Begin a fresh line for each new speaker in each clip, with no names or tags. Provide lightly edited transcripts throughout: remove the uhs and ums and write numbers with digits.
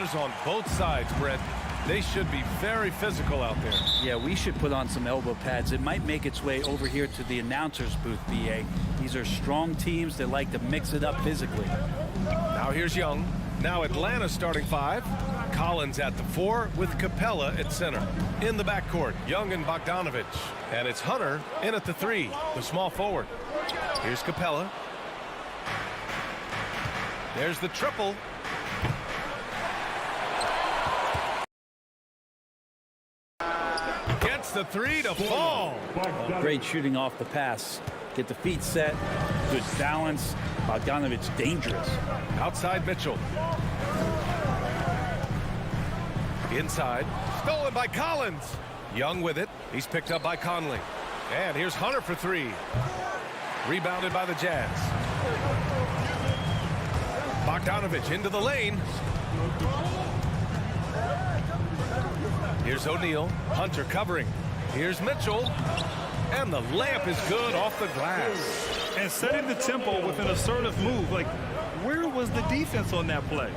runners on both sides, Brent. They should be very physical out there.
Yeah, we should put on some elbow pads. It might make its way over here to the announcer's booth, BA. These are strong teams that like to mix it up physically.
Now here's Young. Now Atlanta starting 5. Collins at the 4 with Capella at center. In the backcourt, Young and Bogdanovich. And it's Hunter in at the 3, the small forward. Here's Capella. There's the triple. Gets the 3 to fall.
Great shooting off the pass. Get the feet set. Good balance. Bogdanovich dangerous.
Outside Mitchell. Inside. Stolen by Collins. Young with it. He's picked up by Conley. And here's Hunter for 3. Rebounded by the Jazz. Bogdanovich into the lane. Here's O'Neal. Hunter covering. Here's Mitchell. And the layup is good off the glass.
And setting the tempo with an assertive move. Like, where was the defense on that play?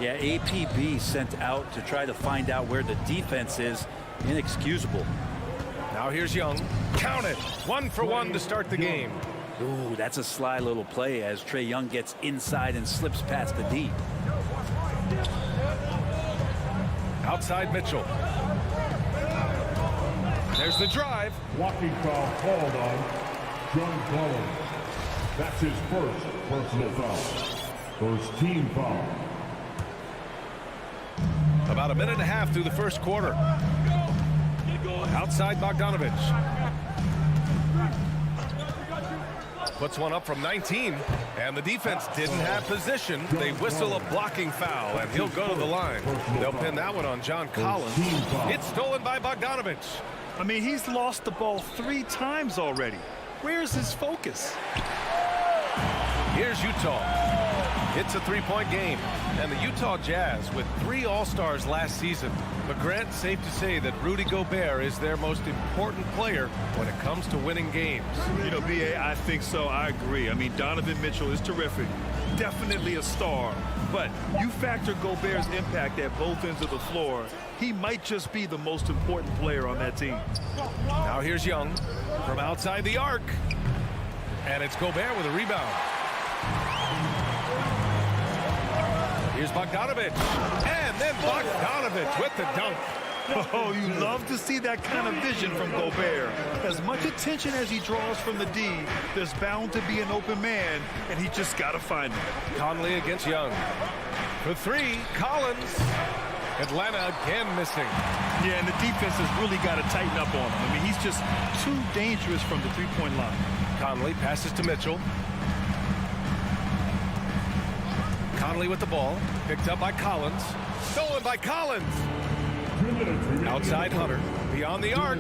Yeah, APB sent out to try to find out where the defense is. Inexcusable.
Now here's Young. Count it. 1 for 1 to start the game.
Ooh, that's a sly little play as Trae Young gets inside and slips past the D.
Outside Mitchell. There's the drive.
Walking foul called on John Collins. That's his first personal foul. First team foul.
About a minute and a half through the first quarter. Outside Bogdanovich. Puts one up from 19. And the defense didn't have position. They whistle a blocking foul, and he'll go to the line. They'll pin that one on John Collins. It's stolen by Bogdanovich.
I mean, he's lost the ball 3 times already. Where's his focus?
Here's Utah. It's a 3-point game. And the Utah Jazz with 3 All-Stars last season. But Grant, safe to say that Rudy Gobert is their most important player when it comes to winning games.
You know, BA, I think so. I agree. I mean, Donovan Mitchell is terrific. Definitely a star. But you factor Gobert's impact at both ends of the floor, he might just be the most important player on that team.
Now here's Young from outside the arc. And it's Gobert with a rebound. Here's Bogdanovich. And then Bogdanovich with the dunk.
Oh, you love to see that kind of vision from Gobert. As much attention as he draws from the D, there's bound to be an open man, and he just got to find him.
Conley against Young. For 3, Collins. Atlanta again missing.
Yeah, and the defense has really got to tighten up on him. I mean, he's just too dangerous from the 3-point line. Conley
passes to Mitchell. Conley with the ball. Picked up by Collins. Stolen by Collins. Outside Hunter. Beyond the arc.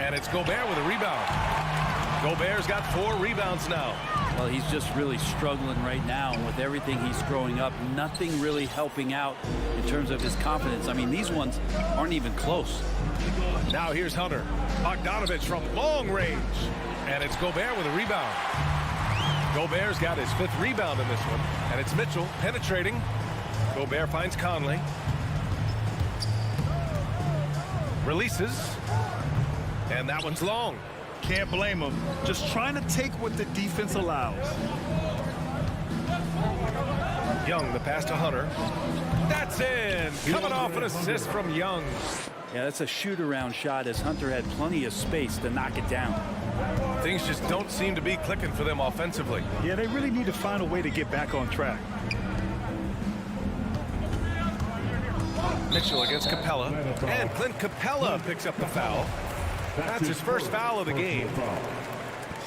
And it's Gobert with a rebound. Gobert's got 4 rebounds now.
Well, he's just really struggling right now with everything he's throwing up. Nothing really helping out in terms of his confidence. I mean, these ones aren't even close.
Now here's Hunter. Bogdanovich from long range. And it's Gobert with a rebound. Gobert's got his 5th rebound in this one. And it's Mitchell penetrating. Gobert finds Conley. Releases. And that one's long.
Can't blame him. Just trying to take what the defense allows.
Young, the pass to Hunter. That's in. Coming off an assist from Young.
Yeah, that's a shoot-around shot as Hunter had plenty of space to knock it down.
Things just don't seem to be clicking for them offensively.
Yeah, they really need to find a way to get back on track.
Mitchell against Capella. And Clint Capella picks up the foul. That's his first foul of the game.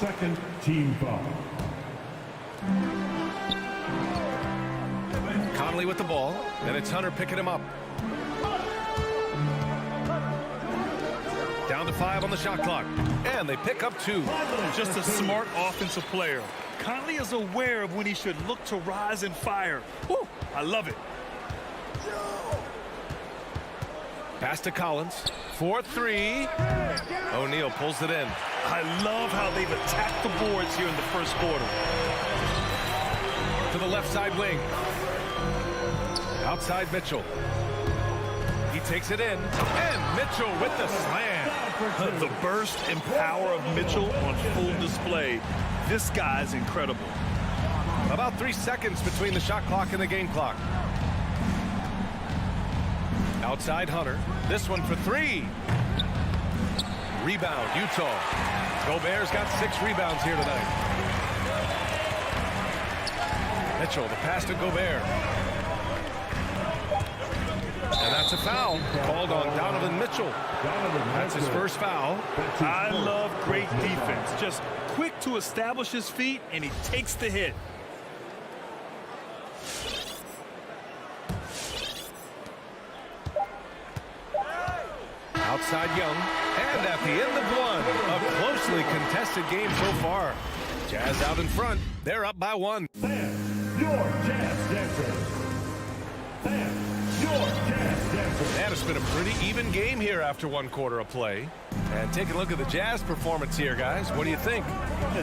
Second team foul.
Conley with the ball. And it's Hunter picking him up. Down to 5 on the shot clock. And they pick up 2.
Just a smart offensive player. Conley is aware of when he should look to rise and fire. Woo, I love it.
Pass to Collins. 4-3. O'Neal pulls it in.
I love how they've attacked the boards here in the first quarter.
To the left side wing. Outside Mitchell. He takes it in, and Mitchell with the slam.
The burst and power of Mitchell on full display. This guy's incredible.
About 3 seconds between the shot clock and the game clock. Outside Hunter. This one for three. Rebound, Utah. Gobert's got 6 rebounds here tonight. Mitchell, the pass to Gobert. And that's a foul called on Donovan Mitchell. That's his first foul.
I love great defense. Just quick to establish his feet, and he takes the hit.
Outside Young. And at the end of one, a closely contested game so far. Jazz out in front. They're up by 1.
Fan, your Jazz Dancer. Fan, your Jazz Dancer.
And it's been a pretty even game here after 1 quarter of play. And take a look at the Jazz performance here, guys. What do you think?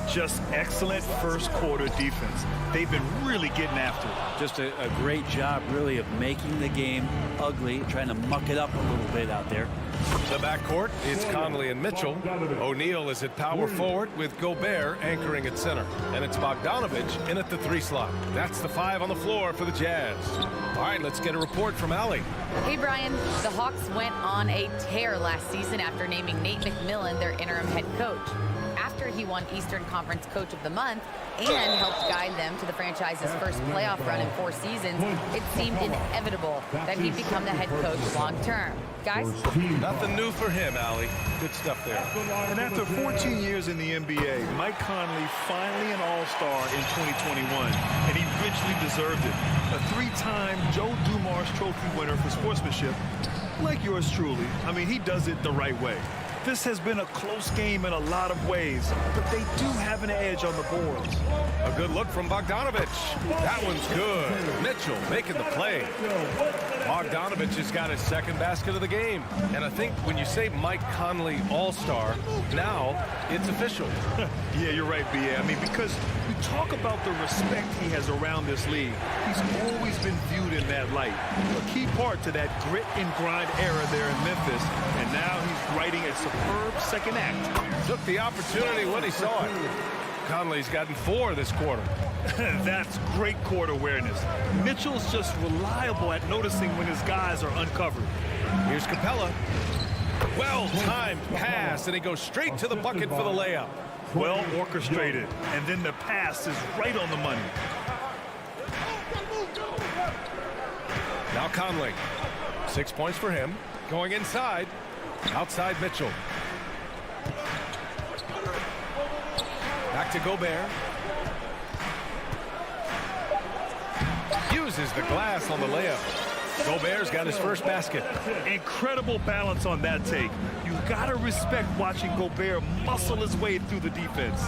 Just excellent first quarter defense. They've been really getting after it.
Just a great job, really, of making the game ugly, trying to muck it up a little bit out there.
The backcourt, it's Conley and Mitchell. O'Neal is at power forward with Gobert anchoring at center. And it's Bogdanovich in at the 3 slot. That's the 5 on the floor for the Jazz. All right, let's get a report from Allie.
Hey, Brian. The Hawks went on a tear last season after naming Nate McMillan their interim head coach. After he won Eastern Conference Coach of the Month and helped guide them to the franchise's first playoff run in 4 seasons, it seemed inevitable that he'd become the head coach long-term. Guys?
Nothing new for him, Allie. Good stuff there.
And after 14 years in the NBA, Mike Conley finally an all-star in 2021, and he richly deserved it. A 3-time Joe Dumars Trophy winner for sportsmanship, like yours truly. I mean, he does it the right way. This has been a close game in a lot of ways, but they do have an edge on the boards.
A good look from Bogdanovich. That one's good. Mitchell making the play. Bogdanovich has got his 2nd basket of the game. And I think when you say Mike Conley all-star, now it's official.
Yeah, you're right, B.A. I mean, because you talk about the respect he has around this league. He's always been viewed in that light. A key part to that grit and grind era there in Memphis. And now he's writing a superb 2nd act.
Took the opportunity when he saw it. Conley's gotten 4 this quarter.
That's great court awareness. Mitchell's just reliable at noticing when his guys are uncovered.
Here's Capella. Well-timed pass, and he goes straight to the bucket for the layup.
Well orchestrated, and then the pass is right on the money.
Now Conley. 6 points for him. Going inside. Outside Mitchell. Back to Gobert. Uses the glass on the layup. Gobert's got his first basket.
Incredible balance on that take. You've got to respect watching Gobert muscle his way through the defense.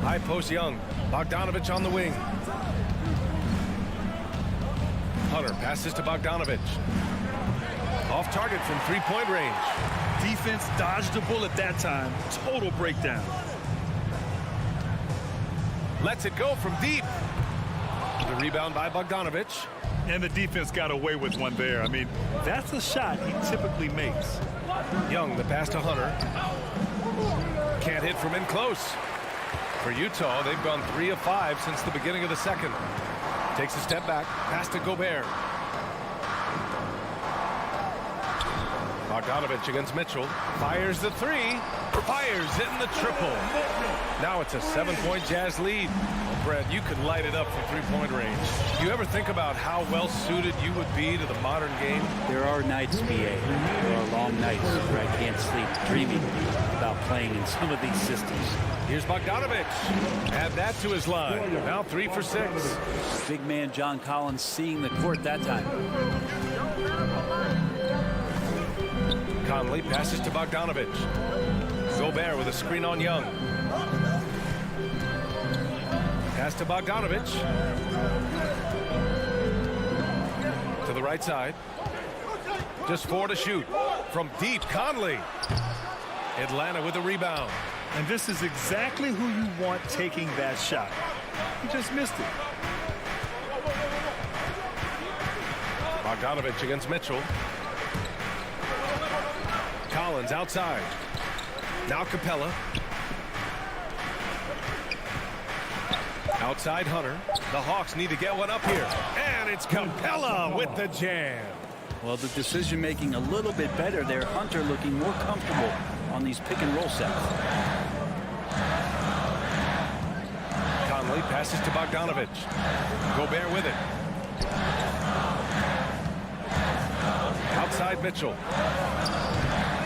High post Young. Bogdanovich on the wing. Hunter passes to Bogdanovich. Off target from 3-point range.
Defense dodged a bullet that time. Total breakdown.
Lets it go from deep. The rebound by Bogdanovich.
And the defense got away with one there. I mean, that's a shot he typically makes.
Young, the pass to Hunter. Can't hit from in close. For Utah, they've gone 3 of 5 since the beginning of the 2nd. Takes a step back. Pass to Gobert. Bogdanovich against Mitchell. Fires the 3. Fires it in the triple. Now it's a 7-point Jazz lead. Brad, you could light it up from 3-point range. Do you ever think about how well suited you would be to the modern game?
There are nights, BA. There are long nights where I can't sleep dreaming about playing in some of these systems.
Here's Bogdanovich. Add that to his line. Now 3 for 6.
Big man John Collins seeing the court that time.
Conley passes to Bogdanovich. Gobert with a screen on Young. Pass to Bogdanovich. To the right side. Just 4 to shoot. From deep, Conley. Atlanta with a rebound.
And this is exactly who you want taking that shot. He just missed it.
Bogdanovich against Mitchell. Collins outside. Now Capella. Outside Hunter. The Hawks need to get one up here. And it's Capella with the jam.
Well, the decision making a little bit better there. Hunter looking more comfortable on these pick and roll sets.
Conley passes to Bogdanovich. Gobert with it. Outside Mitchell.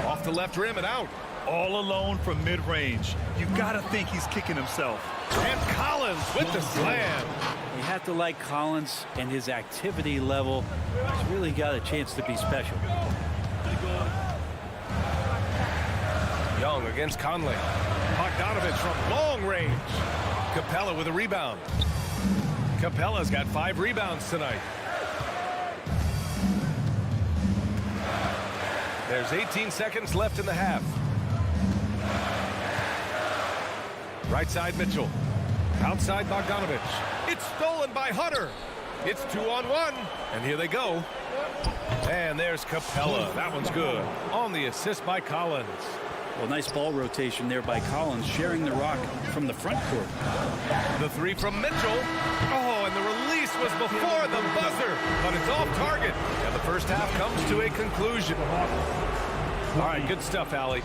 Off the left rim and out.
All alone from mid-range. You got to think he's kicking himself.
And Collins with the slam.
You have to like Collins, and his activity level. He's really got a chance to be special.
Young against Conley. Bogdanovich from long range. Capella with a rebound. Capella's got 5 rebounds tonight. There's 18 seconds left in the half. Right side Mitchell. Outside Bogdanovich. It's stolen by Hunter. It's 2-on-1. And here they go. And there's Capella. That one's good. On the assist by Collins.
Well, nice ball rotation there by Collins, sharing the rock from the front court.
The 3 from Mitchell. Oh, and the release was before the buzzer. But it's off target. And the first half comes to a conclusion. All right, good stuff, Allie.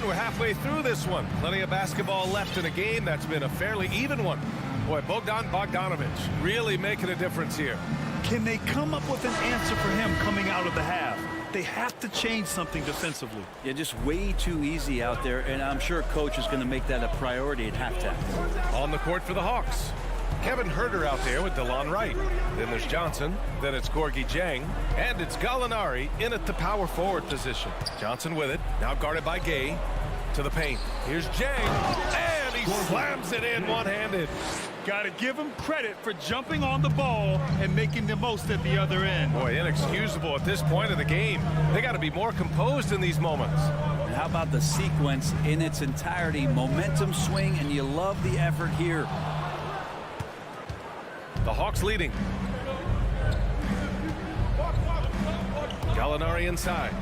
We're halfway through this one. Plenty of basketball left in a game that's been a fairly even one. Boy, Bogdanovich really making a difference here.
Can they come up with an answer for him coming out of the half? They have to change something defensively.
Yeah, just way too easy out there, and I'm sure coach is going to make that a priority at halftime.
On the court for the Hawks. Kevin Huerter out there with DeLon Wright. Then there's Johnson. Then it's Gorgui Dieng. And it's Gallinari in at the power forward position. Johnson with it. Now guarded by Gay. To the paint. Here's Dieng. And he slams it in one-handed.
Got to give him credit for jumping on the ball and making the most at the other end.
Boy, inexcusable at this point of the game. They got to be more composed in these moments.
And how about the sequence in its entirety? Momentum swing, and you love the effort here.
The Hawks leading. Gallinari inside.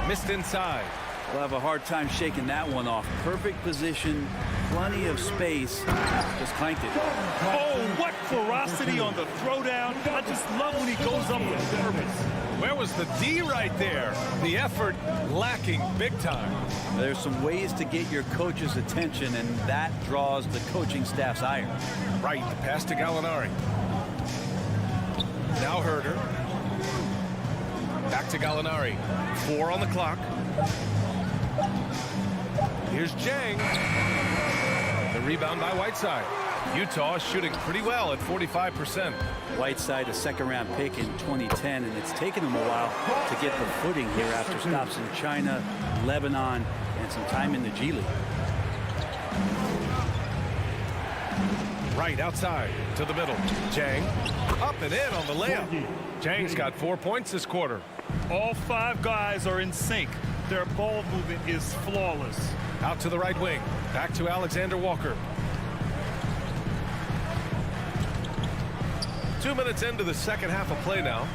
Missed inside.
We'll have a hard time shaking that one off. Perfect position, plenty of space. Just clanked it.
Oh, what ferocity on the throwdown. I just love when he goes up with purpose.
Where was the D right there? The effort lacking big time.
There's some ways to get your coach's attention, and that draws the coaching staff's ire.
Right, pass to Gallinari. Now Huerter. Back to Gallinari. 4 on the clock. Here's Dieng. The rebound by Whiteside. Utah is shooting pretty well at 45%.
Whiteside, a second-round pick in 2010, and it's taken him a while to get the footing here after stops in China, Lebanon, and some time in the G League.
Right outside to the middle. Dieng up and in on the layup. Dieng's got 4 points this quarter.
All 5 guys are in sync. Their ball movement is flawless.
Out to the right wing. Back to Alexander Walker. 2 minutes into the second half of play now.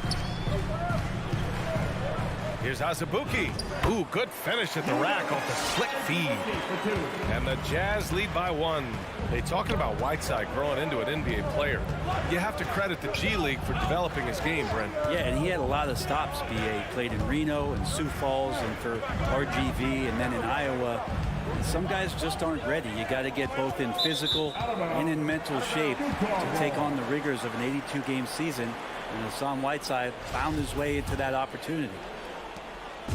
Here's Azubuike. Ooh, good finish at the rack off the slick feed. And the Jazz lead by 1. They talking about Whiteside growing into an NBA player. You have to credit the G League for developing his game, Brent.
Yeah, and he had a lot of stops, B.A. Played in Reno and Sioux Falls and for RGV and then in Iowa. And some guys just aren't ready. You got to get both in physical and in mental shape to take on the rigors of an 82-game season. And Hassan Whiteside found his way into that opportunity.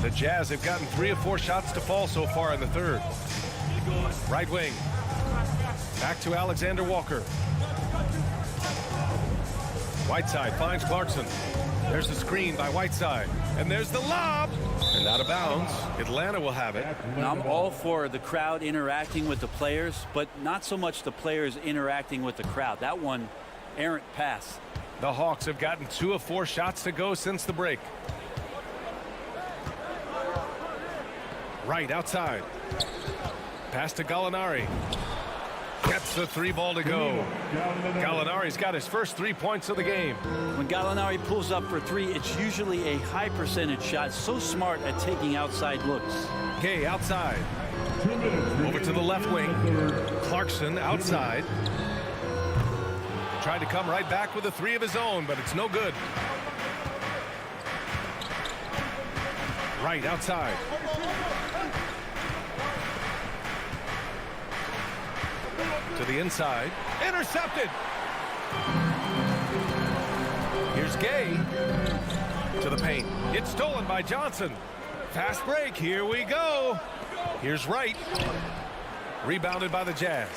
The Jazz have gotten 3 of 4 shots to fall so far in the third. Right wing. Back to Alexander Walker. Whiteside finds Clarkson. There's the screen by Whiteside. And there's the lob. And out of bounds. Atlanta will have it.
Now, I'm all for the crowd interacting with the players, but not so much the players interacting with the crowd. That one, errant pass.
The Hawks have gotten 2 of 4 shots to go since the break. Right outside. Pass to Gallinari. Gets the 3 ball to go. Gallinari's got his first 3 points of the game.
When Gallinari pulls up for 3, it's usually a high percentage shot. So smart at taking outside looks.
Gay outside. Over to the left wing. Clarkson outside. Tried to come right back with a 3 of his own, but it's no good. Right outside. To the inside. Intercepted. Here's Gay. To the paint. It's stolen by Johnson. Fast break. Here we go. Here's Wright. Rebounded by the Jazz.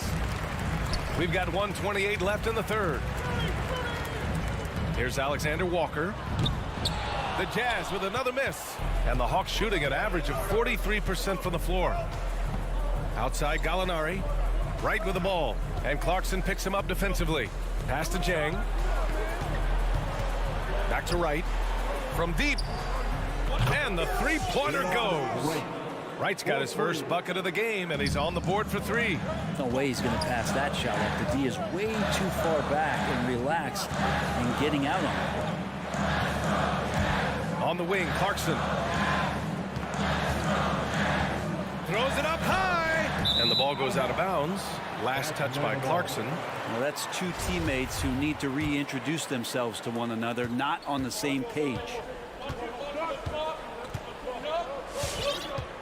We've got 1:28 left in the third. Here's Alexander Walker. The Jazz with another miss. And the Hawks shooting an average of 43% from the floor. Outside Gallinari. Right with the ball. And Clarkson picks him up defensively. Pass to Jang. Back to Wright. From deep. And the 3-pointer goes. Wright's got his first bucket of the game, and he's on the board for 3.
No way he's going to pass that shot up. The D is way too far back and relaxed and getting out on it.
On the wing, Clarkson. Throws it up high. And the ball goes out of bounds. Last touch by Clarkson.
Well, that's 2 teammates who need to reintroduce themselves to one another, not on the same page.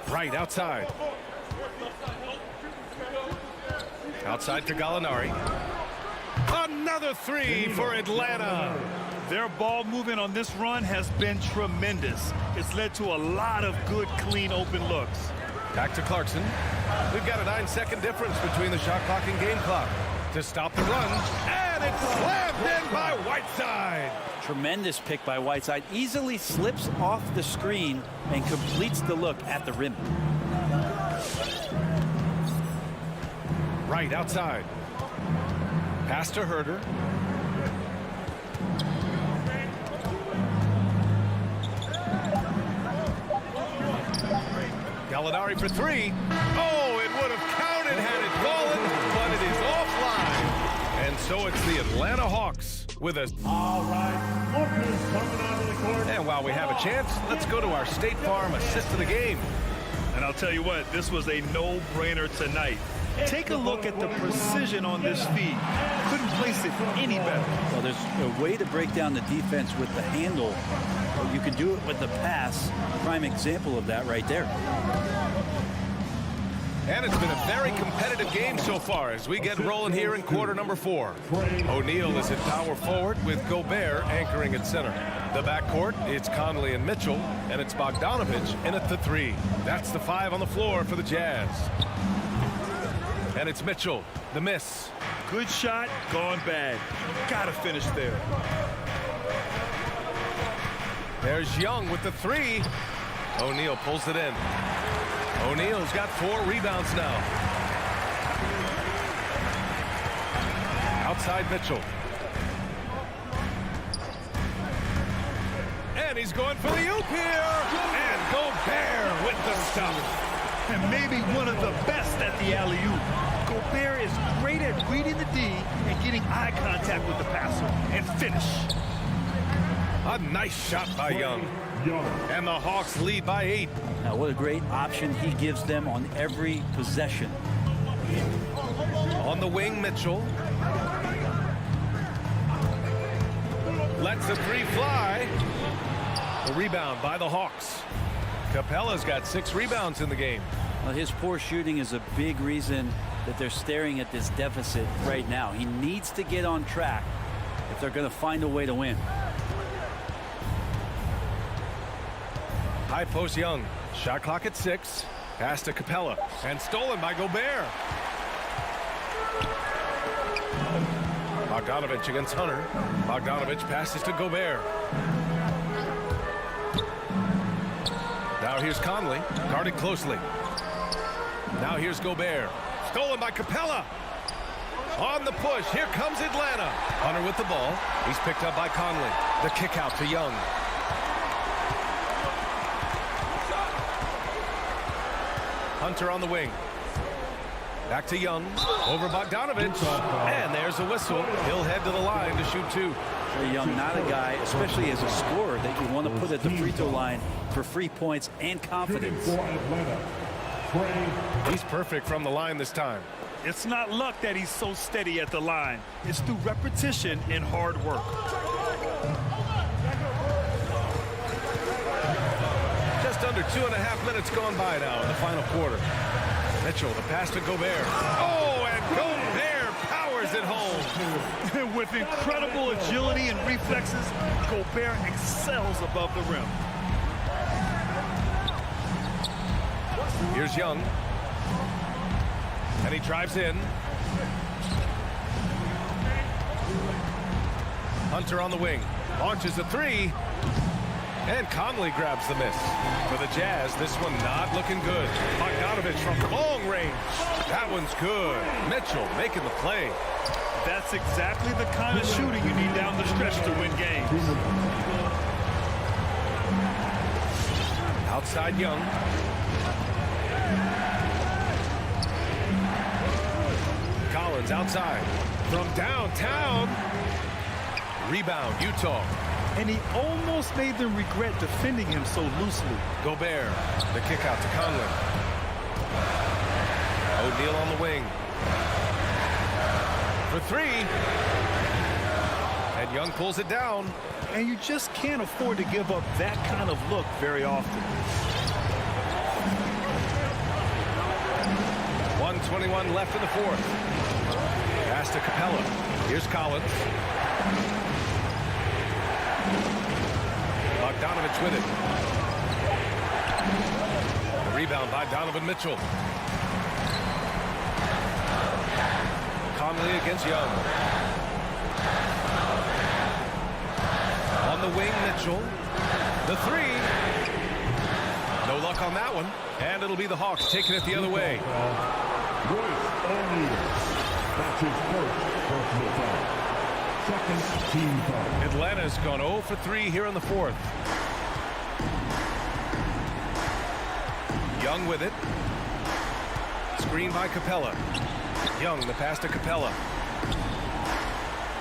Right outside. Outside to Gallinari. Another 3 for Atlanta.
Their ball movement on this run has been tremendous. It's led to a lot of good, clean, open looks.
Back to Clarkson. We've got a 9-second difference between the shot clock and game clock. To stop the run. And it's slammed in by Whiteside.
Tremendous pick by Whiteside. Easily slips off the screen and completes the look at the rim.
Right outside. Pass to Herter. Gallinari for 3. Oh, it would have counted had it fallen, but it is offline. And so it's the Atlanta Hawks with us.
All right, Lucas coming out of the court.
And while we have a chance, let's go to our State Farm assist of the game.
And I'll tell you what, this was a no-brainer tonight. Take a look at the precision on this feed. Couldn't place it any better.
Well, there's a way to break down the defense with the handle. But you can do it with the pass. Prime example of that right there.
And it's been a very competitive game so far as we get rolling here in quarter number 4. O'Neal is at power forward with Gobert anchoring at center. The backcourt, it's Conley and Mitchell, and it's Bogdanovich in at the 3. That's the 5 on the floor for the Jazz. And it's Mitchell, the miss.
Good shot, gone bad. Gotta finish there.
There's Young with the 3. O'Neal pulls it in. O'Neal's got 4 rebounds now. Outside Mitchell. And he's going for the oop here. And Gobert with the stuff.
And maybe one of the best at the alley-oop. Gobert is great at reading the D and getting eye contact with the passer and finish.
A nice shot by Young. And the Hawks lead by 8.
Now, what a great option he gives them on every possession.
On the wing, Mitchell. Lets the 3 fly. The rebound by the Hawks. Capella's got 6 rebounds in the game.
Well, his poor shooting is a big reason that they're staring at this deficit right now. He needs to get on track if they're going to find a way to win.
High post Young. Shot clock at 6. Pass to Capella. And stolen by Gobert. Bogdanovich against Hunter. Bogdanovich passes to Gobert. Now here's Conley. Guarded closely. Now here's Gobert. Stolen by Capella. On the push. Here comes Atlanta. Hunter with the ball. He's picked up by Conley. The kick out to Young. Hunter on the wing. Back to Young. Over Bogdanovich. And there's a whistle. He'll head to the line to shoot 2.
Trae Young, not a guy, especially as a scorer, that you want to put at the free throw line for free points and confidence.
He's perfect from the line this time.
It's not luck that he's so steady at the line. It's through repetition and hard work.
Just under 2.5 minutes gone by now in the final quarter. Mitchell, the pass to Gobert. Oh, and Gobert powers it home.
With incredible agility and reflexes, Gobert excels above the rim.
Here's Young. And he drives in. Hunter on the wing. Launches a 3. And Conley grabs the miss. For the Jazz, this one not looking good. Bogdanovich from long range. That one's good. Mitchell making the play.
That's exactly the kind of shooting you need down the stretch to win games.
Outside Young. Collins outside. From downtown. Rebound, Utah.
And he almost made them regret defending him so loosely.
Gobert, the kick out to Conley. O'Neal on the wing. For 3. And Young pulls it down.
And you just can't afford to give up that kind of look very often.
1:21 left in the fourth. Pass to Capella. Here's Collins. Bogdanovich with it. The rebound by Donovan Mitchell. Conley against Young. On the wing, Mitchell. The 3. No luck on that one. And it'll be the Hawks taking it the other way.
That's his first personal foul. Second team foul.
Atlanta's gone 0 for 3 here in the fourth. Young with it. Screen by Capella. Young, the pass to Capella.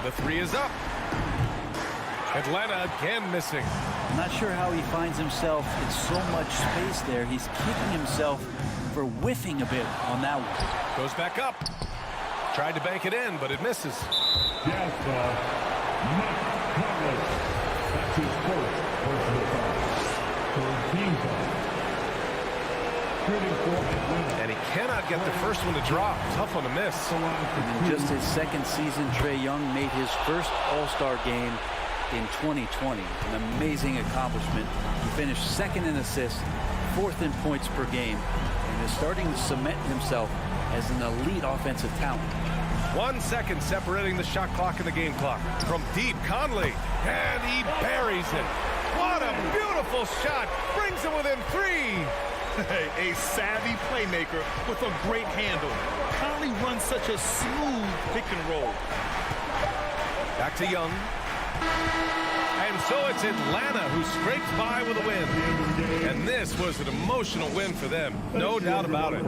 The 3 is up. Atlanta again missing.
I'm not sure how he finds himself in so much space there. He's kicking himself for whiffing a bit on that one.
Goes back up. Tried to bank it in, but it misses.
Yes, Mike Conley. That's his first personal foul. Third team foul. Shooting for Atlanta.
And he cannot get the first one to drop. Tough one to miss.
In just his second season, Trae Young made his first All-Star game in 2020. An amazing accomplishment. He finished second in assists, fourth in points per game, and is starting to cement himself as an elite offensive talent.
1 second separating the shot clock and the game clock. From deep, Conley, and he buries it. What a beautiful shot. Brings it within 3.
A savvy playmaker with a great handle. Conley runs such a smooth pick and roll.
Back to Young. And so it's Atlanta who scrapes by with a win. And this was an emotional win for them. No doubt about it.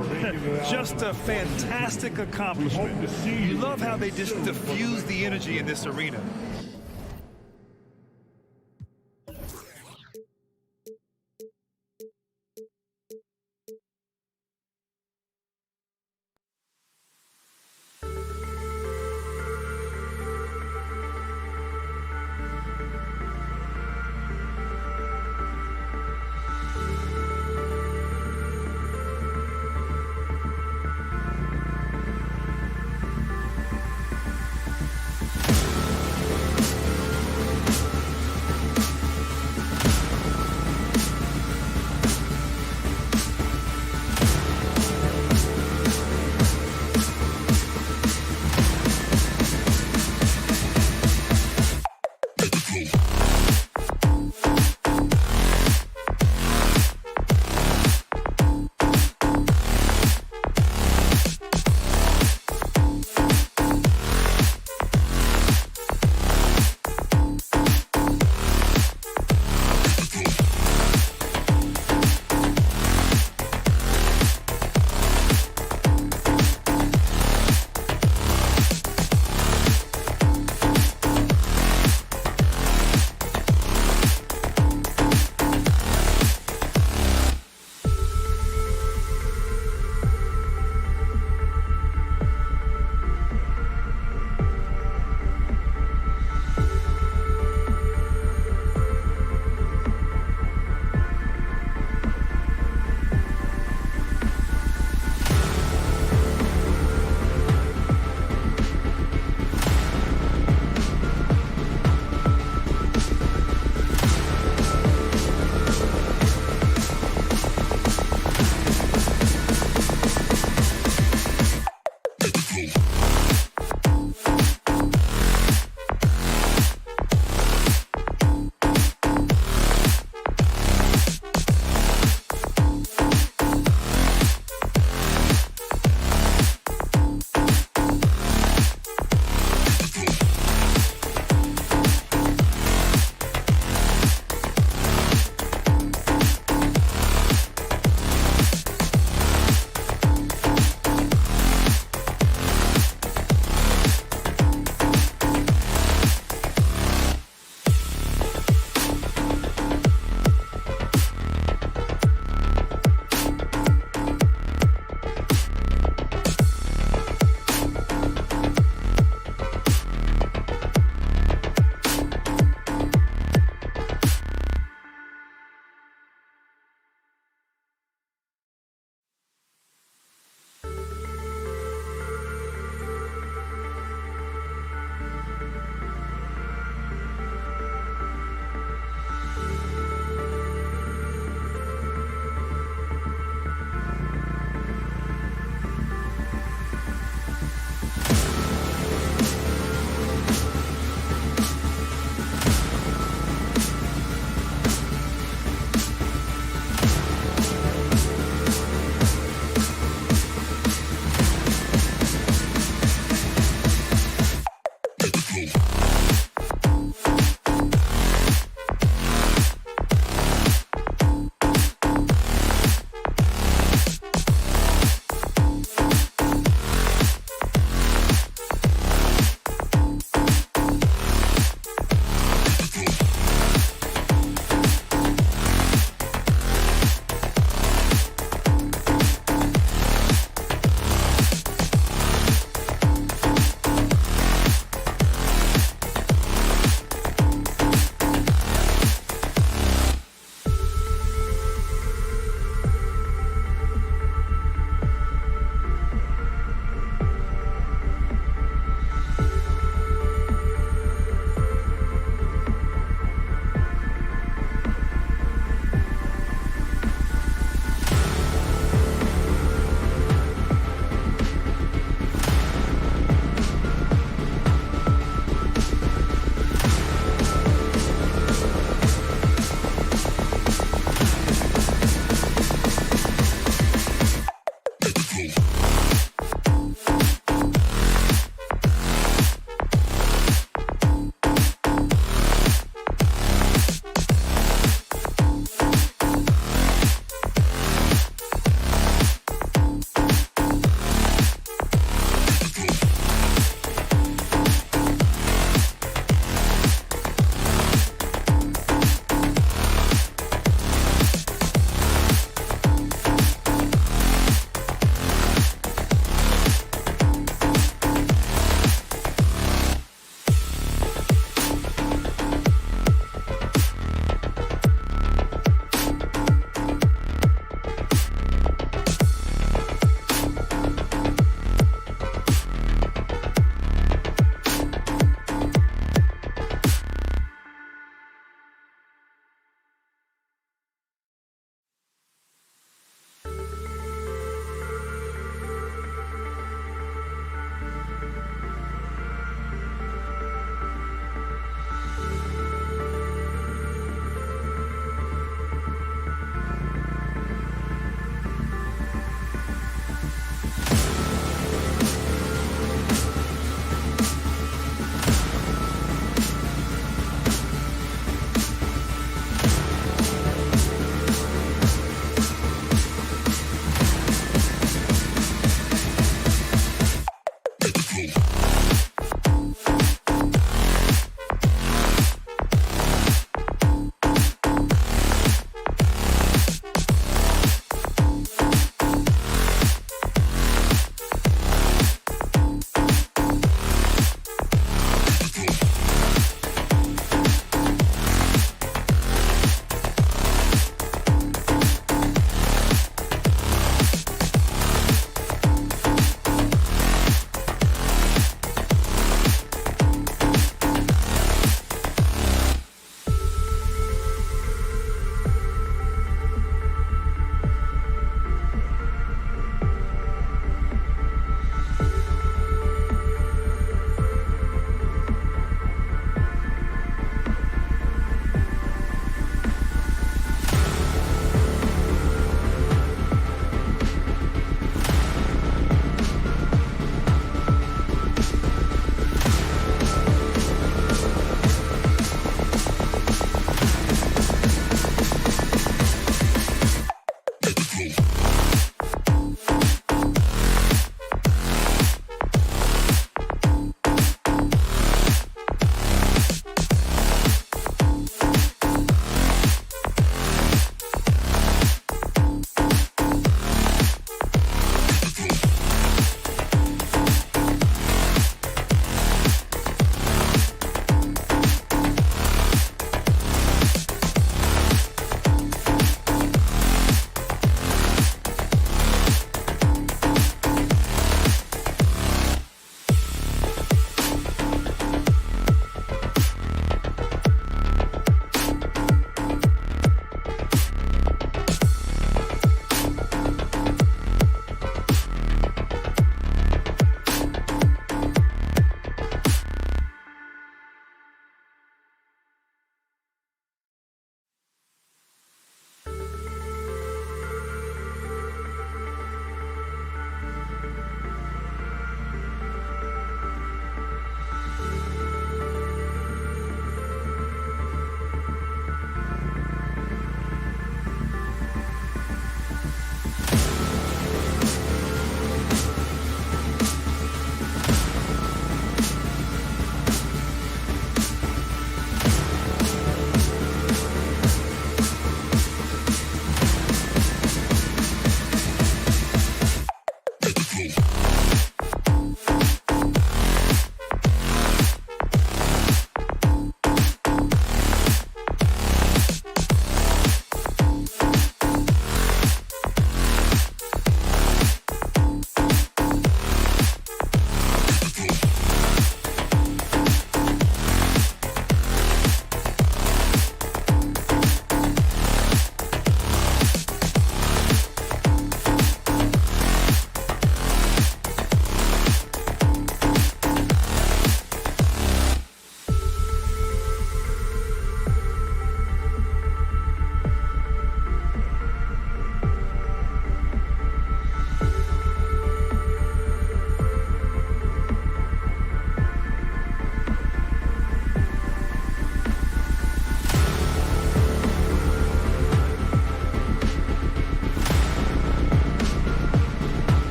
Just a fantastic accomplishment. You love how they just diffuse the energy in this arena.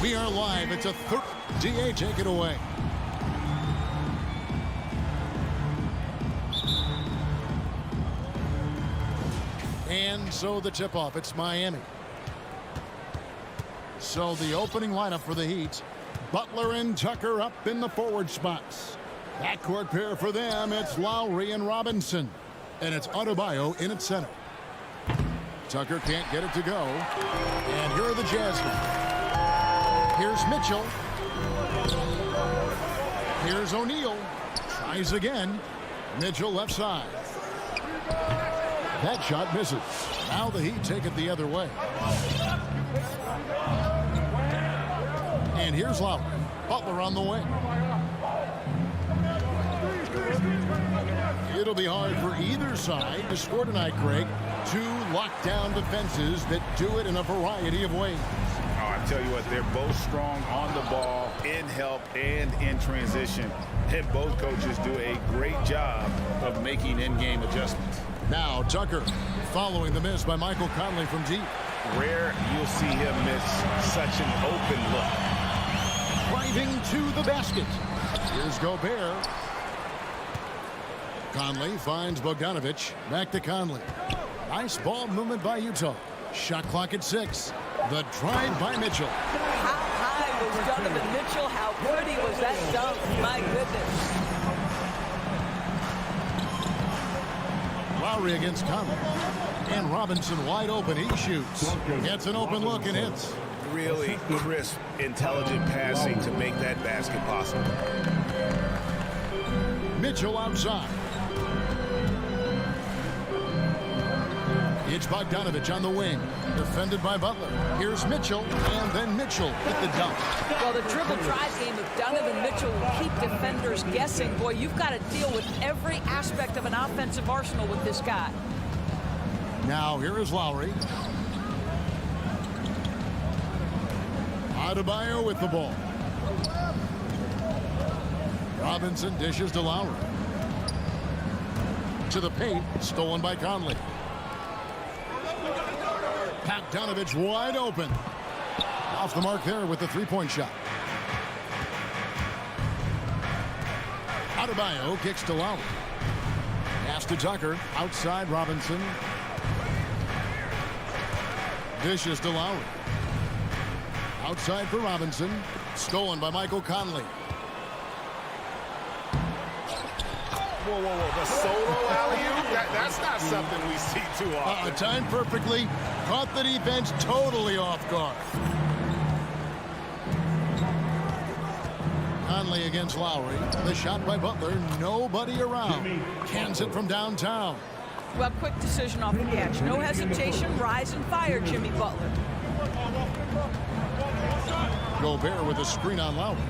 We are live. It's a third. DA, take it away. And so the tip-off. It's Miami. So the opening lineup for the Heat. Butler and Tucker up in the forward spots. Backcourt pair for them. It's Lowry and Robinson. And it's Adebayo in at center. Tucker can't get it to go. And here are the Jazz. Here's Mitchell. Here's O'Neal. Tries again. Mitchell left side. That shot misses. Now the Heat take it the other way. And here's Lowry. Butler on the wing. It'll be hard for either side to score tonight, Greg. Two lockdown defenses that do it in a variety of ways.
Oh, I tell you what, they're both strong on the ball, in help, and in transition. And both coaches do a great job of making in-game adjustments.
Now Tucker following the miss by Michael Conley from deep.
Rare you'll see him miss such an open look.
Driving to the basket. Here's Gobert. Conley finds Bogdanovic. Back to Conley. Nice ball movement by Utah. Shot clock at 6. The drive by Mitchell.
How high was Donovan Mitchell? How pretty was that dunk? My goodness.
Lowry against Conley. And Robinson wide open. He shoots. Gets an open look and hits.
Really crisp, intelligent passing to make that basket possible.
Mitchell outside. It's Bogdanovic on the wing. Defended by Butler. Here's Mitchell, and then Mitchell with the dunk.
Well, the dribble drive game of Donovan Mitchell will keep defenders guessing. Boy, you've got to deal with every aspect of an offensive arsenal with this guy.
Now here is Lowry. Adebayo with the ball. Robinson dishes to Lowry. To the paint, stolen by Conley. Bogdanovic wide open. Off the mark there with the three-point shot. Adebayo kicks to Lowry. Pass to Tucker. Outside Robinson. Dishes to Lowry. Outside for Robinson. Stolen by Michael Conley.
Whoa, whoa, whoa. The solo alley-oop? That's not something we see too often.
Timed perfectly. Caught the defense totally off guard. Conley against Lowry. The shot by Butler. Nobody around. Cans it from downtown.
Well, quick decision off the catch. No hesitation. Rise and fire, Jimmy Butler.
Gobert with a screen on Lowry.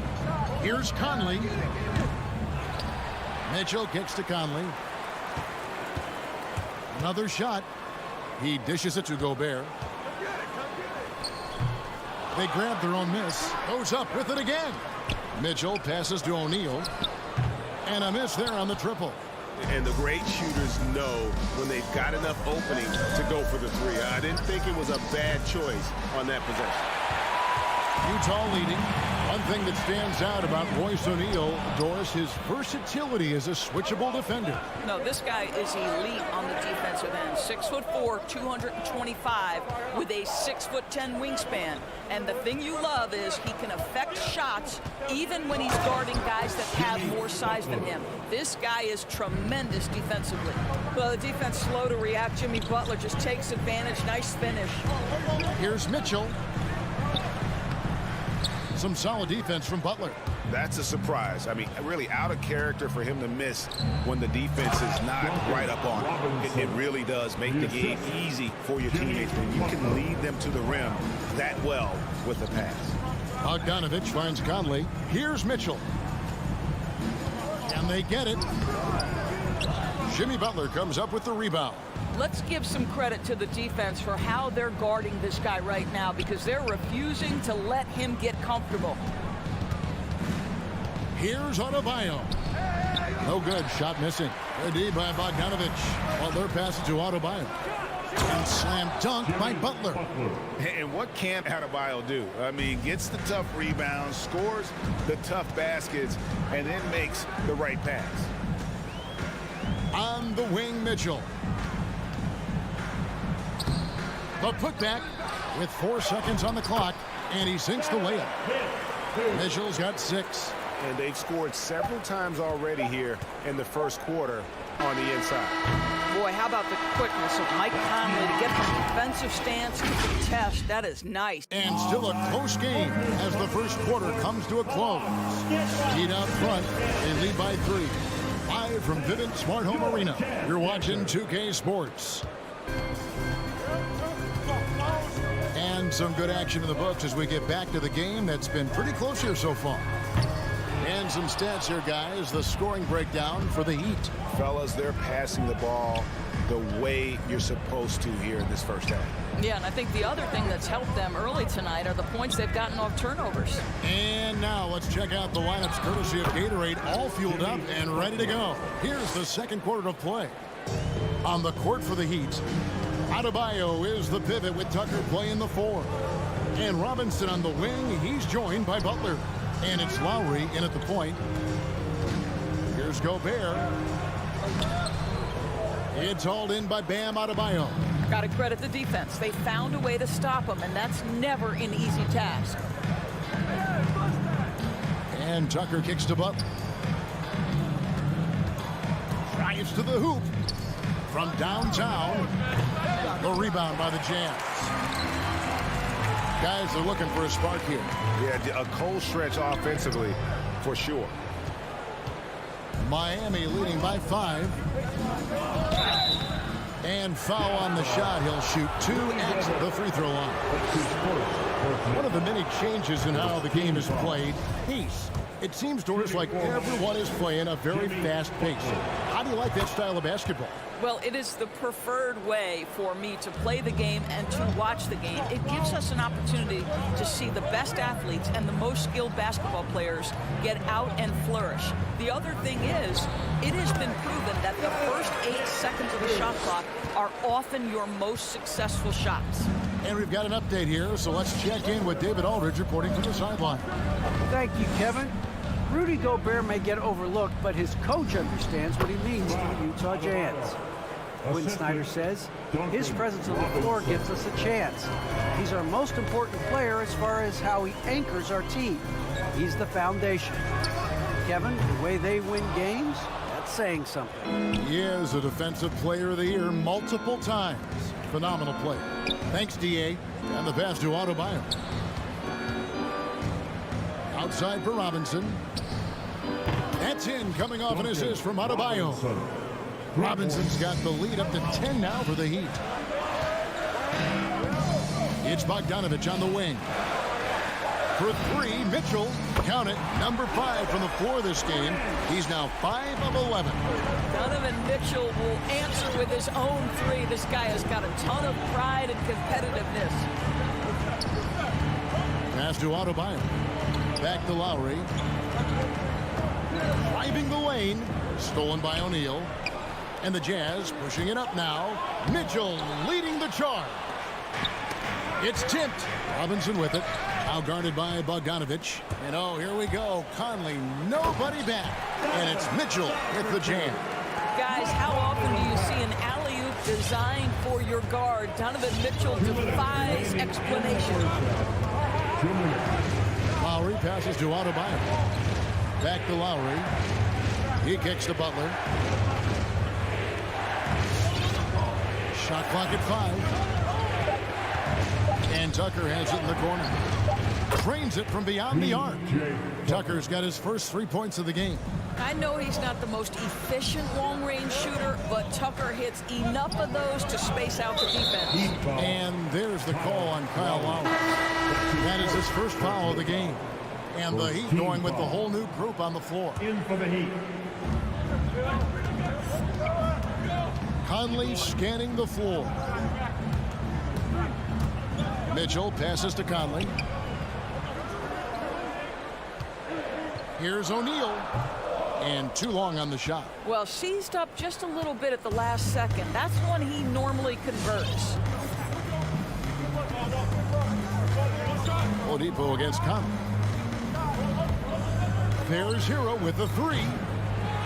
Here's Conley. Mitchell kicks to Conley. Another shot. He dishes it to Gobert. They grab their own miss. Goes up with it again. Mitchell passes to O'Neal. And a miss there on the triple.
And the great shooters know when they've got enough opening to go for the three. I didn't think it was a bad choice on that possession.
Utah leading. One thing that stands out about Royce O'Neal, Doris, his versatility as a switchable defender.
No, this guy is elite on the defensive end. 6'4", 225 with a 6'10" wingspan. And the thing you love is he can affect shots even when he's guarding guys that have more size than him. This guy is tremendous defensively. Well, the defense slow to react. Jimmy Butler just takes advantage. Nice finish.
Here's Mitchell. Some solid defense from Butler.
That's a surprise. I mean, really out of character for him to miss when the defense is not right up on him. It really does make the game easy for your teammates when you can lead them to the rim that well with the pass.
Bogdanovic finds Conley. Here's Mitchell. And they get it. Jimmy Butler comes up with the rebound.
Let's give some credit to the defense for how they're guarding this guy right now because they're refusing to let him get comfortable.
Here's Adebayo. No good. Shot missing. Good D by Bogdanovic. Butler passes to Adebayo. And Slam dunk by Butler.
And what can Adebayo do? I mean, gets the tough rebounds, scores the tough baskets, and then makes the right pass.
On the wing, Mitchell. The putback with 4 seconds on the clock, and he sinks the layup. Mitchell's got 6.
And they've scored several times already here in the first quarter on the inside.
Boy, how about the quickness of Mike Conley to get from defensive stance to contest? That is nice.
And still a close game as the first quarter comes to a close. Heat out front, they lead by 3. Live from Vivint Smart Home Arena, you're watching 2K Sports. And some good action in the books as we get back to the game that's been pretty close here so far. And some stats here, guys. The scoring breakdown for the Heat.
Fellas, they're passing the ball the way you're supposed to here in this first half.
Yeah, and I think the other thing that's helped them early tonight are the points they've gotten off turnovers.
And now let's check out the lineups courtesy of Gatorade, all fueled up and ready to go. Here's the second quarter of play. On the court for the Heat, Adebayo is the pivot with Tucker playing the 4. And Robinson on the wing, he's joined by Butler. And it's Lowry in at the point. Here's Gobert. It's hauled in by Bam Adebayo.
Got to credit the defense. They found a way to stop him, and that's never an easy task.
And Tucker kicks to Butler. Drives to the hoop. From downtown. The rebound by the Jazz. Guys are looking for a spark here.
Yeah, a cold stretch offensively for sure.
Miami leading by 5. And foul on the shot. He'll shoot 2 at the free throw line. One of the many changes in how the game is played, pace. It seems to us like everyone is playing a very fast pace. How do you like that style of basketball?
Well, it is the preferred way for me to play the game and to watch the game. It gives us an opportunity to see the best athletes and the most skilled basketball players get out and flourish. The other thing is, it has been proven that the first 8 seconds of the shot clock are often your most successful shots.
And we've got an update here, so let's check in with David Aldridge reporting from the sideline.
Thank you, Kevin. Rudy Gobert may get overlooked, but his coach understands what he means to the Utah Jazz. Quinn Snyder says, his presence on the floor gives us a chance. He's our most important player as far as how he anchors our team. He's the foundation. Kevin, the way they win games, that's saying something.
He is a Defensive Player of the Year multiple times. Phenomenal play. Thanks, D.A. And the pass to Adebayo. Outside for Robinson. That's in, coming off an assist from Adebayo. Robinson's got the lead up to 10 now for the Heat. It's Bogdanovich on the wing. For 3, Mitchell, count it, number 5 from the floor this game. He's now 5 of 11.
Donovan Mitchell will answer with his own 3. This guy has got a ton of pride and competitiveness.
Pass to Adebayo. Back to Lowry. Driving the lane. Stolen by O'Neal. And the Jazz pushing it up now. Mitchell leading the charge. It's tipped. Robinson with it. Now guarded by Bogdanovich. And oh, here we go. Conley, nobody back. And it's Mitchell with the jam.
Guys, how often do you see an alley-oop designed for your guard? Donovan Mitchell defies explanation.
Lowry passes to Adebayo. Back to Lowry. He kicks to Butler. Shot clock at 5. And Tucker has it in the corner. Trains it from beyond the arc. Tucker's got his first 3 points of the game.
I know he's not the most efficient long-range shooter, but Tucker hits enough of those to space out the defense.
And there's the call on Kyle Lowry. That is his first foul of the game. And the Heat going with the whole new group on the floor.
In for the Heat.
Conley scanning the floor. Mitchell passes to Conley. Here's O'Neal. And too long on the shot.
Well, seized up just a little bit at the last second. That's when he normally converts.
Oladipo against Conley. There's Hero with the three.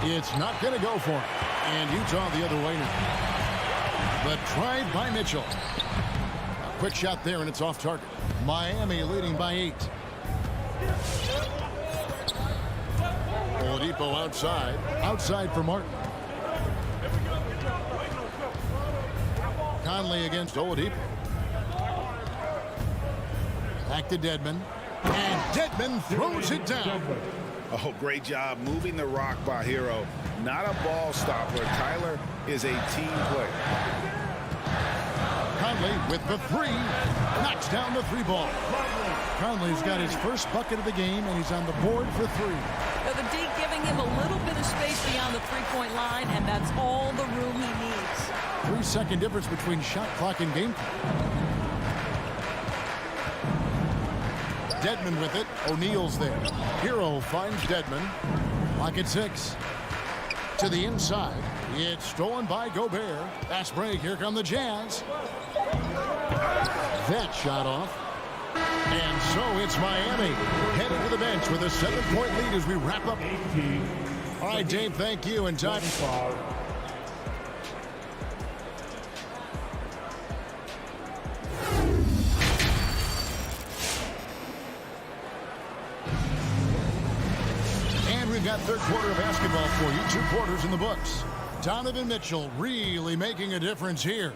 It's not going to go for him. And Utah the other way now. The drive by Mitchell. A quick shot there, and it's off target. Miami leading by 8. Oladipo outside. Outside for Martin. Conley against Oladipo. Back to Dedmon. And Dedmon throws it down.
Oh, great job moving the rock by Hero. Not a ball stopper. Tyler is a team player.
Conley with the three. Knocks down the three ball. Conley's got his first bucket of the game, and he's on the board for 3.
Now, the D giving him a little bit of space beyond the three-point line, and that's all the room he needs.
3-second difference between shot clock and game clock. Dedmon with it. O'Neal's there. Hero finds Dedmon. Lock at 6. To the inside. It's stolen by Gobert. Fast break. Here come the Jazz. That shot off. And so it's Miami heading to the bench with a 7-point lead as we wrap up. All right, Dave, thank you. And time. We've got third quarter of basketball for you. 2 quarters in the books. Donovan Mitchell really making a difference here.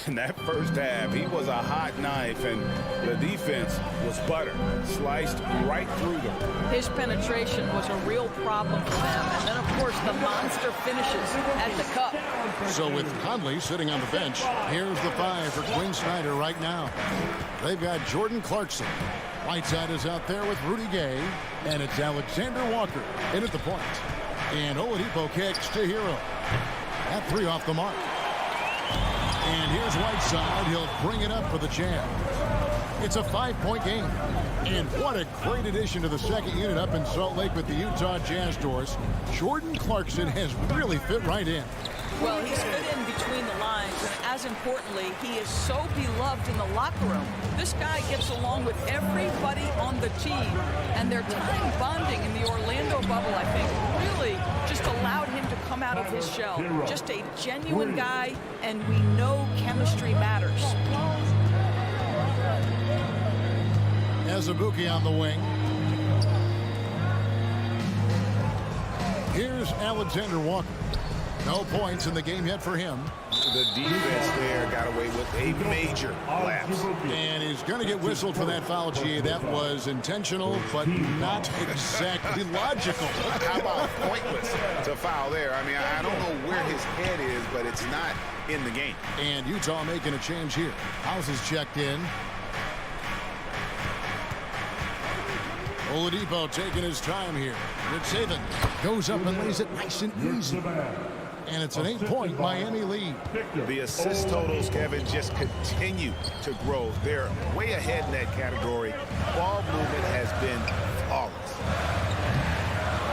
In that first half, he was a hot knife, and the defense was butter. Sliced right through them.
His penetration was a real problem for them. And then, of course, the monster finishes at the cup.
So with Conley sitting on the bench, here's the 5 for Quinn Snyder right now. They've got Jordan Clarkson. Whiteside is out there with Rudy Gay, and it's Alexander Walker in at the point. And Oladipo kicks to Hero. That 3 off the mark. And here's Whiteside. He'll bring it up for the Jazz. It's a 5-point game. And what a great addition to the second unit up in Salt Lake with the Utah Jazz doors. Jordan Clarkson has really fit right in.
Well, he's fit in between the lines, and as importantly, he is so beloved in the locker room. This guy gets along with everybody on the team, and their time bonding in the Orlando bubble, I think, really just allowed him to come out of his shell. Just a genuine guy, and we know chemistry matters.
Azubuike on the wing. Here's Alexander Walker. No points in the game yet for him.
The defense there got away with a major lapse.
And he's going to get whistled for that foul, G. That was intentional, but not exactly logical.
How about pointless to foul there? I mean, I don't know where his head is, but it's not in the game.
And Utah making a change here. House is checked in. Oladipo taking his time here. Rich Saban goes up and lays it nice and easy. And it's an 8-point Miami lead.
The assist totals, Kevin, just continue to grow. They're way ahead in that category. Ball movement has been flawless.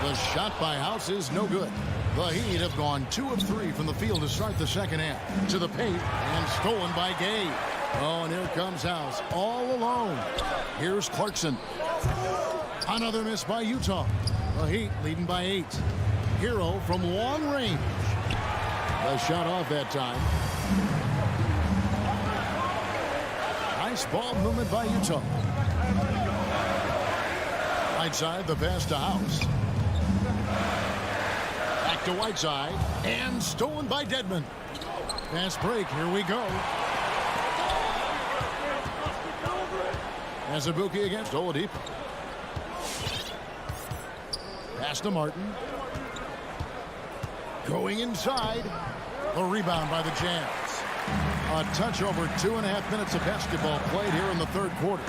The shot by House is no good. The Heat have gone 2 of 3 from the field to start the second half. To the paint and stolen by Gay. Oh, and here comes House all alone. Here's Clarkson. Another miss by Utah. The Heat leading by 8. Hero from long range. The shot off that time. Nice ball movement by Utah. Whiteside, the pass to House. Back to Whiteside. And stolen by Dedmon. Fast break. Here we go. Azubuike against Oladipo. Pass to Martin. Going inside. The rebound by the Jazz. A touch over 2.5 minutes of basketball played here in the third quarter.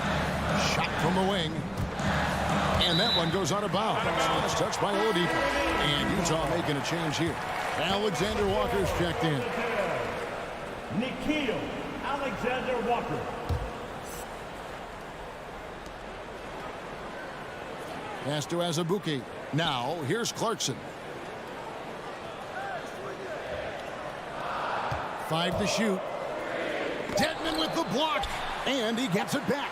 Shot from the wing. And that one goes out of bounds. Last touch by Oladipo. And Utah making a change here. Alexander Walker's checked in.
Nikhil Alexander Walker.
Pass to Azubuike. Now, here's Clarkson. 5 to shoot. Dedmon with the block. And he gets it back.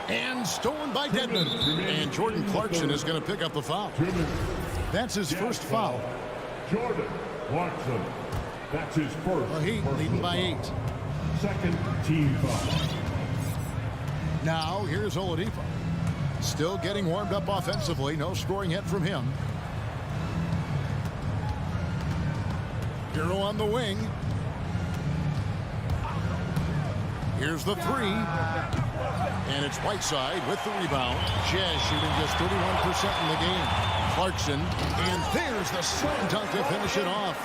And stolen by Dedmon. And Jordan Clarkson is going to pick up the foul. That's his first foul.
Jordan Clarkson. That's his first.
The Heat leading by 8.
Second team foul.
Now here's Oladipo. Still getting warmed up offensively. No scoring hit from him. Hero on the wing. Here's the 3. And it's Whiteside with the rebound. Jazz shooting just 31% in the game. Clarkson, and there's the slam dunk to finish it off.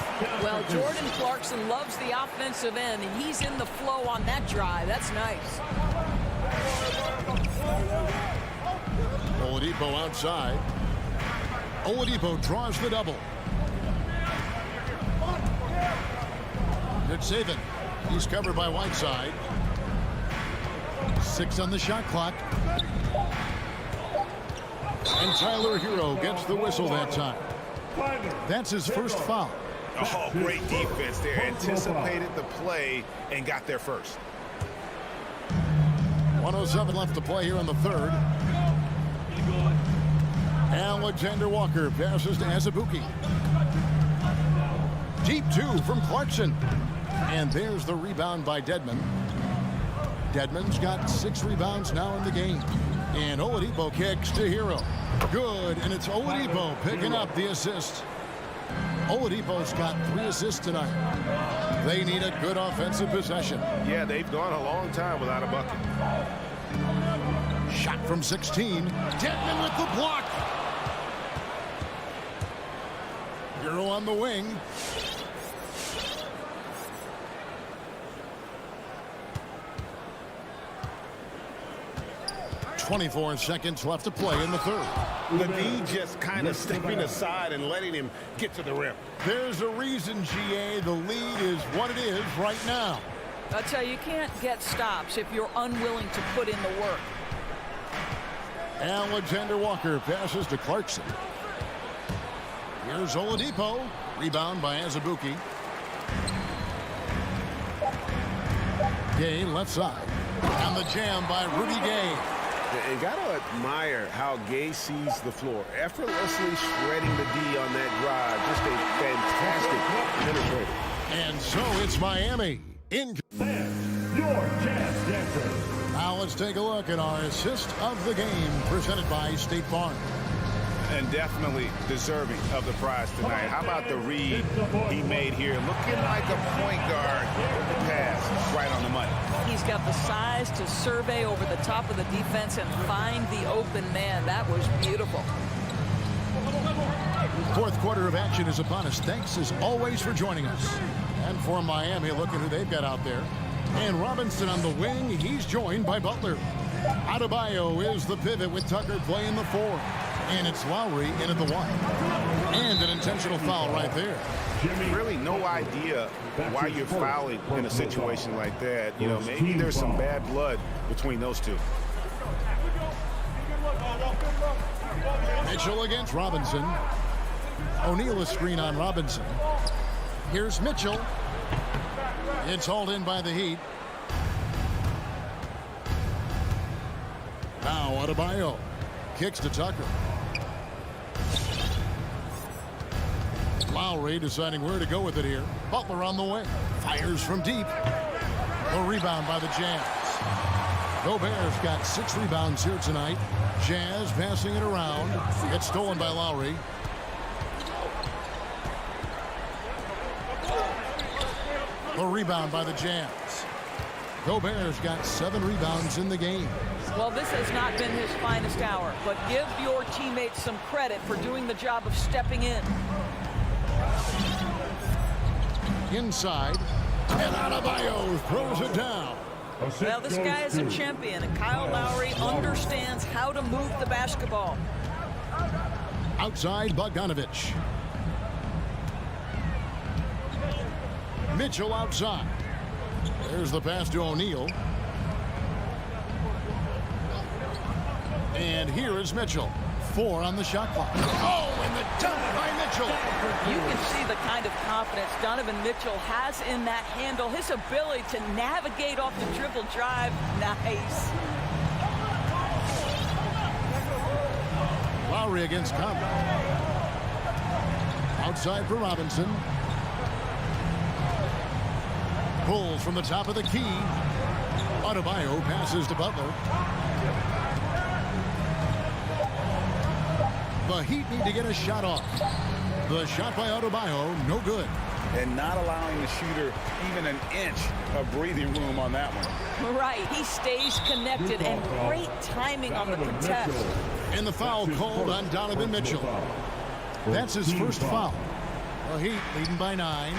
Well, Jordan Clarkson loves the offensive end, and he's in the flow on that drive. That's nice.
Oladipo outside. Oladipo draws the double. It's Saban. He's covered by Whiteside. 6 on the shot clock. And Tyler Hero gets the whistle that time. That's his first foul.
Oh, great defense there. Anticipated the play and got there first.
1:07 left to play here in the third. Alexander Walker passes to Azubuike. Deep 2 from Clarkson. And there's the rebound by Dedmon. Dedmon's got 6 rebounds now in the game. And Oladipo kicks to Hero. Good, and it's Oladipo picking up the assist. Oladipo's got 3 assists tonight. They need a good offensive possession.
Yeah, they've gone a long time without a bucket.
Shot from 16. Dedmon with the block. Hero on the wing. 24 seconds left to play in the third.
Levine just kind of stepping aside and letting him get to the rim.
There's a reason, GA, the lead is what it is right now.
I tell you can't get stops if you're unwilling to put in the work.
Alexander Walker passes to Clarkson. Here's Oladipo. Rebound by Azubuike. Gay left side. And the jam by Rudy Gay.
And got to admire how Gay sees the floor. Effortlessly shredding the D on that drive. Just a fantastic penetrator.
And so it's Miami in.
Your Jazz Dancers.
Now let's take a look at our assist of the game presented by State Farm.
And definitely deserving of the prize tonight. How about the read he made here? Looking like a point guard. The pass right on the money.
He's got the size to survey over the top of the defense and find the open man. That was beautiful.
Fourth quarter of action is upon us. Thanks as always for joining us. And for Miami, look at who they've got out there. And Robinson on the wing. He's joined by Butler. Adebayo is the pivot with Tucker playing the 4. And it's Lowry in at the 1. And an intentional foul right there.
Really no idea why you're fouling in a situation like that. You know, maybe there's some bad blood between those two.
Mitchell against Robinson. O'Neal a screen on Robinson. Here's Mitchell. It's hauled in by the Heat. Now Adebayo kicks to Tucker. Lowry deciding where to go with it here. Butler on the wing. Fires from deep. A rebound by the Jazz. Gobert's got 6 rebounds here tonight. Jazz passing it around. It's stolen by Lowry. A rebound by the Jazz. Gobert's got 7 rebounds in the game.
Well, this has not been his finest hour, but give your teammates some credit for doing the job of stepping in.
Inside, and Adebayo throws it down.
Well, this guy is a champion, and Kyle Lowry understands how to move the basketball.
Outside, Bogdanovich. Mitchell outside. There's the pass to O'Neal. And here is Mitchell. 4 on the shot clock. Oh, and the dunk by Mitchell.
You can see the kind of confidence Donovan Mitchell has in that handle. His ability to navigate off the dribble drive. Nice.
Lowry against Conley. Outside for Robinson. Pulls from the top of the key. Adebayo passes to Butler. The Heat need to get a shot off. The shot by Adebayo, no good.
And not allowing the shooter even an inch of breathing room on that one.
Right, he stays connected, and great timing on the contest.
And the foul called on Donovan Mitchell. That's his first foul. The Heat leading by 9.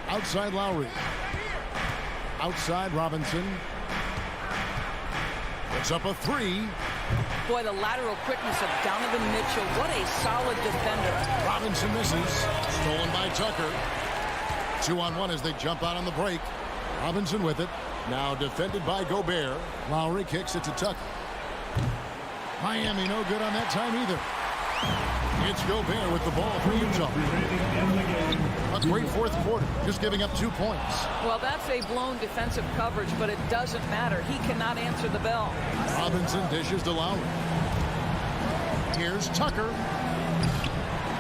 Outside Lowry. Outside Robinson. It's up a 3.
Boy, the lateral quickness of Donovan Mitchell. What a solid defender.
Robinson misses. Stolen by Tucker. 2-on-1 as they jump out on the break. Robinson with it. Now defended by Gobert. Lowry kicks it to Tucker. Miami no good on that time either. It's Gobert with the ball for Utah. A great fourth quarter, just giving up 2 points.
Well, that's a blown defensive coverage, but it doesn't matter. He cannot answer the bell.
Robinson dishes to Lowry. Here's Tucker.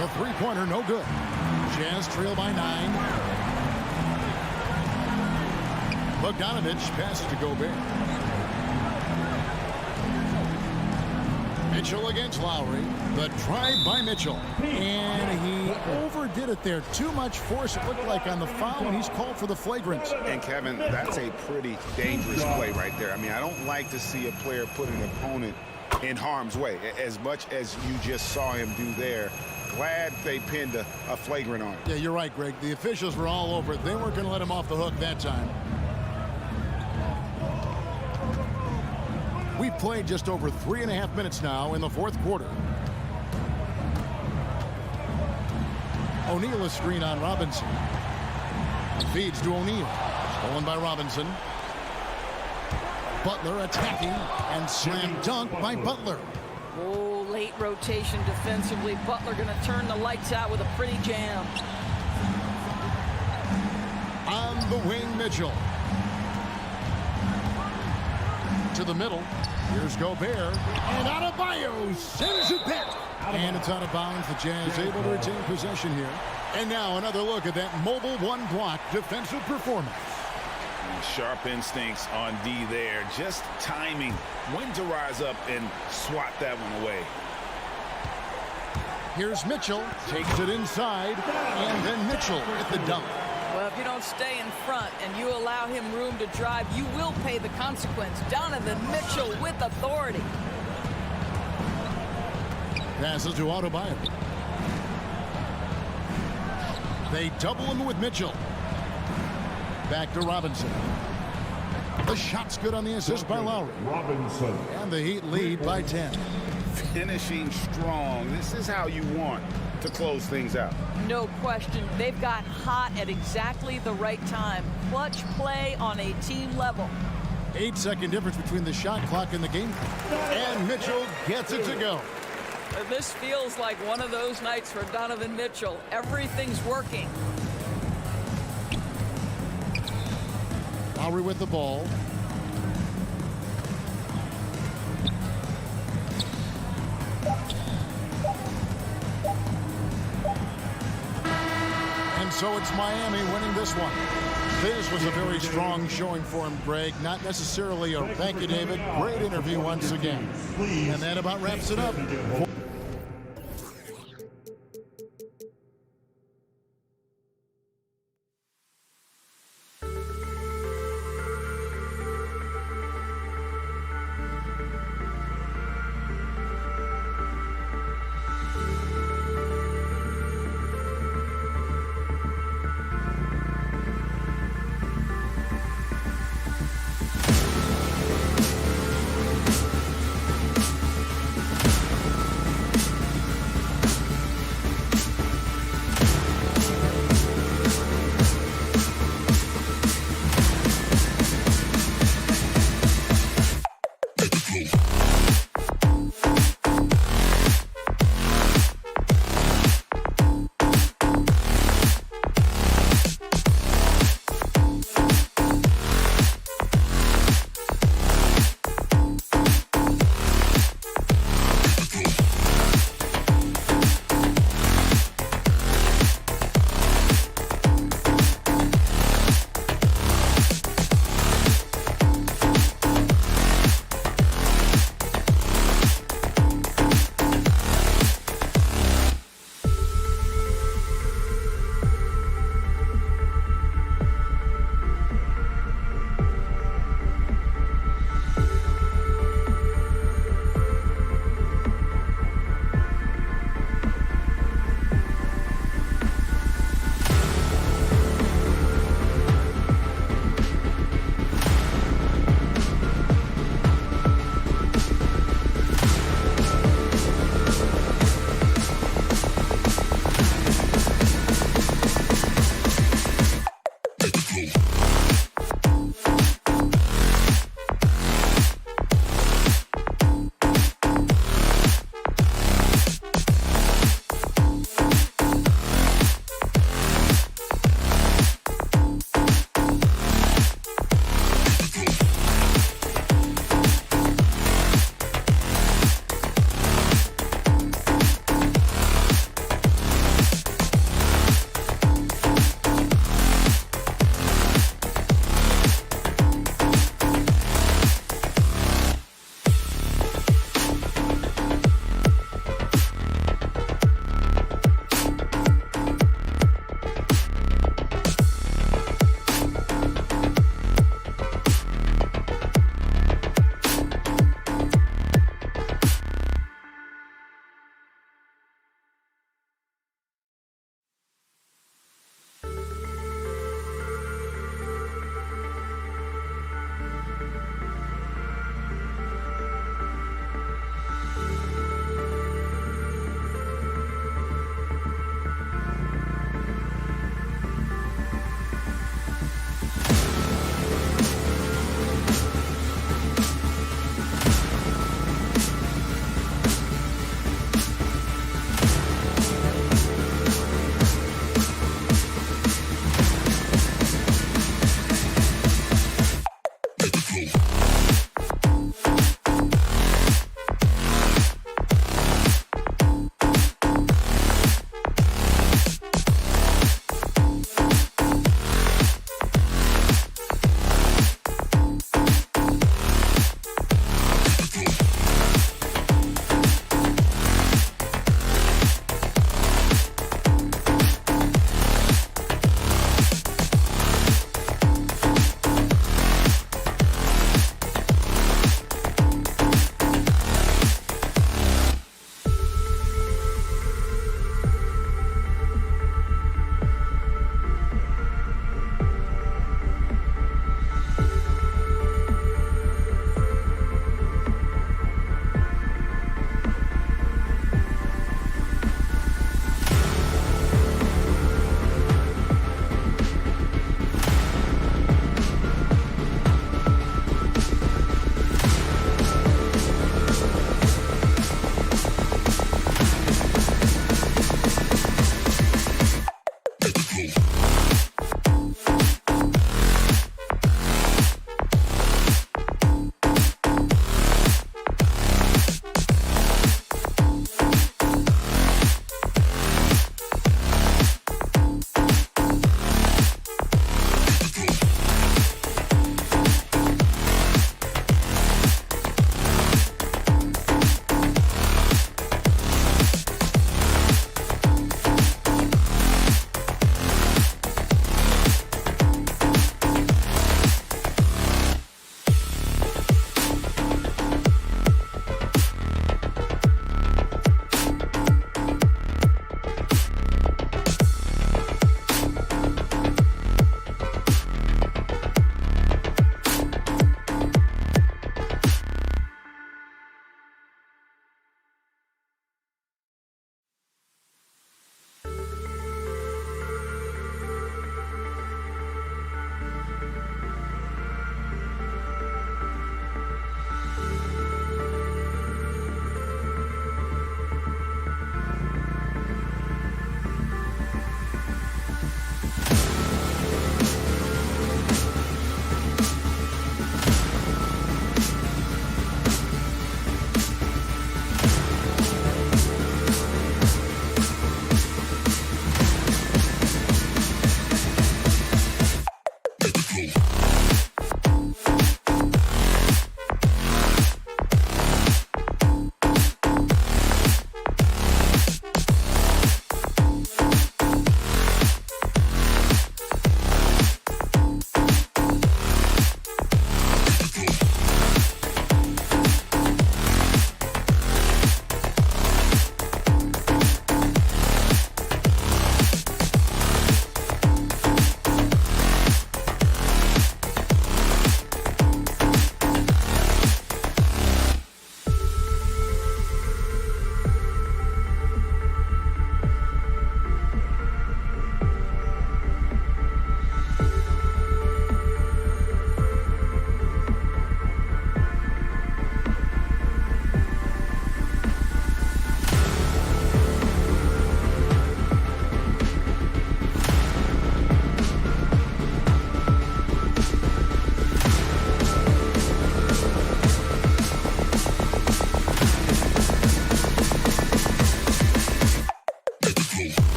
The three-pointer, no good. Jazz trail by 9. Bogdanovich passes to Gobert. Mitchell against Lowry. The drive by Mitchell. And he overdid it there. Too much force, it looked like, on the foul, and he's called for the flagrant.
And, Kevin, that's a pretty dangerous play right there. I mean, I don't like to see a player put an opponent in harm's way, as much as you just saw him do there. Glad they pinned a flagrant on him.
Yeah, you're right, Greg. The officials were all over it. They weren't going to let him off the hook that time. We've played just over 3.5 minutes now in the fourth quarter. O'Neal is screen on Robinson. Feeds to O'Neal. Stolen by Robinson. Butler attacking and slam dunk by Butler.
Oh, late rotation defensively. Butler going to turn the lights out with a pretty jam.
On the wing, Mitchell. To the middle. Here's Gobert. And Adebayo sends it back. And it's out of bounds. The Jazz able to retain possession here. And now another look at that mobile one-block defensive performance.
Sharp instincts on D there. Just timing when to rise up and swat that one away.
Here's Mitchell. Takes it inside. And then Mitchell with the dunk.
Well, if you don't stay in front and you allow him room to drive, you will pay the consequence. Donovan Mitchell with authority.
Passes to Adebayo. They double him with Mitchell. Back to Robinson. The shot's good on the assist by Lowry.
Robinson.
And the Heat lead by 10.
Finishing strong. This is how you want to close things out.
No question. They've got hot at exactly the right time. Clutch play on a team level.
8-second difference between the shot clock and the game clock. And Mitchell gets it to go.
This feels like one of those nights for Donovan Mitchell. Everything's working.
Lowry with the ball. And so it's Miami winning this one. This was a very strong showing for him, Greg. Not necessarily a thank you, David. Great interview once again. And that about wraps it up.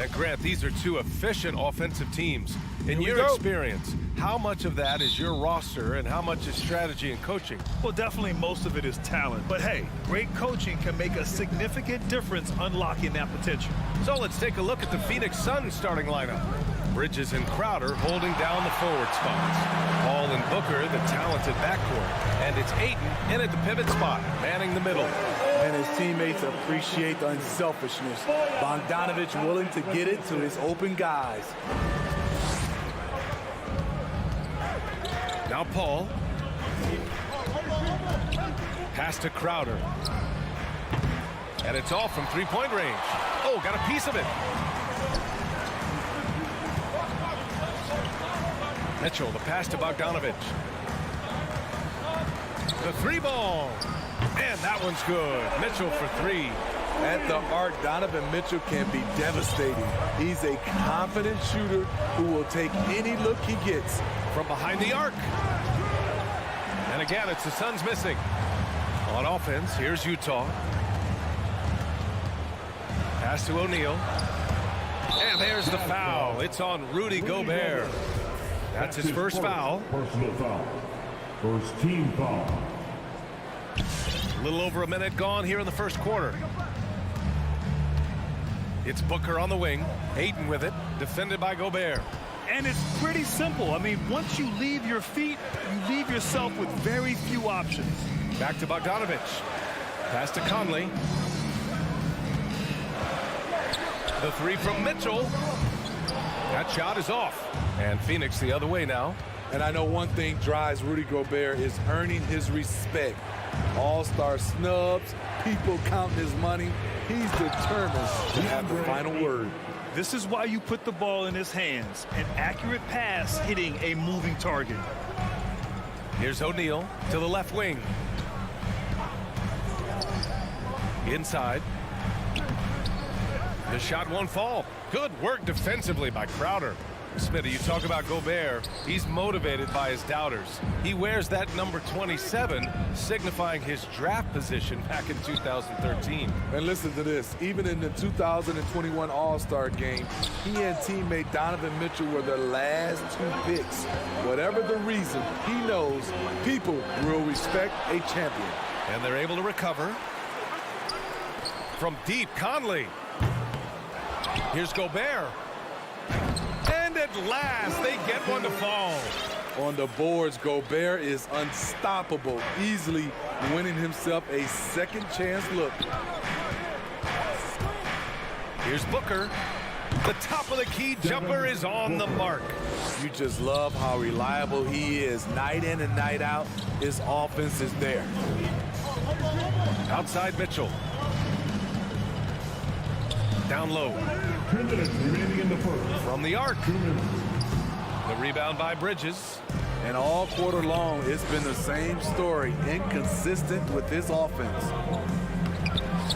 And Grant, these are two efficient offensive teams. In your experience, how much of that is your roster and how much is strategy and coaching?
Well, definitely most of it is talent. But hey, great coaching can make a significant difference unlocking that potential.
So let's take a look at the Phoenix Suns starting lineup. Bridges and Crowder holding down the forward spots. Paul and Booker, the talented backcourt. And it's Ayton in at the pivot spot, manning the middle.
And his teammates appreciate the unselfishness. Bogdanovich willing to get it to his open guys.
Now Paul. Pass to Crowder. And it's off from three-point range. Oh, got a piece of it. Mitchell, the pass to Bogdanovich. The three ball. And that one's good. Mitchell for three.
At the arc, Donovan Mitchell can be devastating. He's a confident shooter who will take any look he gets.
From behind the arc. And again, it's the Suns missing. On offense, here's Utah. Pass to O'Neal. And there's the foul. It's on Rudy Gobert. That's his first foul.
Personal foul. First team foul.
A little over a minute gone here in the first quarter. It's Booker on the wing. Ayton with it. Defended by Gobert.
And it's pretty simple. I mean, once you leave your feet, you leave yourself with very few options.
Back to Bogdanovich. Pass to Conley. The three from Mitchell. That shot is off. And Phoenix the other way now.
And I know one thing drives Rudy Gobert is earning his respect. All-star snubs, people counting his money. He's determined to have the final word.
This is why you put the ball in his hands. An accurate pass hitting a moving target.
Here's O'Neal to the left wing. Inside. The shot won't fall. Good work defensively by Crowder. Smitty, you talk about Gobert. He's motivated by his doubters. He wears that number 27, signifying his draft position back in 2013.
And listen to this. Even in the 2021 All-Star game, he and teammate Donovan Mitchell were the last two picks. Whatever the reason, he knows people will respect a champion.
And they're able to recover. From deep, Conley. Here's Gobert. And at last, they get one to fall.
On the boards, Gobert is unstoppable, easily winning himself a second chance look.
Here's Booker. The top of the key jumper is on the mark.
You just love how reliable he is. Night in and night out, his offense is there.
Outside Mitchell. Down low.
2 minutes remaining in the first.
From the arc.
2 minutes.
The rebound by Bridges.
And all quarter long, it's been the same story. Inconsistent with his offense.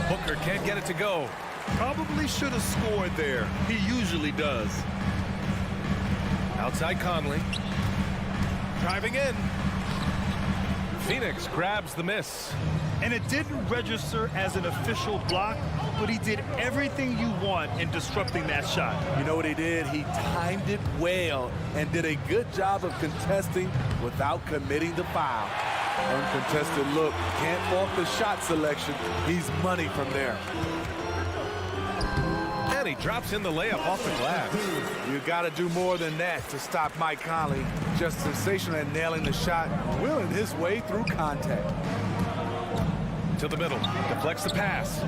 Booker can't get it to go.
Probably should have scored there. He usually does.
Outside Conley. Driving in. Phoenix grabs the miss.
And it didn't register as an official block, but he did everything you want in disrupting that shot.
You know what he did? He timed it well and did a good job of contesting without committing the foul. Uncontested look. Can't fault the shot selection. He's money from there.
And he drops in the layup off the glass.
You got to do more than that to stop Mike Conley. Just sensational at nailing the shot, willing his way through contact.
To the middle. Deflects the pass.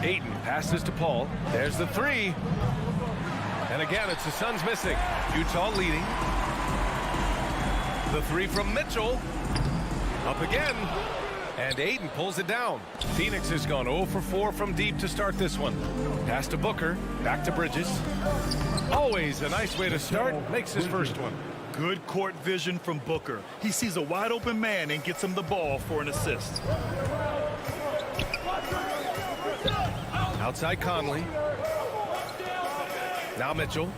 Ayton passes to Paul. There's the three. And again, it's the Suns missing. Utah leading. The three from Mitchell. Up again. And Ayton pulls it down. Phoenix has gone 0 for 4 from deep to start this one. Pass to Booker. Back to Bridges. Always a nice way to start. Makes his first one.
Good court vision from Booker. He sees a wide open man and gets him the ball for an assist.
Outside Conley. Now Mitchell.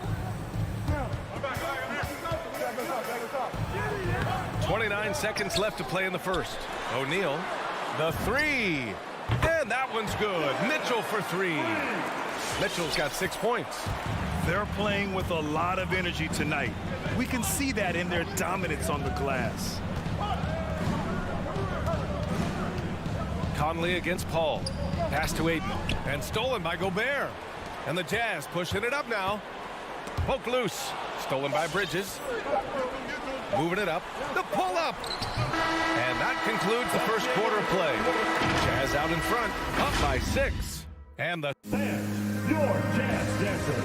29 seconds left to play in the first. O'Neal. The three. And that one's good. Mitchell for three. Mitchell's got 6 points.
They're playing with a lot of energy tonight. We can see that in their dominance on the glass.
Conley against Paul. Pass to Aiden. And stolen by Gobert. And the Jazz pushing it up now. Poke loose. Stolen by Bridges. Moving it up. The pull-up. And that concludes the first quarter of play. Jazz out in front. Up by 6. And the...
Your Jazz Dancer.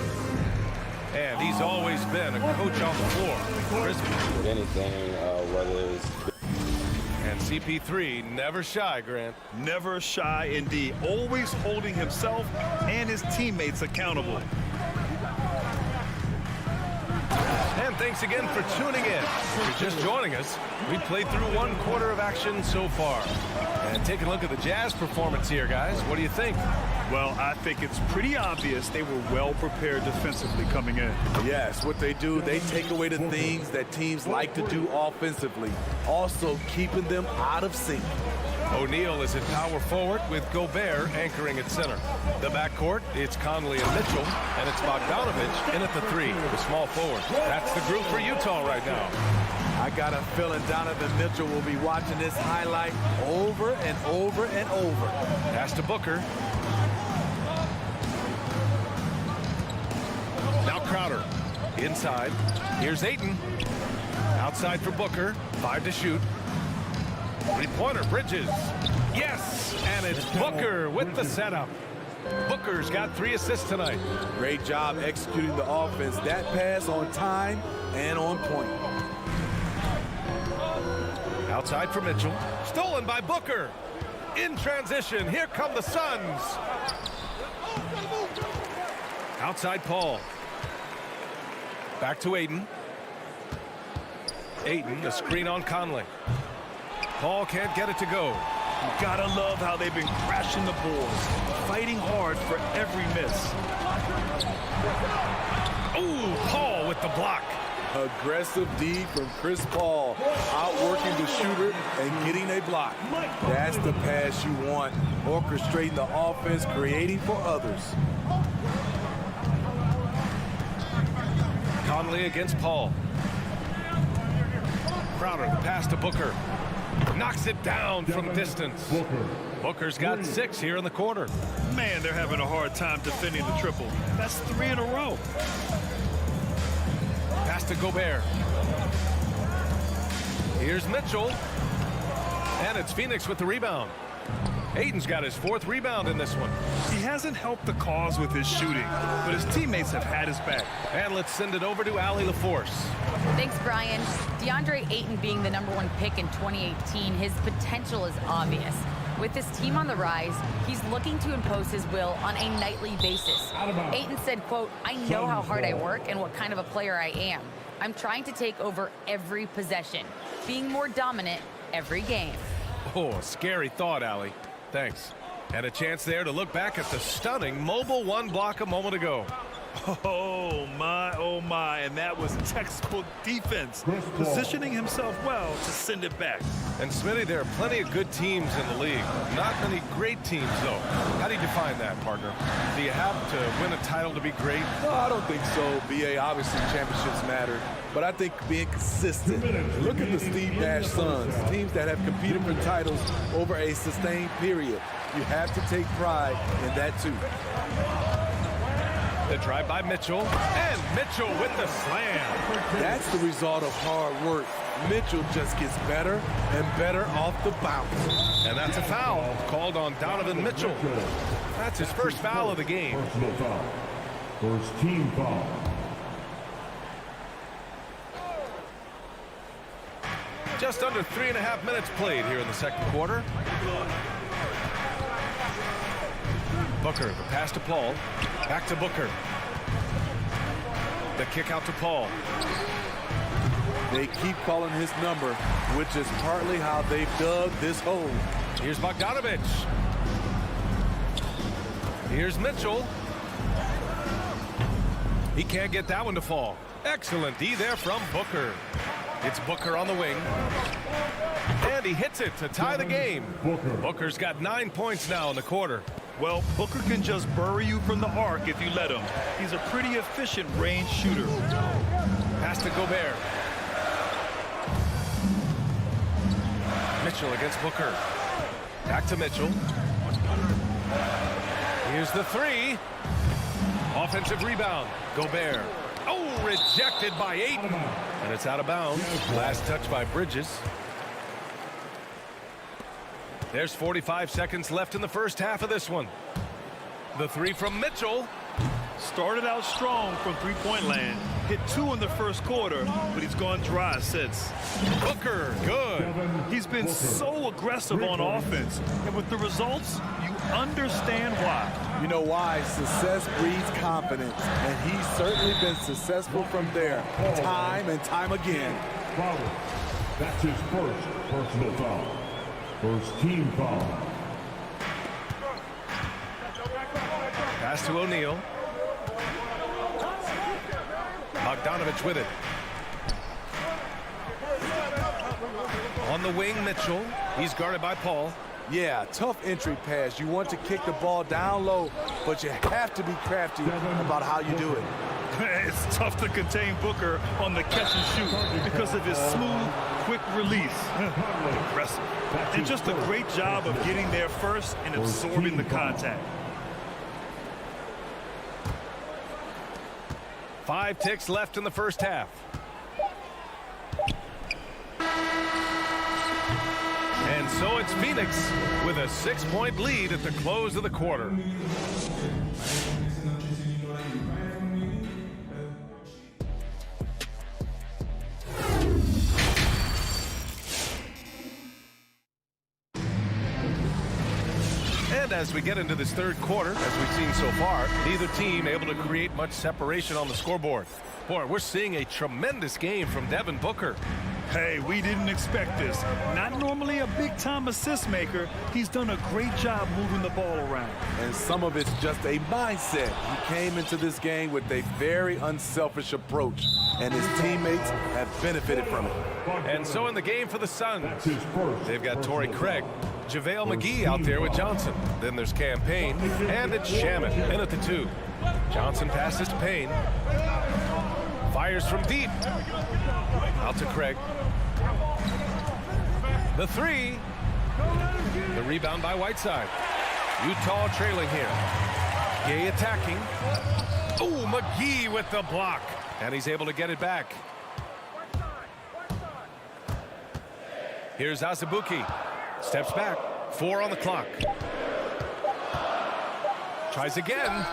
And he's always been a coach on the floor.
With anything, whether it's...
And CP3 never shy, Grant.
Never shy indeed. Always holding himself and his teammates accountable.
And thanks again for tuning in. If you're just joining us, we played through 1 quarter of action so far. And take a look at the Jazz performance here, guys. What do you think?
Well, I think it's pretty obvious they were well prepared defensively coming in.
Yes, what they do, they take away the things that teams like to do offensively, also keeping them out of sync.
O'Neal is at power forward with Gobert anchoring at center. The backcourt, it's Conley and Mitchell, and it's Bogdanovich in at the 3, the small forward. That's the group for Utah right now.
I got a feeling Donovan Mitchell will be watching this highlight over and over and over.
Pass to Booker. Now Crowder. Inside. Here's Ayton. Outside for Booker. 5 to shoot. 3-pointer, Bridges. Yes! And it's Booker with the setup. Booker's got 3 assists tonight.
Great job executing the offense. That pass on time and on point.
Outside for Mitchell. Stolen by Booker. In transition, here come the Suns. Outside Paul. Back to Aiden. Aiden, the screen on Conley. Paul can't get it to go.
You gotta love how they've been crashing the boards, fighting hard for every miss.
Ooh, Paul with the block.
Aggressive D from Chris Paul, outworking the shooter and getting a block. That's the pass you want, orchestrating the offense, creating for others.
Conley against Paul. Crowder, the pass to Booker. Knocks it down from distance. Booker's got 6 here in the quarter.
Man, they're having a hard time defending the triple. That's 3 in a row.
Pass to Gobert. Here's Mitchell. And it's Phoenix with the rebound. Aiden's got his 4th rebound in this one.
He hasn't helped the cause with his shooting, but his teammates have had his back.
And let's send it over to Allie LaForce.
Thanks, Brian. DeAndre Ayton being the #1 pick in 2018, his potential is obvious. With his team on the rise, he's looking to impose his will on a nightly basis. Ayton said, quote, "I know how hard I work and what kind of a player I am. I'm trying to take over every possession, being more dominant every game."
Oh, a scary thought, Allie. Thanks. And a chance there to look back at the stunning mobile 1 block a moment ago.
Oh my, and that was textbook defense, positioning himself well to send it back.
And Smitty, there are plenty of good teams in the league. Not many great teams, though. How do you define that, partner? Do you have to win a title to be great?
No, I don't think so, BA. Obviously, championships matter. But I think being consistent. Look at the Steve Nash Suns, teams that have competed for titles over a sustained period. You have to take pride in that, too.
The drive by Mitchell, and Mitchell with the slam.
That's the result of hard work. Mitchell just gets better and better off the bounce.
And that's a foul called on Donovan Mitchell. That's his first foul of the game.
Personal foul. First team foul.
Just under 3.5 minutes played here in the second quarter. Booker, the pass to Paul. Back to Booker. The kick out to Paul.
They keep calling his number, which is partly how they've dug this hole.
Here's Bogdanovich. Here's Mitchell. He can't get that one to fall. Excellent D there from Booker. It's Booker on the wing. And he hits it to tie the game. Booker's got 9 points now in the quarter.
Well, Booker can just bury you from the arc if you let him. He's a pretty efficient range shooter.
Pass to Gobert. Mitchell against Booker. Back to Mitchell. Here's the three. Offensive rebound. Gobert. Oh, rejected by Ayton. And it's out of bounds. Last touch by Bridges. There's 45 seconds left in the first half of this one. The three from Mitchell.
Started out strong from three-point land. Hit 2 in the first quarter, but he's gone dry since.
Booker, good.
He's been so aggressive on offense, and with the results, you understand why.
You know why? Success breeds confidence, and he's certainly been successful from there, time and time again.
That's his first personal foul. First team foul.
Pass to O'Neal. Bogdanovich with it. On the wing, Mitchell. He's guarded by Paul.
Yeah, tough entry pass. You want to kick the ball down low, but you have to be crafty about how you do it.
It's tough to contain Booker on the catch and shoot because of his smooth, quick release. Impressive. And just a great job of getting there first and absorbing the contact.
5 ticks left in the first half. And so it's Phoenix with a 6-point lead at the close of the quarter. And as we get into this third quarter, as we've seen so far, neither team able to create much separation on the scoreboard. Boy, we're seeing a tremendous game from Devin Booker.
Hey, we didn't expect this. Not normally a big-time assist maker. He's done a great job moving the ball around.
And some of it's just a mindset. He came into this game with a very unselfish approach, and his teammates have benefited from it.
And so in the game for the Suns, they've got Torrey Craig, JaVale McGee out there with Johnson. Then there's Cam Payne, and it's Shaman in at the 2. Johnson passes to Payne. Fires from deep. Out to Craig. The 3. The rebound by Whiteside. Utah trailing here. Gay attacking. Oh, McGee with the block. And he's able to get it back. Here's Azubuike. Steps back. 4 on the clock. Tries again.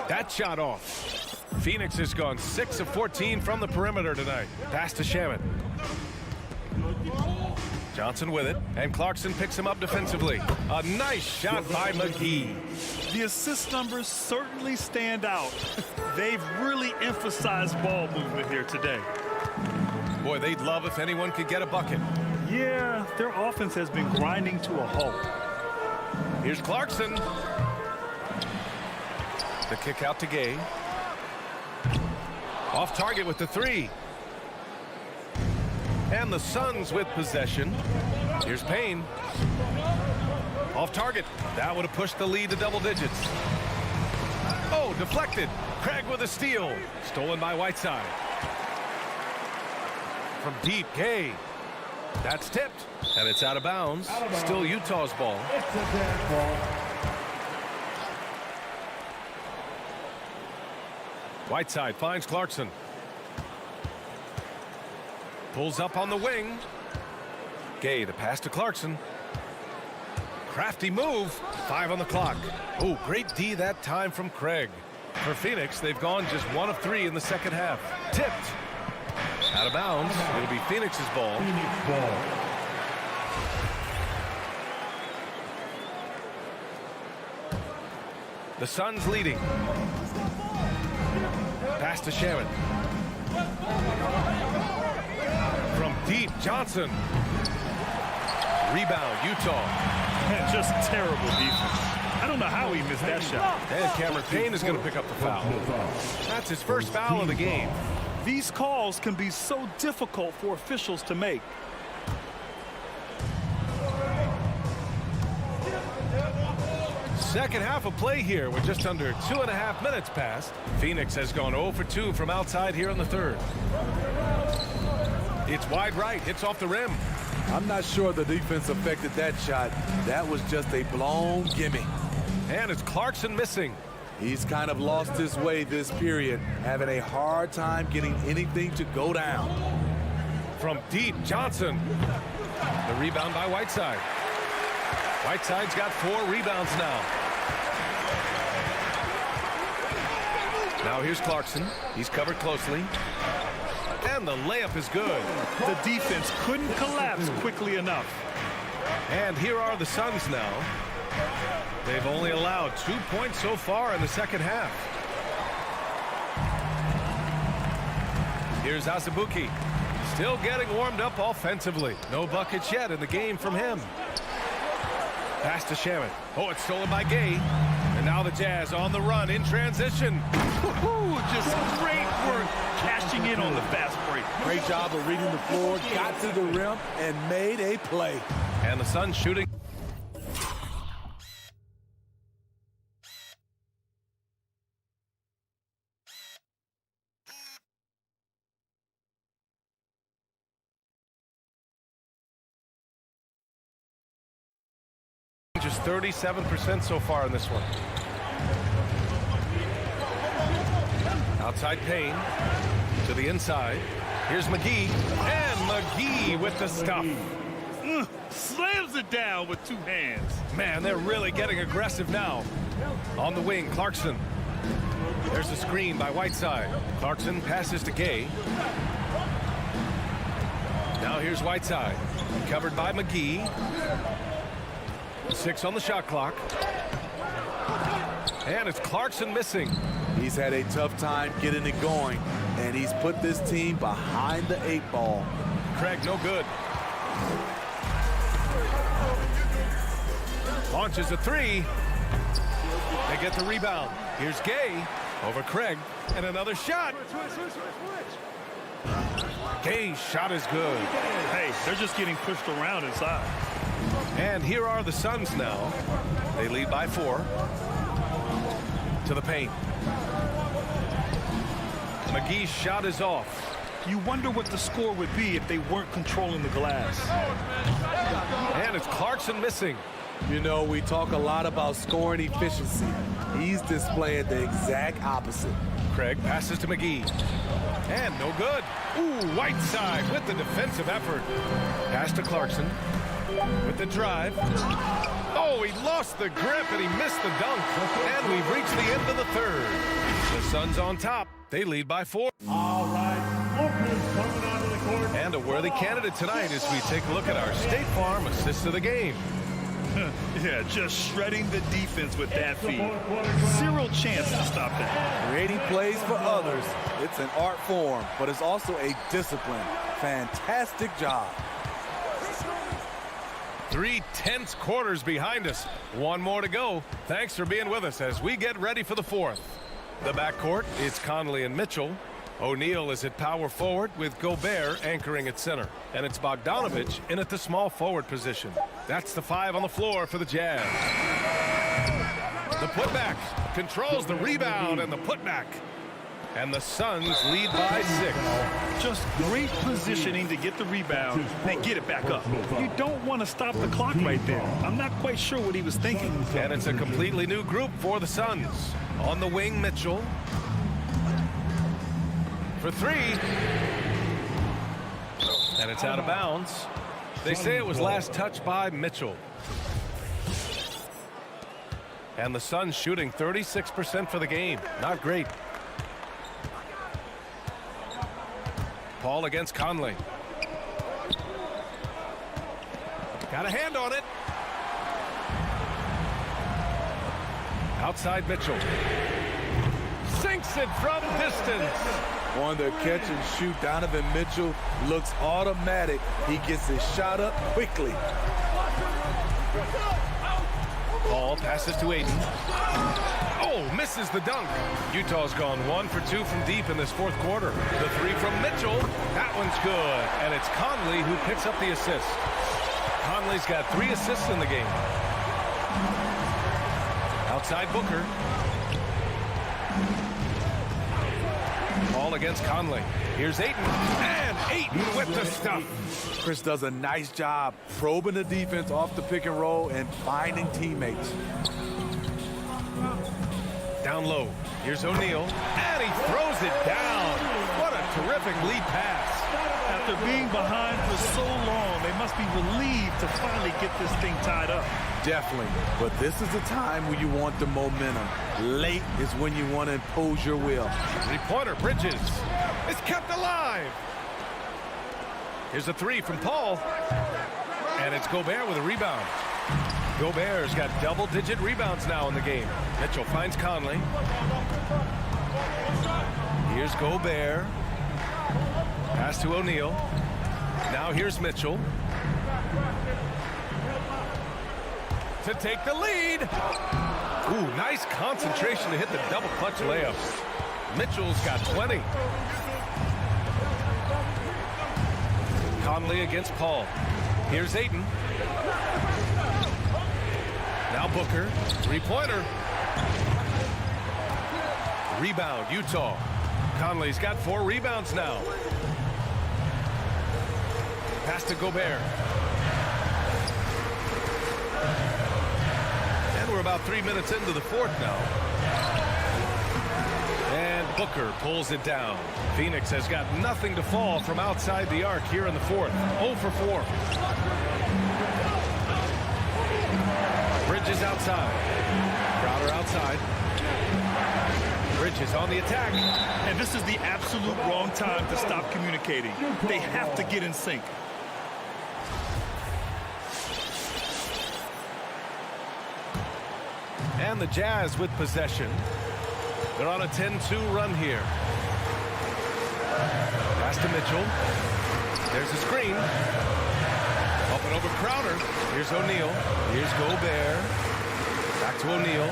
That shot off. Phoenix has gone 6 of 14 from the perimeter tonight. Pass to Shaman. Johnson with it, and Clarkson picks him up defensively. A nice shot by McGee.
The assist numbers certainly stand out. They've really emphasized ball movement here today.
Boy, they'd love if anyone could get a bucket.
Yeah, their offense has been grinding to a halt.
Here's Clarkson. The kick out to Gay. Off target with the 3. And the Suns with possession. Here's Payne. Off target. That would have pushed the lead to double digits. Oh, deflected. Craig with a steal. Stolen by Whiteside. From deep, Gay. That's tipped. And it's out of bounds. Still Utah's ball.
It's a dead ball.
Whiteside finds Clarkson. Pulls up on the wing. Gay, the pass to Clarkson. Crafty move. 5 on the clock. Oh, great D that time from Craig. For Phoenix, they've gone just 1 of 3 in the second half. Tipped. Out of bounds. It'll be Phoenix's ball.
Phoenix ball.
The Suns leading. Pass to Shaman. From deep, Johnson. Rebound, Utah.
Man, just terrible defense. I don't know how he missed that shot.
And Cameron Payne is going to pick up the foul. That's his first foul of the game.
These calls can be so difficult for officials to make.
Second half of play here with just under 2.5 minutes passed. Phoenix has gone 0 for 2 from outside here in the third. It's wide right, hits off the rim.
I'm not sure the defense affected that shot. That was just a blown gimme.
And it's Clarkson missing.
He's kind of lost his way this period, having a hard time getting anything to go down.
From deep, Johnson. The rebound by Whiteside. Whiteside's got 4 rebounds now. Now here's Clarkson. He's covered closely. And the layup is good.
The defense couldn't collapse quickly enough.
And here are the Suns now. They've only allowed 2 points so far in the second half. Here's Azubuike. Still getting warmed up offensively. No buckets yet in the game from him. Pass to Shamet. Oh, it's stolen by Gay. And now the Jazz on the run in transition.
Just great work cashing in on the fast break.
Great job of reading the floor, got to the rim, and made a play.
And the Suns shooting. Just 37% so far in this one. Outside Payne to the inside. Here's McGee, and McGee with the stuff.
Slams it down with 2 hands.
Man, they're really getting aggressive now. On the wing, Clarkson. There's a screen by Whiteside. Clarkson passes to Gay. Now here's Whiteside. Covered by McGee. 6 on the shot clock. And it's Clarkson missing.
He's had a tough time getting it going, and he's put this team behind the 8 ball.
Craig, no good. Launches a 3. They get the rebound. Here's Gay over Craig, and another shot. Gay's shot is good.
Hey, they're just getting pushed around inside.
And here are the Suns now. They lead by 4. To the paint. McGee's shot is off.
You wonder what the score would be if they weren't controlling the glass.
And it's Clarkson missing.
You know, we talk a lot about scoring efficiency. He's displaying the exact opposite.
Craig passes to McGee. And no good. Ooh, Whiteside with the defensive effort. Pass to Clarkson with the drive. Oh, he lost the grip and he missed the dunk. And we've reached the end of the third. The Suns on top. They lead by 4.
All right, coming onto the court.
And a worthy candidate tonight as we take a look at our State Farm assist of the game.
Yeah, just shredding the defense with that feed. 0 chance to stop that.
Creating plays for others. It's an art form, but it's also a discipline. Fantastic job.
3 tense quarters behind us. 1 more to go. Thanks for being with us as we get ready for the 4th. The backcourt, it's Conley and Mitchell. O'Neal is at power forward with Gobert anchoring at center. And it's Bogdanovich in at the small forward position. That's the 5 on the floor for the Jazz. The putback controls the rebound and the putback. And the Suns lead by 6.
Just great positioning to get the rebound and get it back up. You don't want to stop the clock right there. I'm not quite sure what he was thinking.
And it's a completely new group for the Suns. On the wing, Mitchell. For 3. And it's out of bounds. They say it was last touched by Mitchell. And the Suns shooting 36% for the game. Not great. Paul against Conley. Got a hand on it. Outside Mitchell. Sinks it from distance.
On their catch and shoot, Donovan Mitchell looks automatic. He gets his shot up quickly.
Paul passes to Aiden. Oh, misses the dunk. Utah's gone 1 for 2 from deep in this 4th quarter. The 3 from Mitchell. That one's good. And it's Conley who picks up the assist. Conley's got 3 assists in the game. Outside Booker. Ball against Conley. Here's Ayton. And Ayton with the stuff.
Chris does a nice job probing the defense off the pick and roll and finding teammates.
Down low. Here's O'Neal. And he throws it down. What a terrific lead pass.
After being behind for so long, they must be relieved to finally get this thing tied up.
Definitely. But this is the time when you want the momentum. Late is when you want to impose your will.
Three-pointer, Bridges. It's kept alive. Here's a three from Paul. And it's Gobert with a rebound. Gobert's got double-digit rebounds now in the game. Mitchell finds Conley. Here's Gobert. Pass to O'Neal. Now here's Mitchell. To take the lead. Ooh, nice concentration to hit the double clutch layup. Mitchell's got 20. Conley against Paul. Here's Ayton. Now Booker. Three-pointer. Rebound, Utah. Conley's got 4 rebounds now. Pass to Gobert. And we're about 3 minutes into the fourth now. And Booker pulls it down. Phoenix has got nothing to fall from outside the arc here in the fourth. 0 for 4. Bridges outside. Crowder outside. Bridges on the attack.
And this is the absolute wrong time to stop communicating. They have to get in sync.
And the Jazz with possession. They're on a 10-2 run here. Pass to Mitchell. There's a screen. Up and over Crowder. Here's O'Neal. Here's Gobert. Back to O'Neal.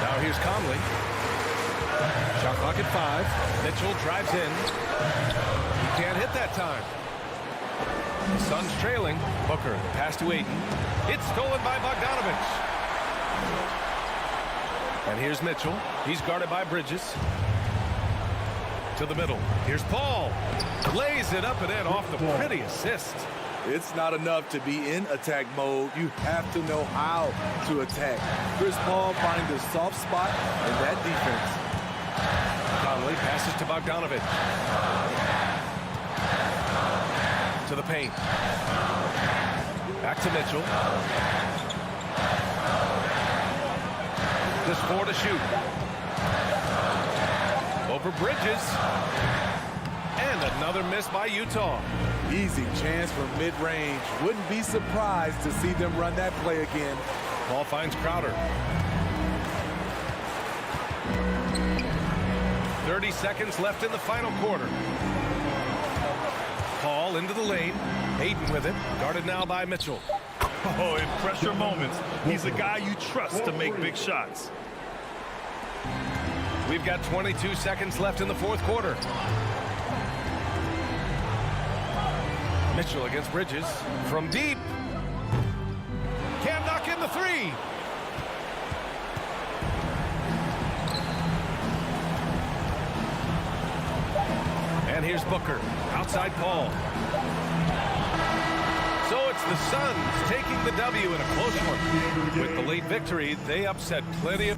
Now here's Conley. Shot clock at 5. Mitchell drives in. He can't hit that time. The Suns trailing. Booker, pass to Ayton. It's stolen by Bogdanovich. And here's Mitchell. He's guarded by Bridges. To the middle. Here's Paul. Lays it up and in off the pretty assist.
It's not enough to be in attack mode. You have to know how to attack. Chris Paul finding the soft spot in that defense.
Conley passes to Bogdanovich. To the paint. Back to Mitchell. Just 4 to shoot. Over Bridges. And another miss by Utah.
Easy chance from mid-range. Wouldn't be surprised to see them run that play again.
Paul finds Crowder. 30 seconds left in the final quarter. Paul into the lane. Ayton with it. Guarded now by Mitchell.
Oh, in pressure moments, he's a guy you trust to make big shots.
We've got 22 seconds left in the fourth quarter. Mitchell against Bridges. From deep. Can't knock in the 3. And here's Booker. Outside Paul. So it's the Suns taking the W in a close one. With the late victory, they upset plenty of...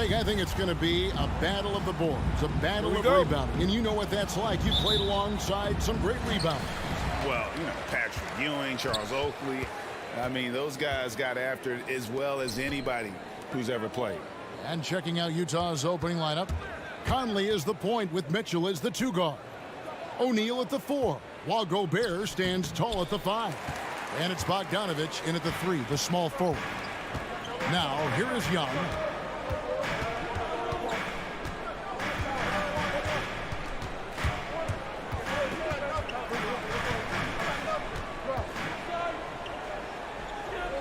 Greg, I think it's going to be a battle of the boards, a battle of rebounding. And you know what that's like. You played alongside some great rebounders.
Well, you know, Patrick Ewing, Charles Oakley. I mean, those guys got after it as well as anybody who's ever played.
And checking out Utah's opening lineup, Conley is the point with Mitchell as the 2 guard. O'Neal at the 4, while Gobert stands tall at the 5. And it's Bogdanovich in at the 3, the small forward. Now, here is Young.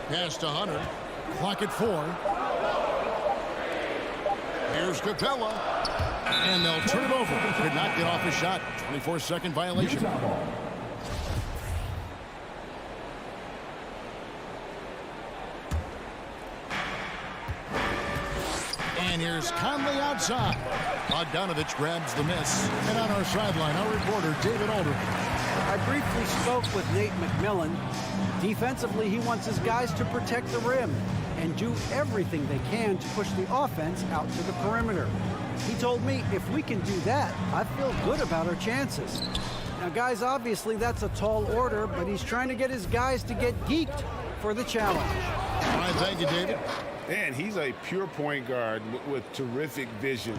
Pass to Hunter. Clock at 4. Here's Capella. And they'll turn it over. Could not get off a shot. 24-second violation. And here's Conley outside. Bogdanovich grabs the miss. And on our sideline, our reporter, David Aldridge.
I briefly spoke with Nate McMillan. Defensively, he wants his guys to protect the rim and do everything they can to push the offense out to the perimeter. He told me if we can do that, I feel good about our chances. Now, guys, obviously that's a tall order, but he's trying to get his guys to get geeked for the challenge.
All right, thank you, David.
And he's a pure point guard with terrific vision.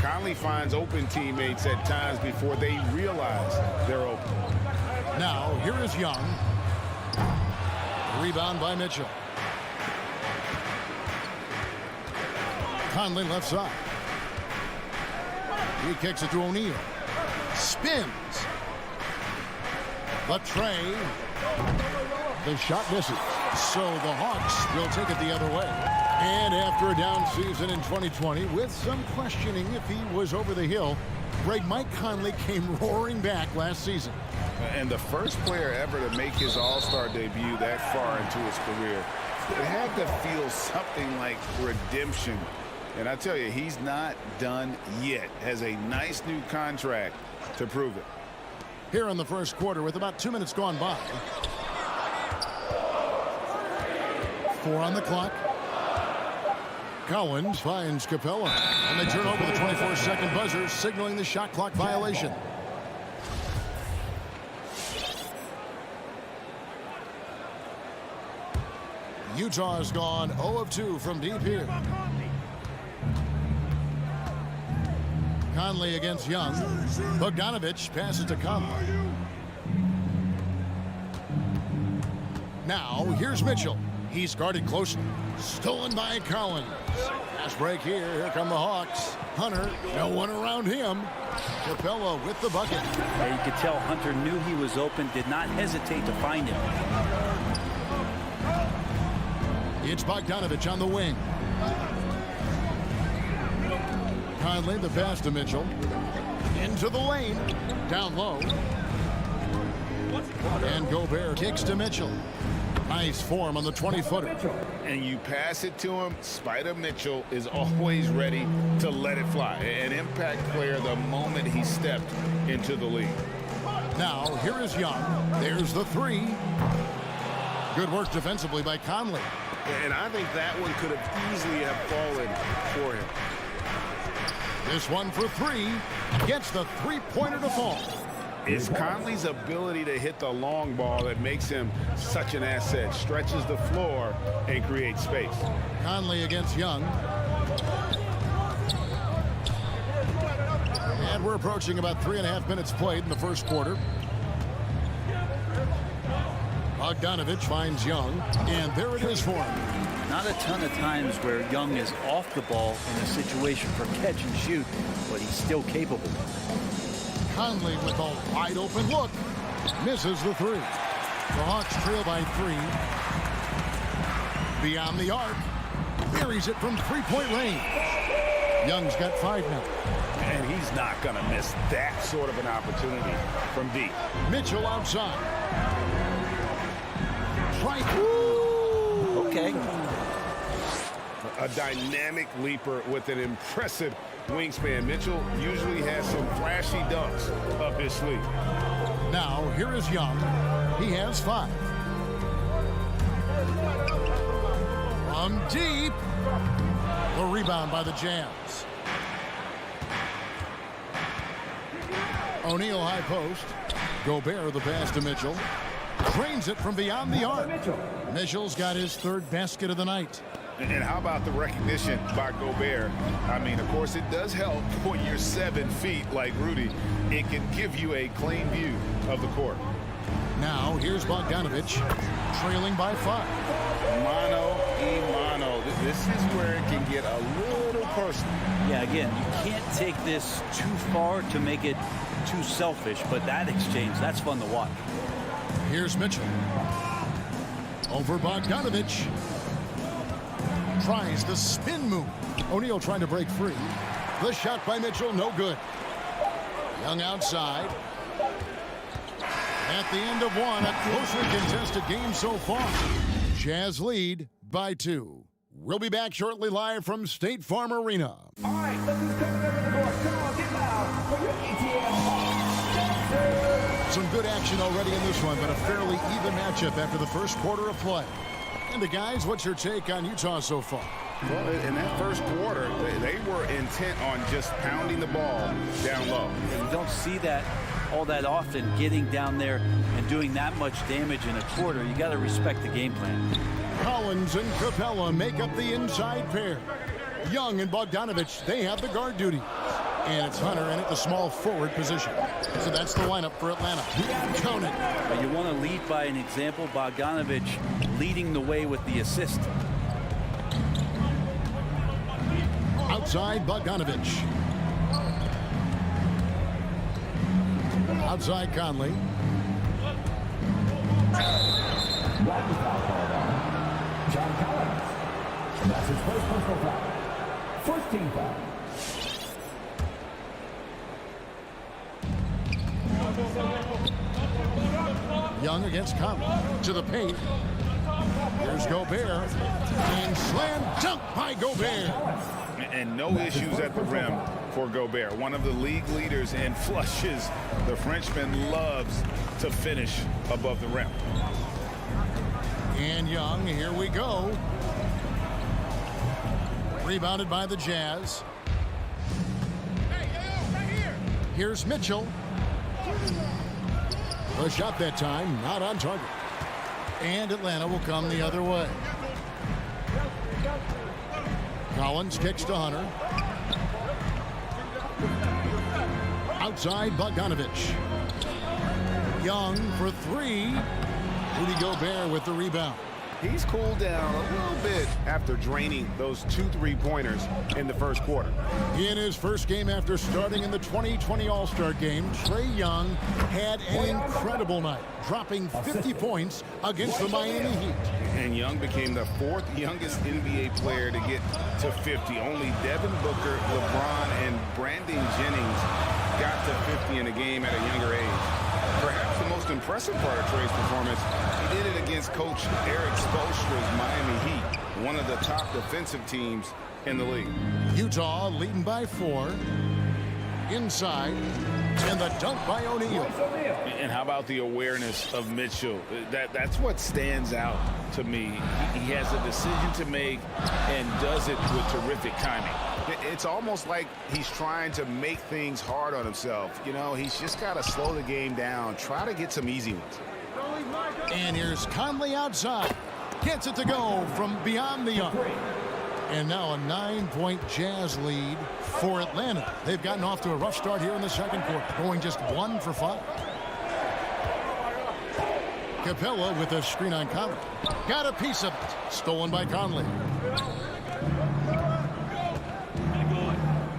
Conley finds open teammates at times before they realize they're open.
Now, here is Young. Rebound by Mitchell. Conley left side. He kicks it to O'Neal. Spins. The tray. The shot misses. So the Hawks will take it the other way. And after a down season in 2020, with some questioning if he was over the hill, Mike Conley came roaring back last season.
And the first player ever to make his All-Star debut that far into his career. It had to feel something like redemption. And I tell you, he's not done yet. Has a nice new contract to prove it.
Here in the first quarter with about 2 minutes gone by. 4 on the clock. Collins finds Capella. And they turn over the 24-second buzzer, signaling the shot clock violation. Utah has gone 0 of 2 from deep here. Conley against Young. Bogdanovich passes to Conley. Now, here's Mitchell. He's guarded closely. Stolen by Collins. Fast break here. Here come the Hawks. Hunter, no one around him. Capella with the bucket.
Yeah, you could tell Hunter knew he was open, did not hesitate to find him.
It's Bogdanovich on the wing. Conley, the pass to Mitchell. Into the lane. Down low. And Gobert kicks to Mitchell. Nice form on the 20-footer.
And you pass it to him. Spider Mitchell is always ready to let it fly. An impact player the moment he stepped into the league.
Now, here is Young. There's the three. Good work defensively by Conley.
And I think that one could have easily have fallen for him.
This one for three. Gets the three-pointer to fall.
It's Conley's ability to hit the long ball that makes him such an asset. Stretches the floor and creates space.
Conley against Young. And we're approaching about 3.5 minutes played in the first quarter. Bogdanovich finds Young, and there it is for him.
Not a ton of times where Young is off the ball in a situation for catch and shoot, but he's still capable.
Conley with a wide open look. Misses the three. The Hawks trail by 3. Beyond the arc. Buries it from three-point range. Young's got 5 now.
And he's not going to miss that sort of an opportunity from deep.
Mitchell outside.
Okay.
A dynamic leaper with an impressive wingspan. Mitchell usually has some flashy dunks up his sleeve.
Now, here is Young. He has 5. From deep. The rebound by the Jazz. O'Neal high post. Gobert the pass to Mitchell. Drains it from beyond the arc. Mitchell's got his 3rd basket of the night.
And how about the recognition by Gobert? I mean, of course, it does help when you're 7 feet like Rudy. It can give you a clean view of the court.
Now, here's Bogdanovich, trailing by 5.
Mano y mano. This is where it can get a little personal.
Yeah, again, you can't take this too far to make it too selfish, but that exchange, that's fun to watch.
Here's Mitchell. Over Bogdanovich. Tries the spin move. O'Neal trying to break free. The shot by Mitchell, no good. Young outside. At the end of one, a closely contested game so far. Jazz lead by 2. We'll be back shortly live from State Farm Arena.
All right, look who's coming over the court. Come on, get loud for your ATL Hawks.
Some good action already in this one, but a fairly even matchup after the first quarter of play. And the guys, what's your take on Utah so far?
Well, in that first quarter, they were intent on just pounding the ball down low.
You don't see that all that often, getting down there and doing that much damage in a quarter. You got to respect the game plan.
Collins and Capella make up the inside pair. Young and Bogdanovich, they have the guard duty. And it's Hunter in at the small forward position. So that's the lineup for Atlanta. Count it.
But you want to lead by an example. Bogdanovich leading the way with the assist.
Outside Bogdanovich. Outside Conley.
John Collins. That's his first personal foul. First team foul.
Young against Conley. To the paint. Here's Gobert. And slam dunk by Gobert.
And no issues at the rim for Gobert. One of the league leaders in flushes. The Frenchman loves to finish above the rim.
And Young, here we go. Rebounded by the Jazz. Here's Mitchell. A shot that time, not on target. And Atlanta will come the other way. Collins kicks to Hunter. Outside Bogdanovich. Young for 3. Rudy Gobert with the rebound.
He's cooled down a little bit after draining those 2 3-pointers in the first quarter.
In his first game after starting in the 2020 All-Star game, Trae Young had an incredible night, dropping 50 points against the Miami Heat.
And Young became the 4th youngest NBA player to get to 50. Only Devin Booker, LeBron, and Brandon Jennings got to 50 in a game at a younger age. Perhaps the most impressive part of Trae's performance, he did it against Coach Eric Spoelstra's Miami Heat, one of the top defensive teams in the league.
Utah leading by 4. Inside, and the dunk by O'Neal.
And how about the awareness of Mitchell? That's what stands out to me. He has a decision to make and does it with terrific timing. It's almost like he's trying to make things hard on himself. You know, he's just got to slow the game down, try to get some easy ones.
And here's Conley outside. Gets it to go from beyond the arc. And now a 9-point Jazz lead for Atlanta. They've gotten off to a rough start here in the second quarter, going just 1 for 5. Capella with a screen on Conley. Got a piece of it. Stolen by Conley.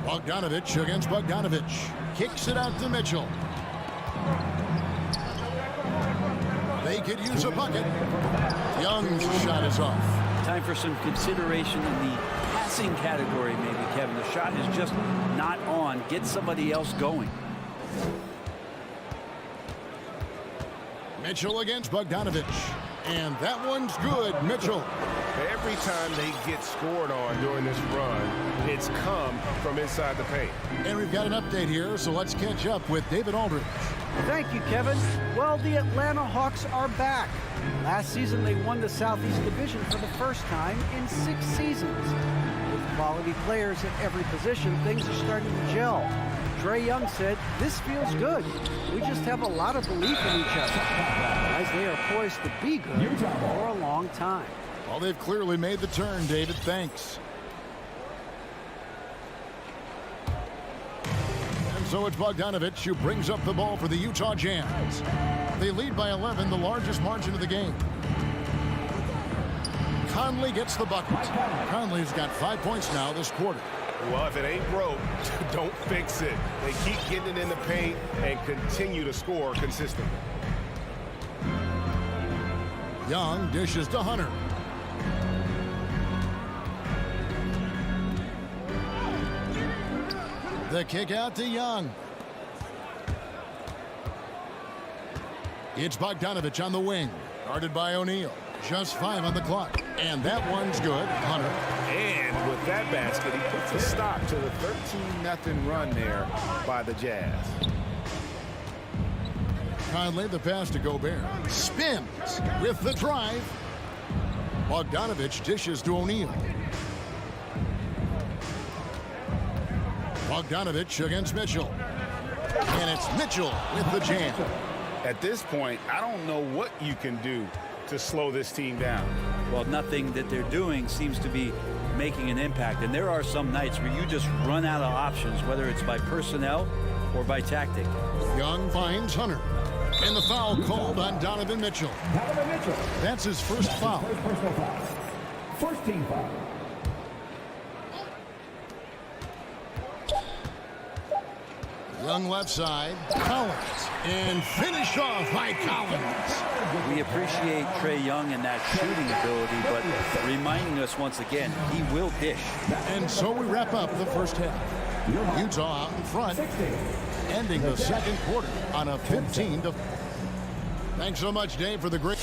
Bogdanovich against Bogdanovich. Kicks it out to Mitchell. They could use a bucket. Young's shot is off.
Time for some consideration in the passing category, maybe, Kevin. The shot is just not on. Get somebody else going.
Mitchell against Bogdanovich. And that one's good. Mitchell.
Every time they get scored on during this run, it's come from inside the paint.
And we've got an update here, so let's catch up with David Aldridge.
Thank you, Kevin. Well, the Atlanta Hawks are back. Last season, they won the Southeast Division for the first time in 6 seasons. With quality players at every position, things are starting to gel. Trae Young said, "This feels good. We just have a lot of belief in each other." As they are poised to be good for a long time.
Well, they've clearly made the turn, David. Thanks. And so it's Bogdanovich who brings up the ball for the Utah Jazz. They lead by 11, the largest margin of the game. Conley gets the bucket. Conley's got 5 points now this quarter.
Well, if it ain't broke, don't fix it. They keep getting it in the paint and continue to score consistently.
Young dishes to Hunter. The kick out to Young. It's Bogdanovich on the wing. Guarded by O'Neal. Just 5 on the clock. And that one's good. Hunter.
And with that basket, he puts a stop to the 13-0 run there by the Jazz.
Conley, the pass to Gobert. Spins with the drive. Bogdanovich dishes to O'Neal. Bogdanovich against Mitchell. And it's Mitchell with the jam.
At this point, I don't know what you can do to slow this team down.
Well, nothing that they're doing seems to be making an impact. And there are some nights where you just run out of options, whether it's by personnel or by tactic.
Young finds Hunter. And the foul called on Donovan Mitchell.
Donovan Mitchell.
That's his first foul.
First personal foul. First team foul.
Young left side. Collins. And finished off by Collins.
We appreciate Trae Young and that shooting ability, but reminding us once again, he will dish.
And so we wrap up the first half. Utah out in front, ending the second quarter on a 15-. Thanks so much, Dave, for the great.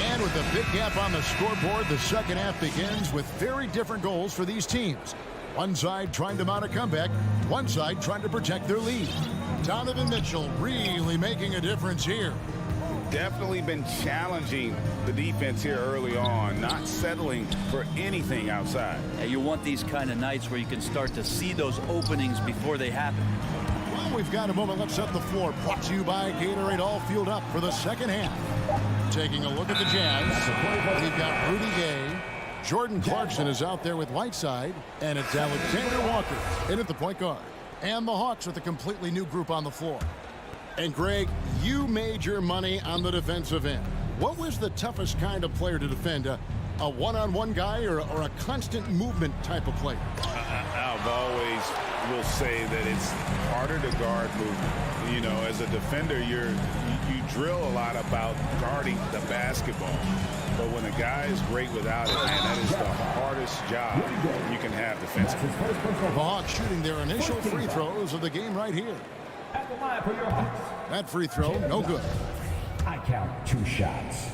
And with a big gap on the scoreboard, the second half begins with very different goals for these teams. One side trying to mount a comeback, one side trying to protect their lead. Donovan Mitchell really making a difference here.
Definitely been challenging the defense here early on, not settling for anything outside.
Yeah, you want these kind of nights where you can start to see those openings before they happen.
Well, we've got a moment. Let's set the floor. Brought to you by Gatorade, all fueled up for the second half. Taking a look at the Jazz, we've got Rudy Gay, Jordan Clarkson is out there with Whiteside, and it's Alexander Walker in at the point guard. And the Hawks with a completely new group on the floor. And Greg, you made your money on the defensive end. What was the toughest kind of player to defend? A one-on-one guy or a constant movement type of player?
I've always will say that it's harder to guard movement. You know, as a defender, you drill a lot about guarding the basketball. But when a guy is great without it, man, that is the hardest job you can have defensively.
The Hawks shooting their initial free throws of the game right here.
At the line for your Hawks.
That free throw, no good.
I count 2 shots.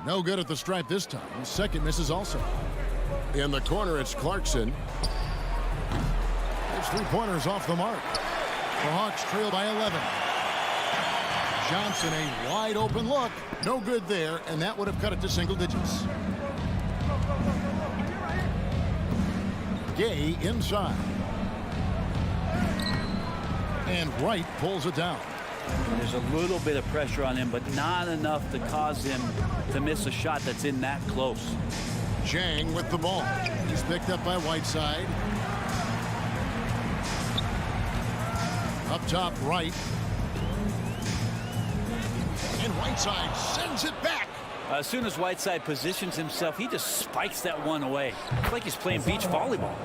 No good at the stripe this time. Second misses also. In the corner, it's Clarkson. His three-pointers off the mark. The Hawks trail by 11. Johnson, a wide open look. No good there, and that would have cut it to single digits. Gay inside. And Wright pulls it down.
There's a little bit of pressure on him, but not enough to cause him to miss a shot that's in that close.
Jang with the ball. He's picked up by Whiteside. Up top, Wright. And Whiteside sends it back.
As soon as Whiteside positions himself, he just spikes that one away. It's like he's playing beach volleyball.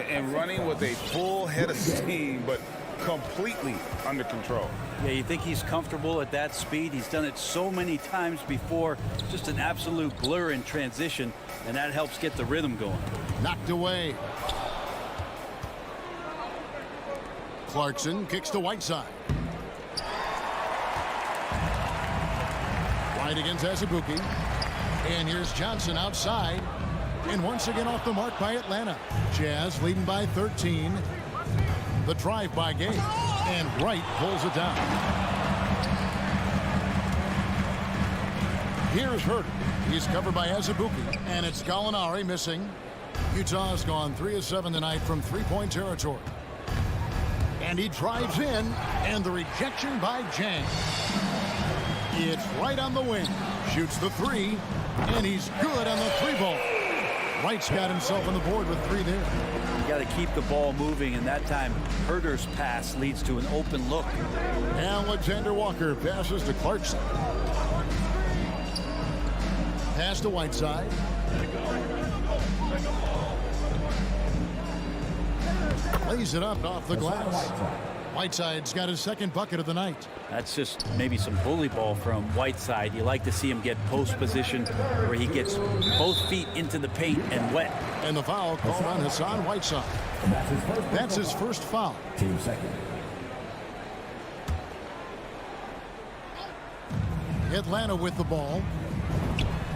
And running with a full head of steam, but completely under control.
Yeah, you think he's comfortable at that speed. He's done it so many times before. Just an absolute blur in transition, and that helps get the rhythm going.
Knocked away. Clarkson kicks to Whiteside. Right against Azubuike. And here's Johnson outside. And once again off the mark by Atlanta. Jazz leading by 13. The drive by Gay. And Wright pulls it down. Here's Herter. He's covered by Azubuike. And it's Gallinari missing. Utah's gone 3 of 7 tonight from three-point territory. And he drives in. And the rejection by Jang. It's right on the wing. Shoots the three. And he's good on the three ball. Wright's got himself on the board with 3 there.
You got to keep the ball moving, and that time Herter's pass leads to an open look.
Alexander Walker passes to Clarkson. Pass to Whiteside. Lays it up off the glass. Whiteside's got his second bucket of the night.
That's just maybe some bully ball from Whiteside. You like to see him get post position where he gets both feet into the paint and wet.
And the foul called on Hassan Whiteside. That's his first foul.
Team second.
Atlanta with the ball.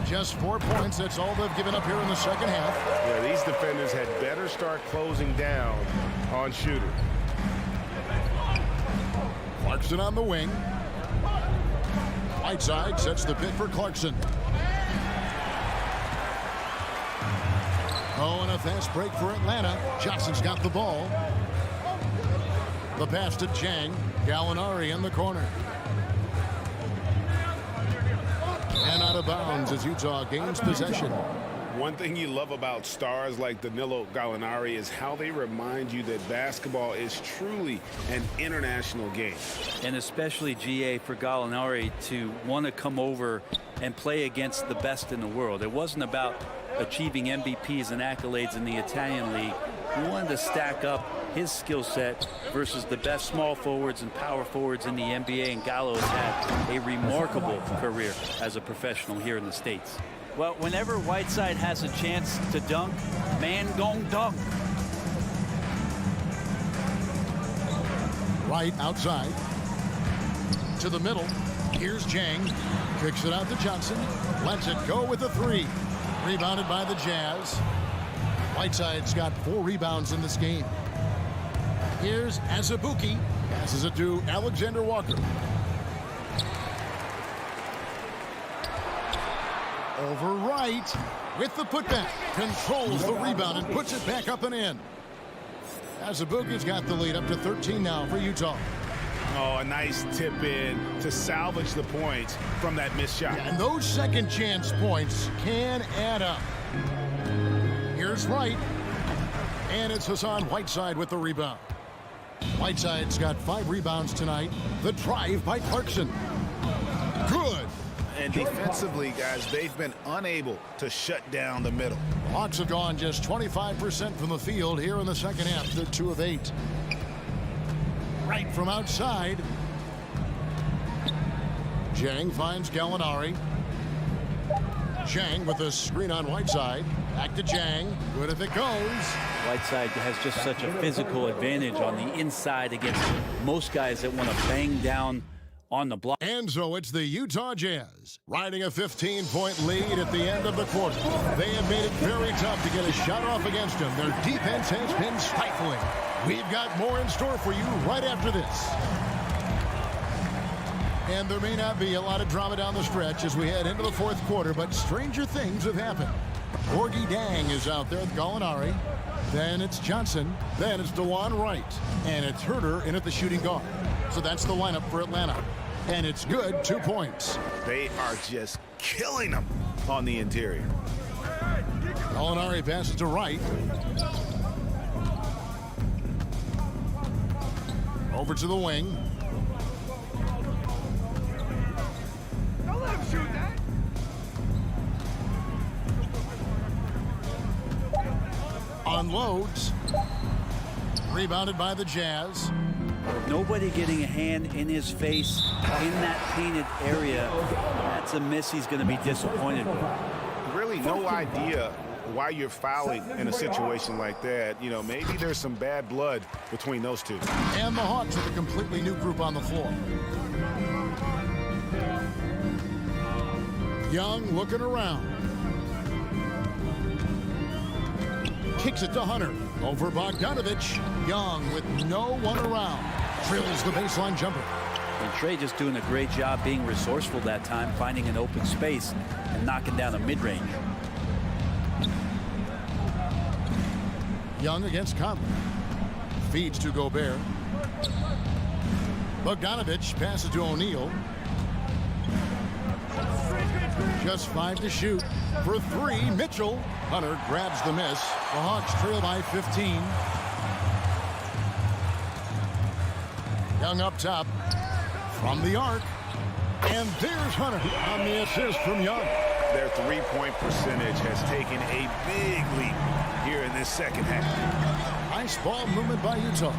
Just 4 points. That's all they've given up here in the second half.
Yeah, these defenders had better start closing down on Shooter.
Clarkson on the wing. Whiteside sets the pick for Clarkson. Oh, and a fast break for Atlanta. Johnson's got the ball. The pass to Jang. Gallinari in the corner. And out of bounds as Utah gains possession.
One thing you love about stars like Danilo Gallinari is how they remind you that basketball is truly an international game.
And especially, GA, for Gallinari to want to come over and play against the best in the world. It wasn't about achieving MVPs and accolades in the Italian league. He wanted to stack up his skill set versus the best small forwards and power forwards in the NBA, and Gallo has had a remarkable career as a professional here in the States. Well, whenever Whiteside has a chance to dunk, man gon' dunk.
Right outside. To the middle. Here's Jang. Kicks it out to Johnson. Lets it go with a three. Rebounded by the Jazz. Whiteside's got 4 rebounds in this game. Here's Azubuike. Passes it to Alexander Walker. Over Wright with the putback. Controls the rebound and puts it back up and in. Azubuike's got the lead up to 13 now for Utah.
Oh, a nice tip in to salvage the points from that missed shot.
And those second chance points can add up. Here's Wright. And it's Hassan Whiteside with the rebound. Whiteside's got 5 rebounds tonight. The drive by Clarkson. Good.
And defensively, guys, they've been unable to shut down the middle.
Hawks have gone just 25% from the field here in the second half. They're 2 of 8. Right from outside. Jang finds Gallinari. Jang with a screen on Whiteside. Back to Jang. Good if it goes.
Whiteside has just such a physical advantage on the inside against most guys that want to bang down on the block.
And so it's the Utah Jazz riding a 15-point lead at the end of the quarter. They have made it very tough to get a shot off against them. Their defense has been stifling. We've got more in store for you right after this. And there may not be a lot of drama down the stretch as we head into the fourth quarter, but stranger things have happened. Gorgie Dang is out there with Gallinari. Then it's Johnson. Then it's DeJuan Wright. And it's Herter in at the shooting guard. So that's the lineup for Atlanta. And it's good, 2 points.
They are just killing them on the interior.
Gallinari passes to Wright. Over to the wing.
Don't let him shoot that.
Unloads. Rebounded by the Jazz.
Nobody getting a hand in his face in that painted area. That's a miss he's going to be disappointed with.
Really no idea why you're fouling in a situation like that. You know, maybe there's some bad blood between those two.
And the Hawks with a completely new group on the floor. Young looking around. Kicks it to Hunter. Over Bogdanovich. Young with no one around. Drills the baseline jumper.
And Trey just doing a great job being resourceful that time, finding an open space and knocking down a mid-range.
Young against Conley. Feeds to Gobert. Bogdanovich passes to O'Neal. Just 5 to shoot. For 3, Mitchell. Hunter grabs the miss. The Hawks trail by 15. Young up top. From the arc. And there's Hunter on the assist from Young.
Their three-point percentage has taken a big leap here in this second half.
Nice ball movement by Utah.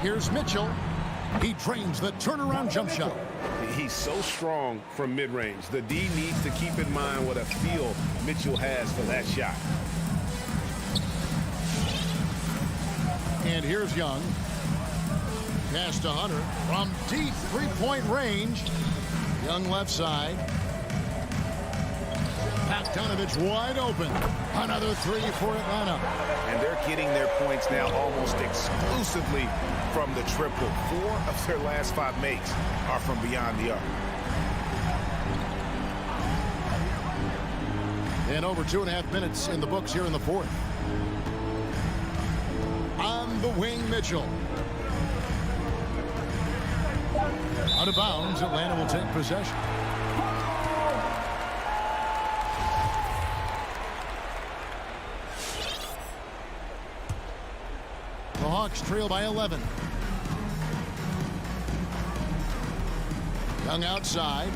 Here's Mitchell. He trains the turnaround jump shot.
He's so strong from mid-range. The D needs to keep in mind what a feel Mitchell has for that shot.
And here's Young. Pass to Hunter from deep three-point range. Young left side. Bogdanovich wide open. Another 3 for Atlanta.
And they're getting their points now almost exclusively from the triple. 4 of their last 5 makes are from beyond the arc.
And over 2.5 minutes in the books here in the fourth. On the wing, Mitchell. Out of bounds, Atlanta will take possession. The Hawks trail by 11. Young outside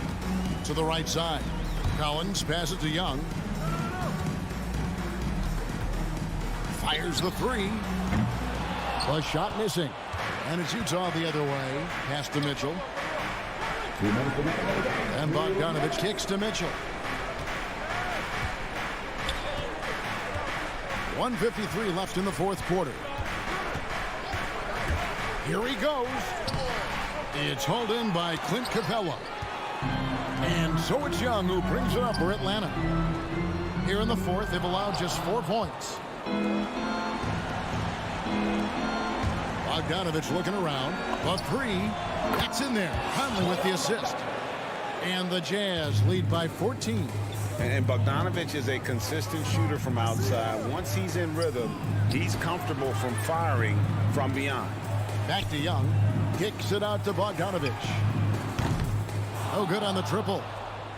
to the right side. Collins passes to Young. Fires the 3. The shot missing. And it's Utah the other way. Pass to Mitchell. And Bogdanovich kicks to Mitchell. 1:53 left in the fourth quarter. Here he goes. It's hauled in by Clint Capella. And so it's Young who brings it up for Atlanta. Here in the fourth, they've allowed just 4 points. Bogdanovich looking around. The 3. That's in there. Conley with the assist. And the Jazz lead by 14.
And Bogdanovich is a consistent shooter from outside. Once he's in rhythm, he's comfortable from firing from beyond.
Back to Young. Kicks it out to Bogdanovich. Oh, good on the triple.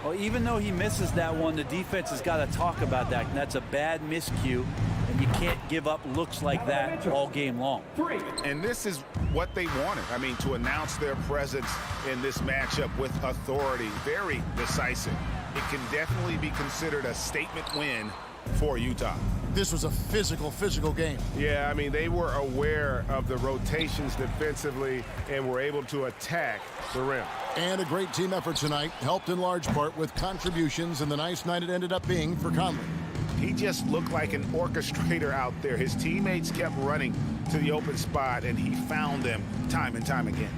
Well, even though he misses that one, the defense has got to talk about that. And that's a bad miscue, and you can't give up looks like that all game long.
And this is what they wanted. I mean, to announce their presence in this matchup with authority, very decisive. It can definitely be considered a statement win for Utah.
This was a physical game.
Yeah, I mean, they were aware of the rotations defensively and were able to attack the rim.
And a great team effort tonight, helped in large part with contributions, and the nice night it ended up being for Conley.
He just looked like an orchestrator out there. His teammates kept running to the open spot, and he found them time and time again.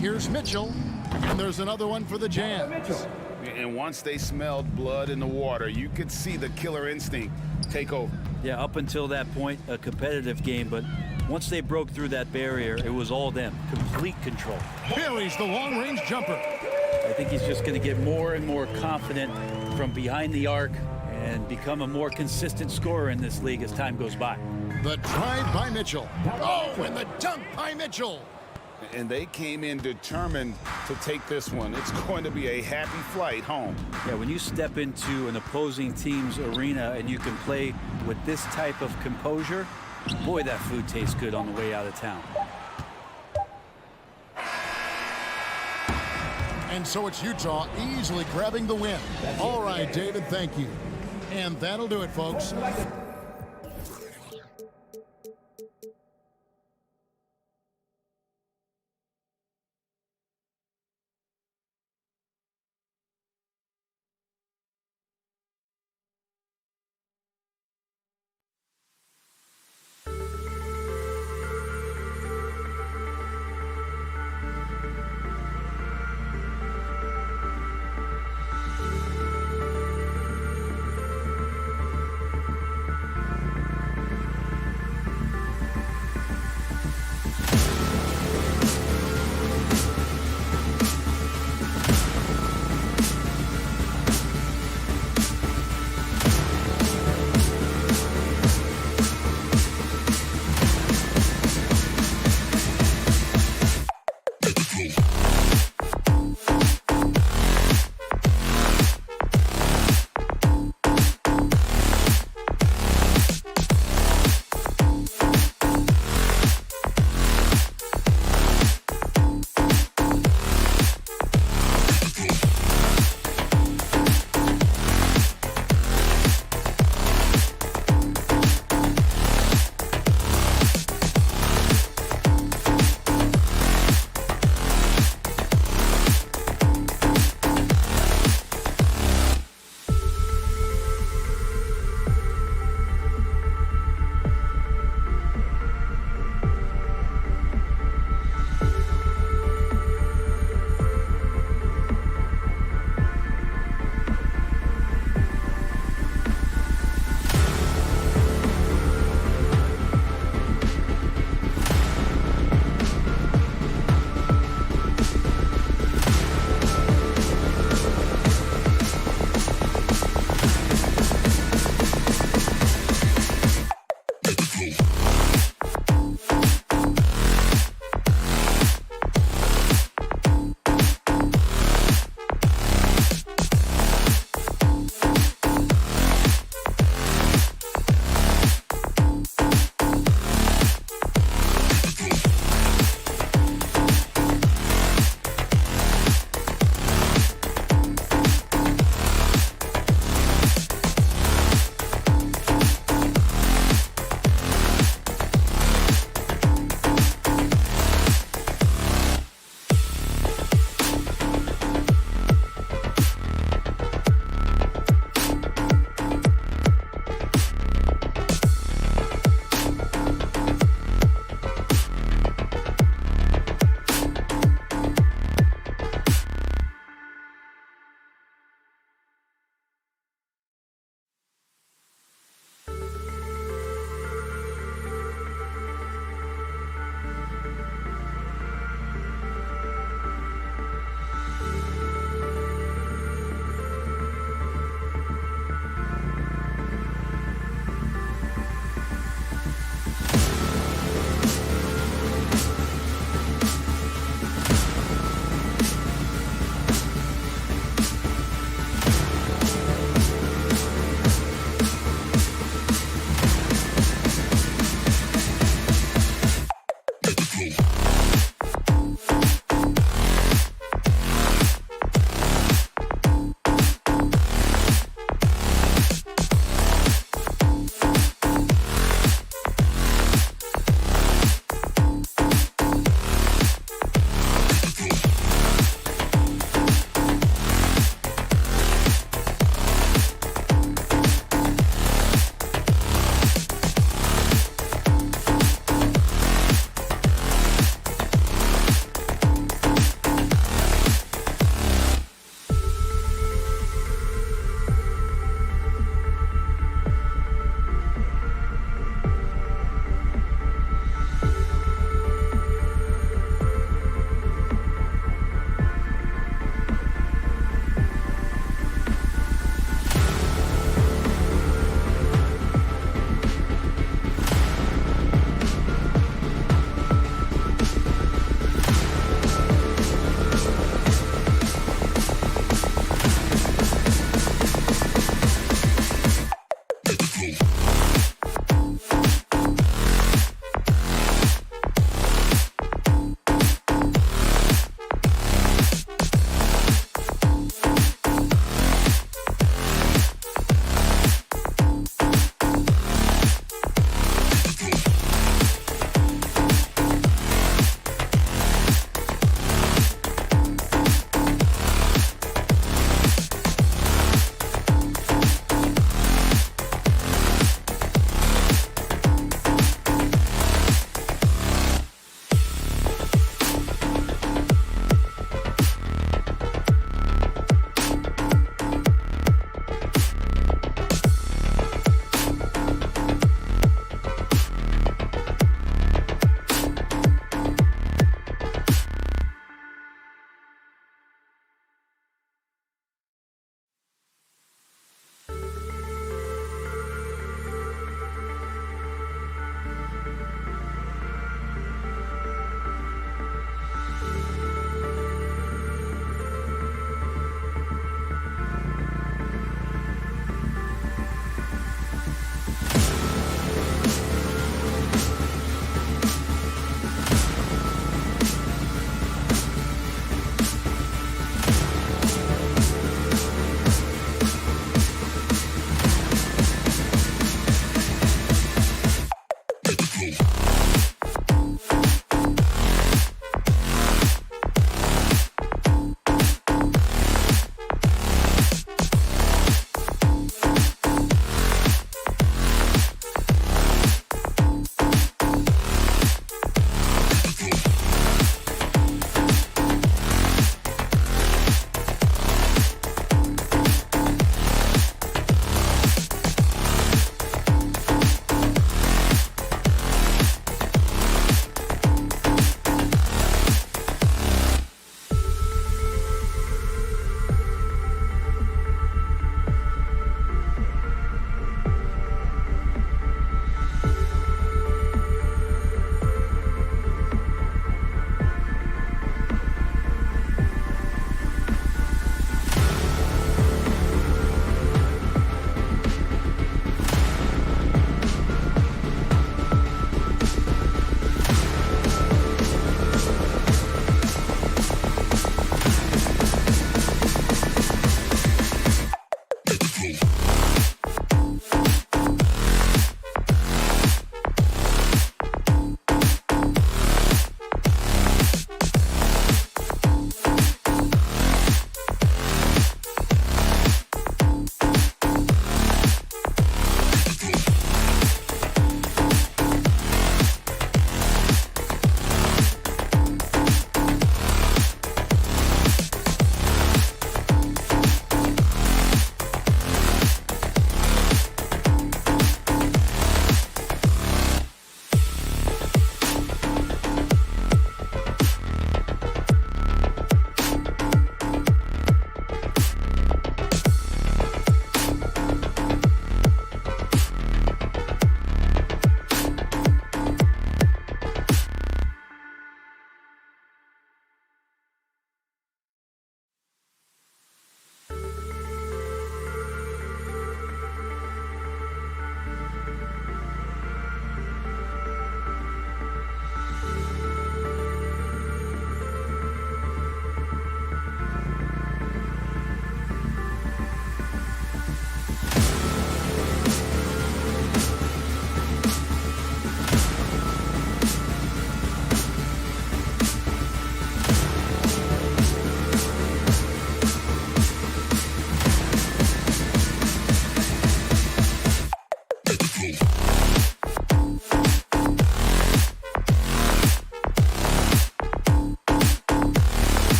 Here's Mitchell, and there's another one for the Jazz.
And once they smelled blood in the water, you could see the killer instinct take over.
Yeah, up until that point, a competitive game, but once they broke through that barrier, it was all them. Complete control.
Buries the long-range jumper.
I think he's just going to get more and more confident from behind the arc and become a more consistent scorer in this league as time goes by.
The drive by Mitchell. Oh, and the dunk by Mitchell.
And they came in determined to take this one. It's going to be a happy flight home.
Yeah, when you step into an opposing team's arena and you can play with this type of composure, boy, that food tastes good on the way out of town.
And so it's Utah easily grabbing the win. All right, David, thank you. And that'll do it, folks.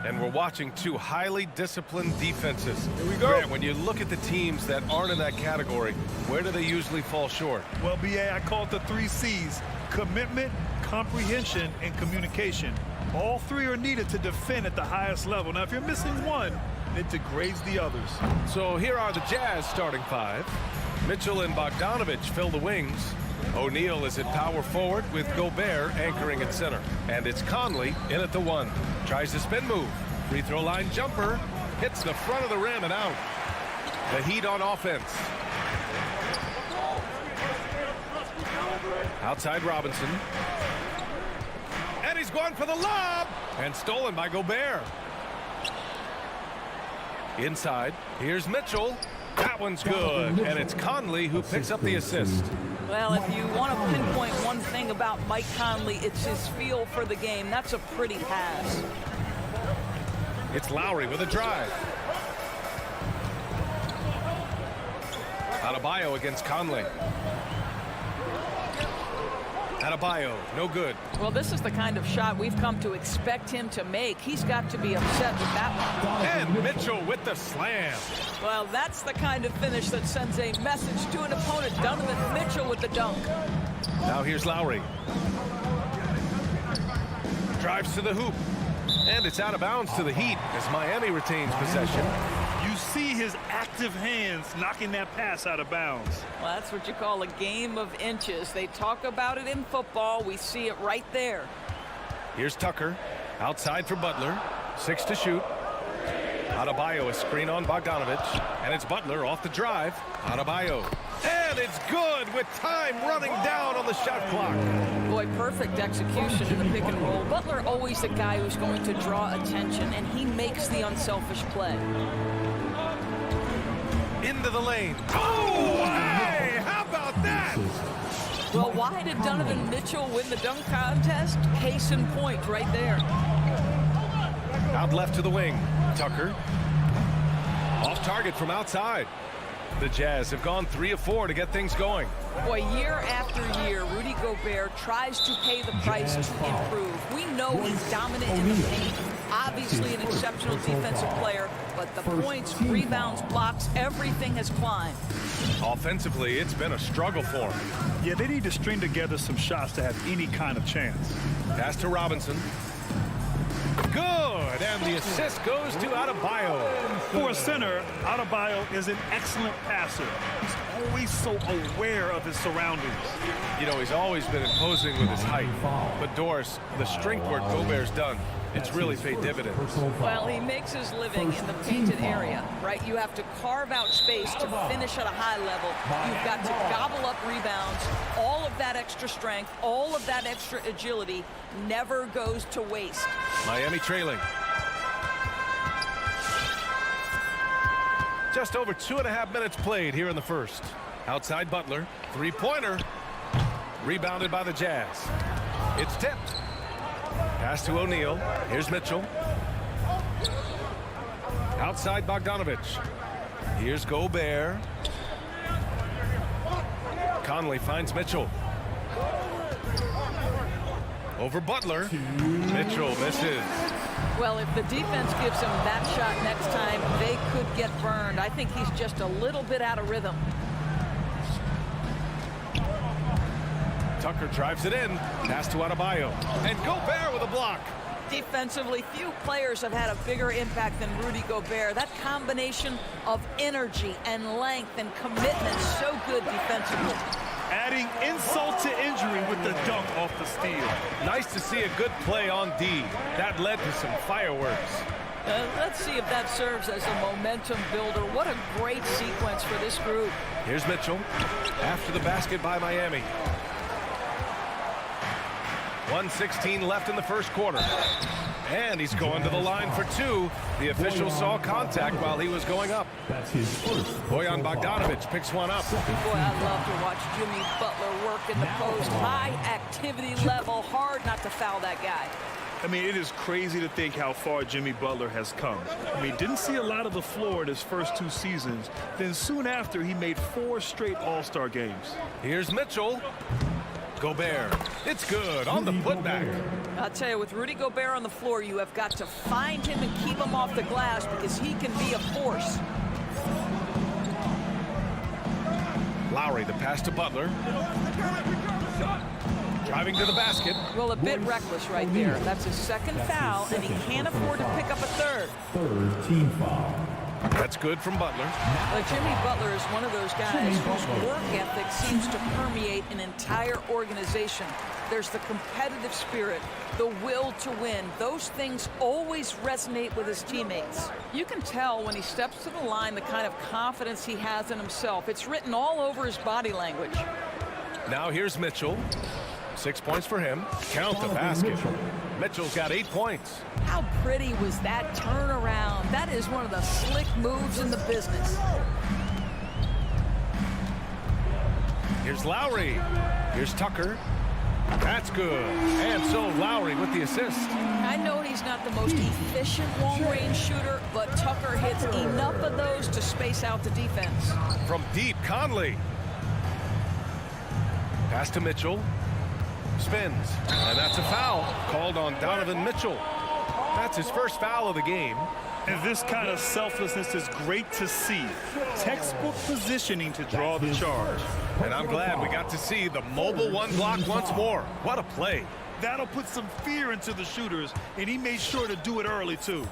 And we're watching two highly disciplined defenses.
Here we go.
Grant, when you look at the teams that aren't in that category, where do they usually fall short?
Well, BA, I call it the 3 C's: commitment, comprehension, and communication. All 3 are needed to defend at the highest level. Now, if you're missing one, it degrades the others.
So here are the Jazz starting 5. Mitchell and Bogdanovich fill the wings. O'Neal is at power forward with Gobert anchoring at center. And it's Conley in at the 1. Tries the spin move. Free throw line jumper. Hits the front of the rim and out. The Heat on offense. Outside Robinson. And he's going for the lob. And stolen by Gobert. Inside. Here's Mitchell. That one's good. And it's Conley who picks up the assist.
Well, if you want to pinpoint one thing about Mike Conley, it's his feel for the game. That's a pretty pass.
It's Lowry with a drive. Adebayo against Conley. Adebayo, no good.
Well, this is the kind of shot we've come to expect him to make. He's got to be upset with that one.
And Mitchell with the slam.
Well, that's the kind of finish that sends a message to an opponent. Donovan Mitchell with the dunk.
Now here's Lowry. Drives to the hoop. And it's out of bounds to the Heat as Miami retains possession.
You see his active hands knocking that pass out of bounds.
Well, that's what you call a game of inches. They talk about it in football. We see it right there.
Here's Tucker. Outside for Butler. 6 to shoot. Adebayo, a screen on Bogdanovich. And it's Butler off the drive. Adebayo. And it's good with time running down on the shot clock.
Boy, perfect execution in the pick and roll. Butler always the guy who's going to draw attention, and he makes the unselfish play.
Into the lane. Oh, hey, how about that?
Well, why did Donovan Mitchell win the dunk contest? Case in point right there.
Out left to the wing. Tucker. Off target from outside. The Jazz have gone 3 of 4 to get things going.
Boy, year after year, Rudy Gobert tries to pay the price to improve. We know he's dominant in the paint. Obviously an exceptional defensive player, but the points, rebounds, blocks, everything has climbed.
Offensively, it's been a struggle for him.
Yeah, they need to string together some shots to have any kind of chance.
Pass to Robinson. Good, and the assist goes to Adebayo.
For a center, Adebayo is an excellent passer. He's always so aware of his surroundings.
You know, he's always been imposing with his height. But Doris, the strength work Gobert's done, it's really paid dividends.
Well, he makes his living in the painted area, right? You have to carve out space to finish at a high level. You've got to gobble up rebounds. All of that extra strength, all of that extra agility never goes to waste.
Miami trailing. Just over 2.5 minutes played here in the first. Outside Butler, 3-pointer. Rebounded by the Jazz. It's tipped. Pass to O'Neal. Here's Mitchell. Outside Bogdanovich. Here's Gobert. Conley finds Mitchell. Over Butler. Mitchell misses.
Well, if the defense gives him that shot next time, they could get burned. I think he's just a little bit out of rhythm.
Tucker drives it in. Pass to Adebayo. And Gobert with a block.
Defensively, few players have had a bigger impact than Rudy Gobert. That combination of energy and length and commitment, so good defensively.
Adding insult to injury with the dunk off the steal.
Nice to see a good play on D. That led to some fireworks.
Let's see if that serves as a momentum builder. What a great sequence for this group.
Here's Mitchell. After the basket by Miami. 1:16 left in the first quarter. And he's going to the line for 2. The official saw contact while he was going up. Bojan Bogdanovich picks one up.
Boy, I love to watch Jimmy Butler work in the post. High activity level. Hard not to foul that guy.
I mean, it is crazy to think how far Jimmy Butler has come. I mean, didn't see a lot of the floor in his first 2 seasons. Then soon after, he made 4 straight All-Star games.
Here's Mitchell. Gobert. It's good on the putback.
I'll tell you, with Rudy Gobert on the floor, you have got to find him and keep him off the glass because he can be a force.
Lowry, the pass to Butler. Driving to the basket.
Well, a bit reckless right there. That's his second foul, and he can't afford to pick up a third.
Third team foul.
That's good from Butler.
Jimmy Butler is one of those guys whose work ethic seems to permeate an entire organization. There's the competitive spirit, the will to win. Those things always resonate with his teammates. You can tell when he steps to the line the kind of confidence he has in himself. It's written all over his body language.
Now here's Mitchell. 6 points for him. Count the basket. Mitchell's got 8 points.
How pretty was that turnaround? That is one of the slick moves in the business.
Here's Lowry. Here's Tucker. That's good. And so Lowry with the assist.
I know he's not the most efficient long-range shooter, but Tucker hits enough of those to space out the defense.
From deep, Conley. Pass to Mitchell. Spins. And that's a foul called on Donovan Mitchell. That's his first foul of the game.
And this kind of selflessness is great to see. Textbook positioning to draw the charge.
And I'm glad we got to see the mobile one block once more. What a play.
That'll put some fear into the shooters, and he made sure to do it early, too.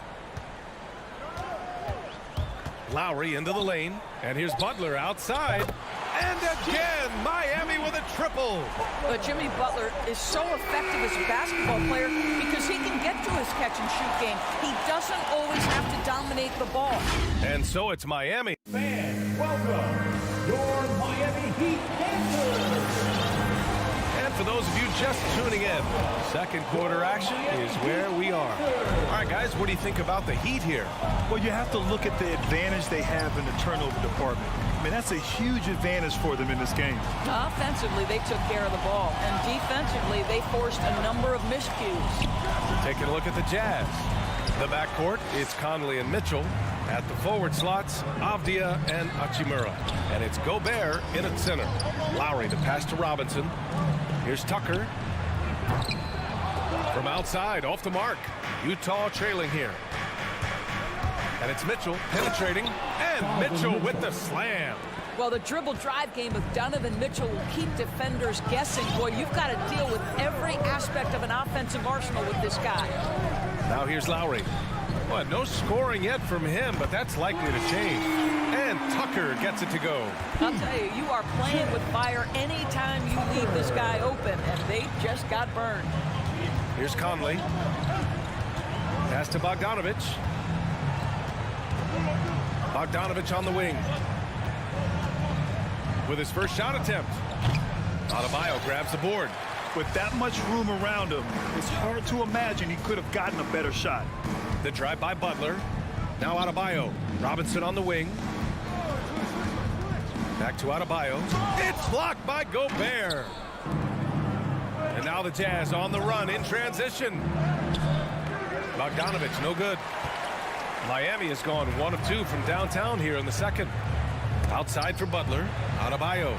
Lowry into the lane. And here's Butler outside. And again, Miami with a triple.
But Jimmy Butler is so effective as a basketball player because he can get to his catch-and-shoot game. He doesn't always have to dominate the ball.
And so it's Miami.
Fans, welcome your Miami Heat Panthers.
And for those of you just tuning in, second quarter action is where we are. All right, guys, what do you think about the Heat here?
Well, you have to look at the advantage they have in the turnover department. I mean, that's a huge advantage for them in this game.
Offensively, they took care of the ball. And defensively, they forced a number of miscues.
Taking a look at the Jazz. The backcourt, it's Conley and Mitchell. At the forward slots, Avdia and Hachimura. And it's Gobert in at center. Lowry, the pass to Robinson. Here's Tucker. From outside, off the mark. Utah trailing here. And it's Mitchell penetrating. And Mitchell with the slam.
Well, the dribble drive game with Donovan Mitchell will keep defenders guessing. Boy, you've got to deal with every aspect of an offensive arsenal with this guy.
Now here's Lowry. Well, no scoring yet from him, but that's likely to change. And Tucker gets it to go.
I'll tell you, you are playing with fire anytime you leave this guy open, and they just got burned.
Here's Conley. Pass to Bogdanovich. Bogdanovich on the wing. With his first shot attempt. Adebayo grabs the board.
With that much room around him, it's hard to imagine he could have gotten a better shot.
The drive by Butler. Now Adebayo. Robinson on the wing. Back to Adebayo. It's blocked by Gobert. And now the Jazz on the run in transition. Bogdanovich, no good. Miami has gone 1 of 2 from downtown here in the second. Outside for Butler. Adebayo.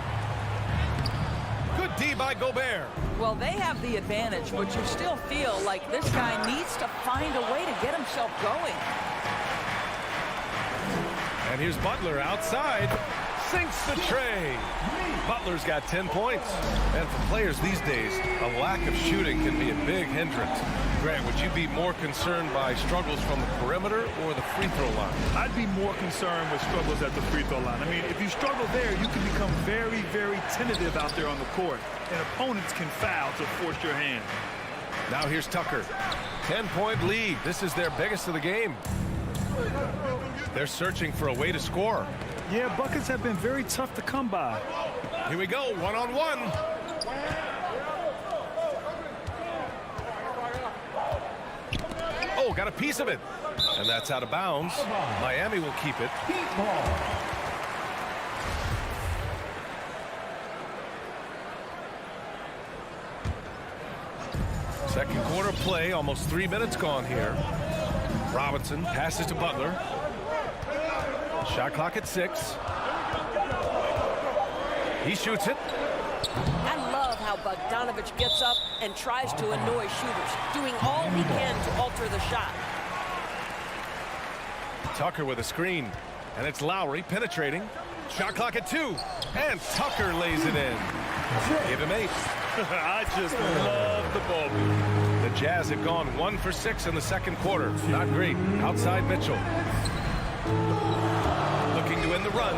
Good D by Gobert.
Well, they have the advantage, but you still feel like this guy needs to find a way to get himself going.
And here's Butler outside. Sinks the tray. Butler's got 10 points. And for players these days, a lack of shooting can be a big hindrance. Grant, would you be more concerned by struggles from the perimeter or the free throw line?
I'd be more concerned with struggles at the free throw line. I mean, if you struggle there, you can become very, very tentative out there on the court. And opponents can foul to force your hand.
Now here's Tucker. 10-point lead. This is their biggest of the game. They're searching for a way to score.
Yeah, buckets have been very tough to come by.
Here we go, one-on-one. Oh, got a piece of it. And that's out of bounds. Miami will keep it. Second quarter play, almost 3 minutes gone here. Robinson passes to Butler. Shot clock at 6. He shoots it.
I love how Bogdanovich gets up and tries to annoy shooters, doing all he can to alter the shot.
Tucker with a screen, and it's Lowry penetrating. Shot clock at 2, and Tucker lays it in. Give him 8.
I just love the ball move.
The Jazz have gone 1 for 6 in the second quarter. Not great. Outside Mitchell. Looking to win the run.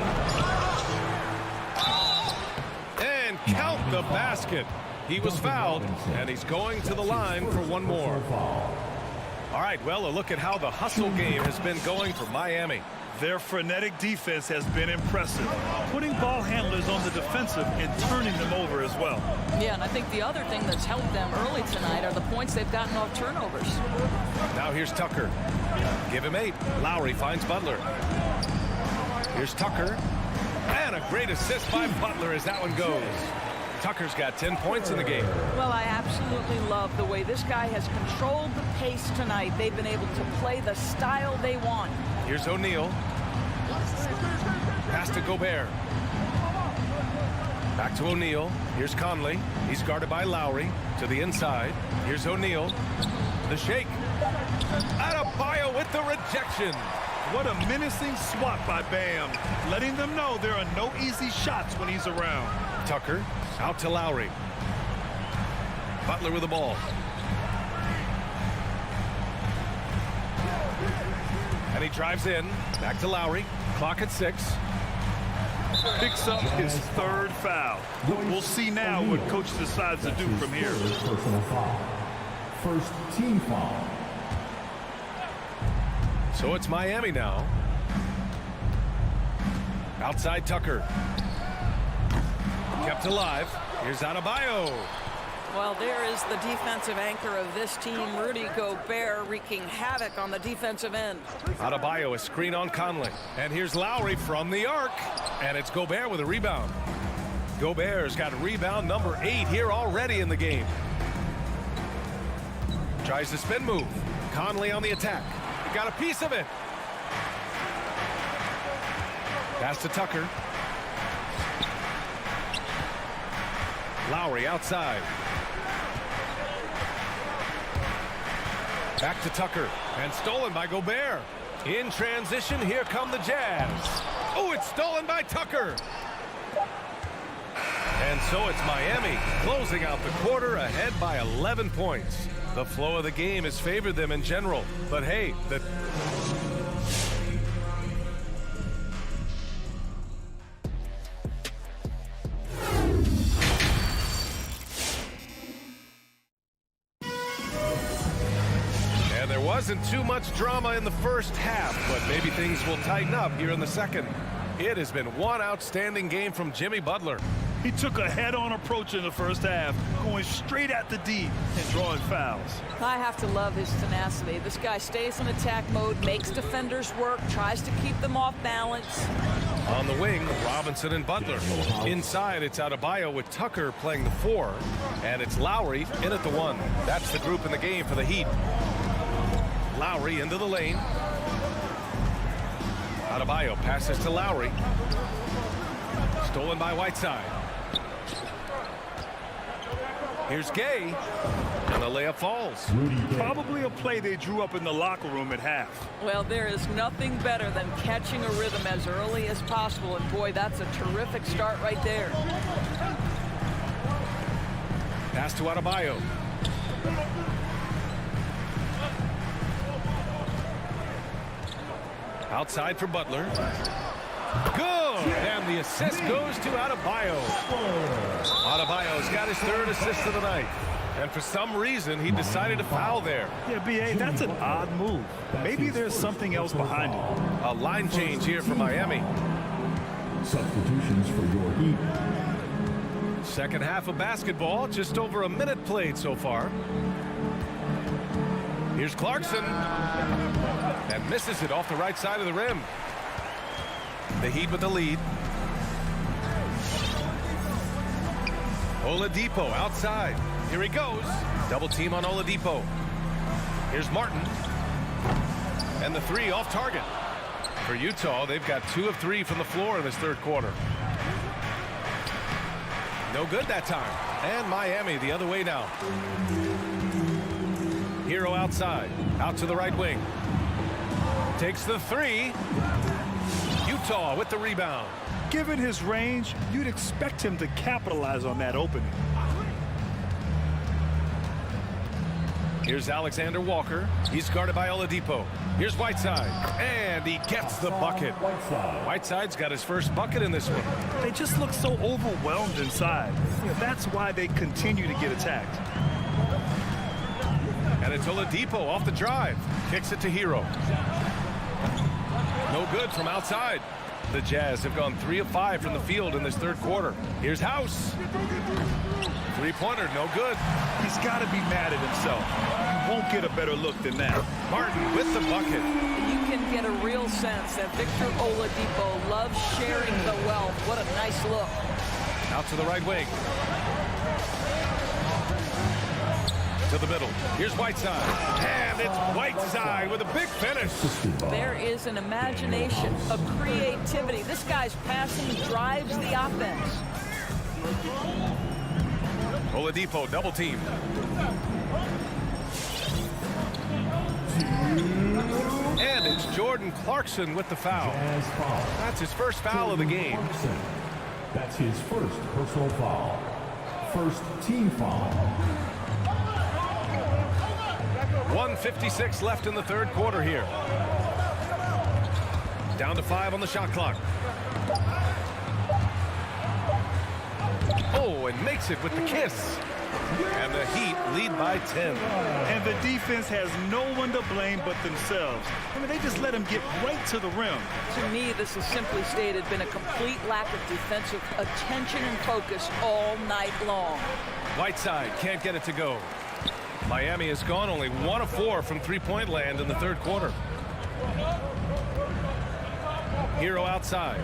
And count the basket. He was fouled, and he's going to the line for one more. All right, well, a look at how the hustle game has been going for Miami.
Their frenetic defense has been impressive, putting ball handlers on the defensive and turning them over as well.
Yeah, and I think the other thing that's helped them early tonight are the points they've gotten off turnovers.
Now here's Tucker. Give him 8. Lowry finds Butler. Here's Tucker. And a great assist by Butler as that one goes. Tucker's got 10 points in the game.
Well, I absolutely love the way this guy has controlled the pace tonight. They've been able to play the style they want.
Here's O'Neal. Pass to Gobert. Back to O'Neal. Here's Conley. He's guarded by Lowry. To the inside. Here's O'Neal. The shake. Adebayo with the rejection.
What a menacing swat by Bam, letting them know there are no easy shots when he's around.
Tucker out to Lowry. Butler with the ball. And he drives in. Back to Lowry. Clock at 6.
Picks up his 3rd foul. We'll see now what coach decides to do from here.
Personal foul. First team foul.
So it's Miami now. Outside Tucker. Kept alive. Here's Adebayo.
Well, there is the defensive anchor of this team, Rudy Gobert, wreaking havoc on the defensive end.
Adebayo, a screen on Conley. And here's Lowry from the arc. And it's Gobert with a rebound. Gobert's got rebound number 8 here already in the game. Tries the spin move. Conley on the attack. He got a piece of it. Pass to Tucker. Lowry outside. Back to Tucker. And stolen by Gobert. In transition, here come the Jazz. Oh, it's stolen by Tucker. And so it's Miami closing out the quarter ahead by 11 points. The flow of the game has favored them in general. But hey, and there wasn't too much drama in the first half, but maybe things will tighten up here in the second. It has been one outstanding game from Jimmy Butler.
He took a head-on approach in the first half, going straight at the D and drawing fouls.
I have to love his tenacity. This guy stays in attack mode, makes defenders work, tries to keep them off balance.
On the wing, Robinson and Butler. Inside, it's Adebayo with Tucker playing the 4, and it's Lowry in at the 1. That's the group in the game for the Heat. Lowry into the lane. Adebayo passes to Lowry. Stolen by Whiteside. Here's Gay, and the layup falls.
Probably a play they drew up in the locker room at half.
Well, there is nothing better than catching a rhythm as early as possible, and boy, that's a terrific start right there.
Pass to Adebayo. Outside for Butler. Good! And the assist goes to Adebayo. Adebayo's got his 3rd assist of the night. And for some reason, he decided to foul there.
Yeah, B.A., that's an odd move. Maybe there's something else behind it.
A line change here for Miami.
Substitutions for your Heat.
Second half of basketball, just over a minute played so far. Here's Clarkson. And misses it off the right side of the rim. The Heat with the lead. Oladipo outside. Here he goes. Double team on Oladipo. Here's Martin. And the 3 off target. For Utah, they've got 2 of 3 from the floor in this 3rd quarter. No good that time. And Miami the other way now. Hero outside. Out to the right wing. Takes the three. Utah with the rebound.
Given his range, you'd expect him to capitalize on that opening.
Here's Alexander Walker. He's guarded by Oladipo. Here's Whiteside. And he gets the bucket. Whiteside's got his first bucket in this one.
They just look so overwhelmed inside. That's why they continue to get attacked.
And it's Oladipo off the drive. Kicks it to Hero. No good from outside. The Jazz have gone 3 of 5 from the field in this third quarter. Here's House. Three-pointer, no good.
He's got to be mad at himself. You won't get a better look than that.
Martin with the bucket.
You can get a real sense that Victor Oladipo loves sharing the wealth. What a nice look.
Out to the right wing. To the middle. Here's Whiteside. And it's Whiteside with a big finish.
There is an imagination, a creativity. This guy's passing drives the offense.
Oladipo double team. And it's Jordan Clarkson with the foul. That's his first foul of the game.
That's his first personal foul. First team foul.
1:56 left in the third quarter here. Down to 5 on the shot clock. Oh, and makes it with the kiss. And the Heat lead by 10.
And the defense has no one to blame but themselves. I mean, they just let him get right to the rim.
To me, this has simply stated been a complete lack of defensive attention and focus all night long.
Whiteside can't get it to go. Miami has gone only 1 of 4 from three-point land in the third quarter. Hero outside.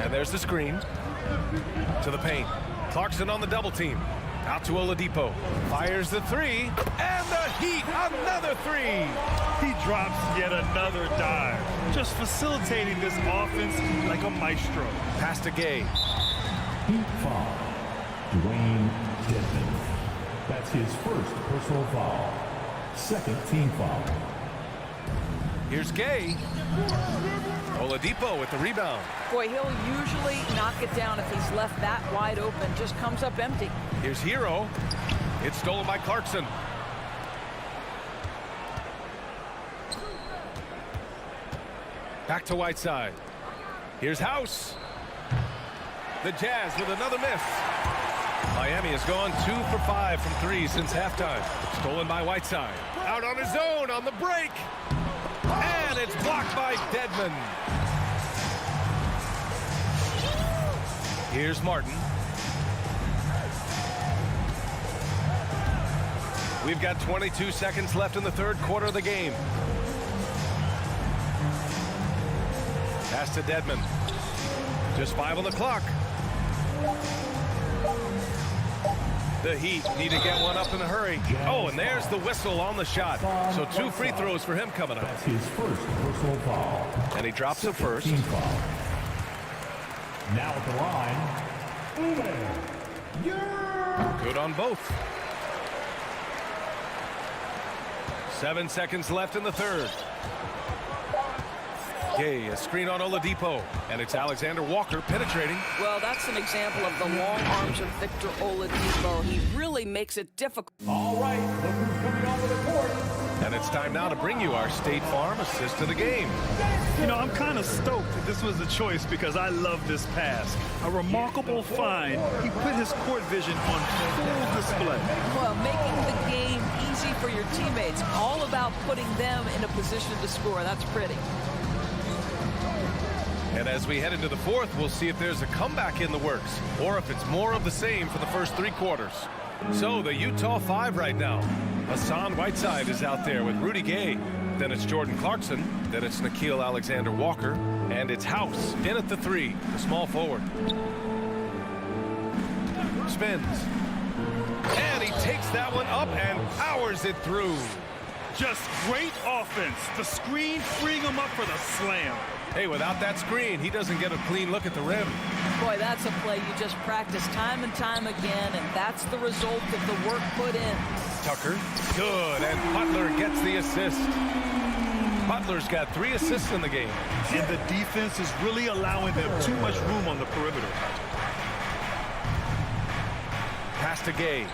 And there's the screen. To the paint. Clarkson on the double team. Out to Oladipo. Fires the three. And the Heat, another three.
He drops yet another dive. Just facilitating this offense like a maestro.
Pass to Gay.
Heat foul. Dwayne Dedmon. That's his first personal foul. Second team foul.
Here's Gay. Oladipo with the rebound.
Boy, he'll usually knock it down if he's left that wide open. Just comes up empty.
Here's Hero. It's stolen by Clarkson. Back to Whiteside. Here's House. The Jazz with another miss. Miami has gone 2 for 5 from 3 since halftime. Stolen by Whiteside. Out on his own on the break. And it's blocked by Dedmon. Here's Martin. We've got 22 seconds left in the third quarter of the game. Pass to Dedmon. Just 5 on the clock. The Heat need to get one up in a hurry. Oh, and there's the whistle on the shot. So 2 free throws for him coming up.
That's his first personal foul.
And he drops the first.
Team foul. Now at the line,
Good on both. 7 seconds left in the third. Gay, a screen on Oladipo, and it's Alexander Walker penetrating.
Well, that's an example of the long arms of Victor Oladipo. He really makes it difficult.
all right, look who's coming onto the court.
And it's time now to bring you our State Farm assist to the game.
You know, I'm kind of stoked that this was a choice because I love this pass. A remarkable find. He put his court vision on full display.
Well, making the game easy for your teammates. All about putting them in a position to score. That's pretty.
And as we head into the fourth, we'll see if there's a comeback in the works or if it's more of the same for the first 3 quarters. So the Utah 5 right now. Hassan Whiteside is out there with Rudy Gay. Then it's Jordan Clarkson. Then it's Nickeil Alexander-Walker. And it's House in at the 3, the small forward. Spins. And he takes that one up and powers it through.
Just great offense. The screen freeing him up for the slam.
Hey, without that screen, he doesn't get a clean look at the rim.
Boy, that's a play you just practice time and time again, and that's the result of the work put in.
Tucker, good, and Butler gets the assist. Butler's got 3 assists in the game.
And the defense is really allowing them too much room on the perimeter.
Pass to Gay.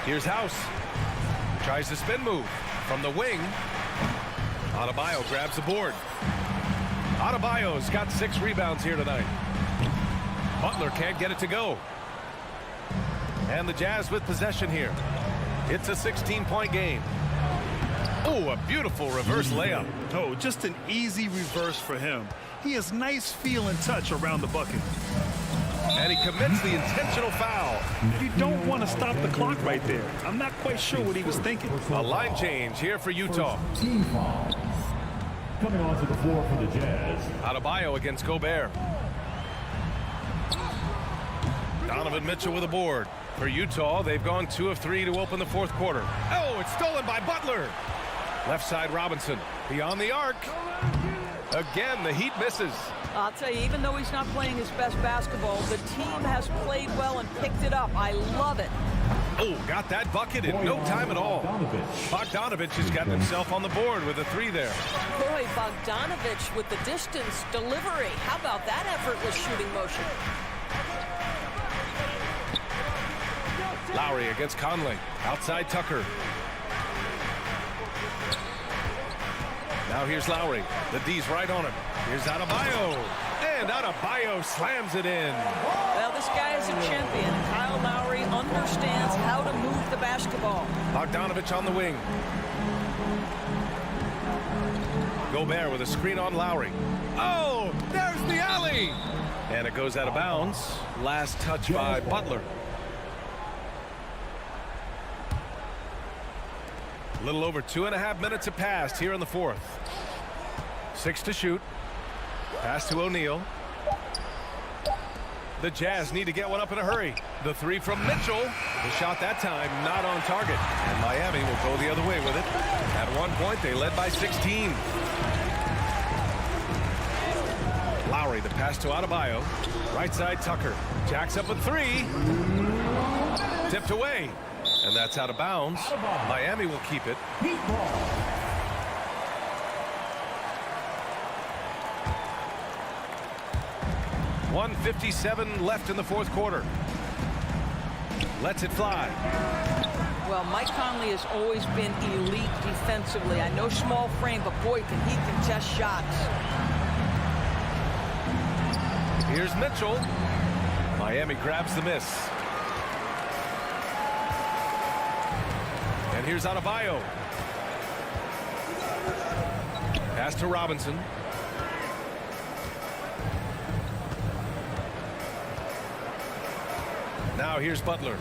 Here's House. Tries the spin move from the wing. Adebayo grabs the board. Adebayo's got 6 rebounds here tonight. Butler can't get it to go. And the Jazz with possession here. It's a 16-point game. Oh, a beautiful reverse layup.
Oh, just an easy reverse for him. He has nice feel and touch around the bucket.
And he commits the intentional foul.
You don't want to stop the clock right there. I'm not quite sure what he was thinking.
A line change here for Utah.
Team foul. Coming onto the floor for the Jazz.
Adebayo against Gobert. Donovan Mitchell with a board. For Utah, they've gone 2 of 3 to open the 4th quarter. Oh, it's stolen by Butler. Left side Robinson. Beyond the arc. Again, the Heat misses.
I'll tell you, even though he's not playing his best basketball, the team has played well and picked it up. I love it.
Oh, got that bucket in no time at all. Bogdanovich has gotten himself on the board with a 3 there.
Boy, Bogdanovich with the distance delivery. How about that effortless shooting motion?
Lowry against Conley. Outside Tucker. Now here's Lowry. The D's right on him. Here's Adebayo. And Adebayo slams it in.
Well, this guy is a champion. Kyle Lowry understands how to move the basketball.
Bogdanovich on the wing. Gobert with a screen on Lowry. Oh, there's the alley. And it goes out of bounds. Last touch by Butler. A little over 2.5 minutes have passed here in the 4th. 6 to shoot. Pass to O'Neal. The Jazz need to get one up in a hurry. The 3 from Mitchell. The shot that time not on target. And Miami will go the other way with it. At one point, they led by 16. Lowry, the pass to Adebayo. Right side, Tucker. Jacks up a 3. Tipped away. And that's out of bounds. Miami will keep it. 1:57 left in the 4th quarter. Lets it fly.
Well, Mike Conley has always been elite defensively. I know small frame, but boy, can he contest shots.
Here's Mitchell. Miami grabs the miss. And here's Adebayo. Pass to Robinson. Now here's Butler.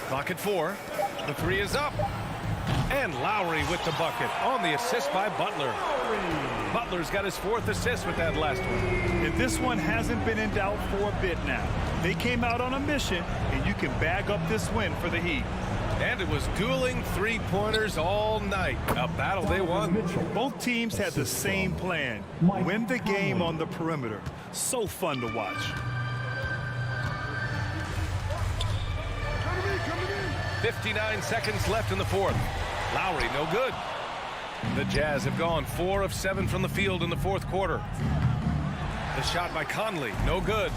Clock at 4. The 3 is up. And Lowry with the bucket on the assist by Butler. Butler's got his 4th assist with that last one.
And this one hasn't been in doubt for a bit now. They came out on a mission, and you can bag up this win for the Heat.
And it was dueling 3-pointers all night. A battle they won.
Both teams had the same plan. Win the game on the perimeter. So fun to watch.
59 seconds left in the 4th. Lowry, no good. The Jazz have gone 4 of 7 from the field in the 4th quarter. The shot by Conley, no good.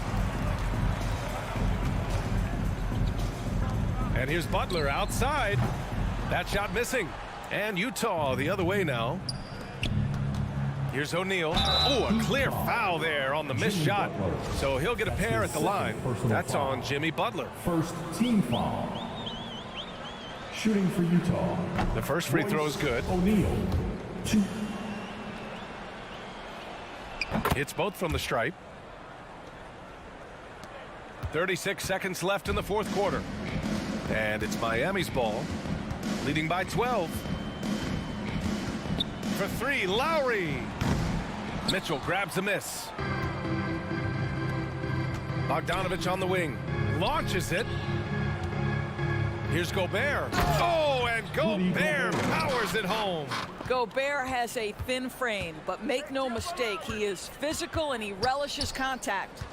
And here's Butler outside. That shot missing. And Utah the other way now. Here's O'Neal. Oh, a clear foul there on the missed shot. So he'll get a pair at the line. That's on Jimmy Butler.
First team foul. Shooting for Utah.
The first free throw is good.
O'Neal. 2.
Hits both from the stripe. 36 seconds left in the 4th quarter. And it's Miami's ball, leading by 12. For 3, Lowry. Mitchell grabs a miss. Bogdanovich on the wing. Launches it. Here's Gobert. Oh, and Gobert powers it home.
Gobert has a thin frame, but make no mistake, he is physical and he relishes contact.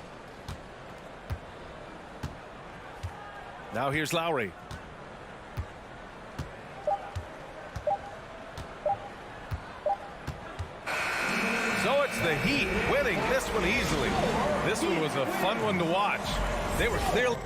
Now here's Lowry. So it's the Heat winning this one easily. This one was a fun one to watch. They were clearly...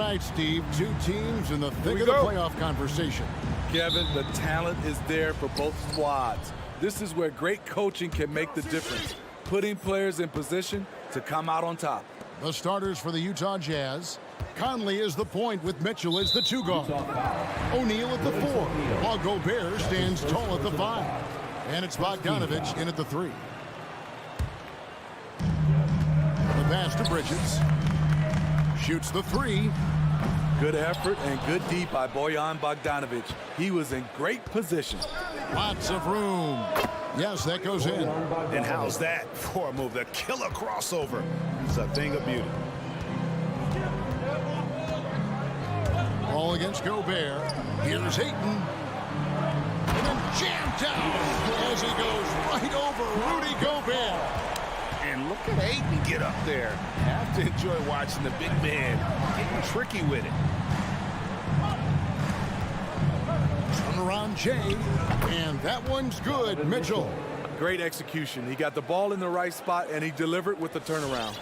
night, Steve. Two teams in the thick of the playoff conversation.
Kevin, the talent is there for both squads. This is where great coaching can make the difference, putting players in position to come out on top.
The starters for the Utah Jazz. Conley is the point with Mitchell as the 2 guard. O'Neal at the 4, while Gobert stands tall at the 5. And it's Bogdanovich in at the 3. The pass to Bridges. Shoots the 3.
Good effort and good D by Bojan Bogdanovich. He was in great position.
Lots of room. Yes, that goes in.
And how's that for a move? The killer crossover. It's a thing of beauty.
Ball against Gobert. Here's Ayton. And then jammed down as he goes right over Rudy Gobert.
And look at Ayton get up there. Have to enjoy watching the big man getting tricky with it.
Turnaround Jay. And that one's good. Mitchell.
Great execution. He got the ball in the right spot, and he delivered with the turnaround.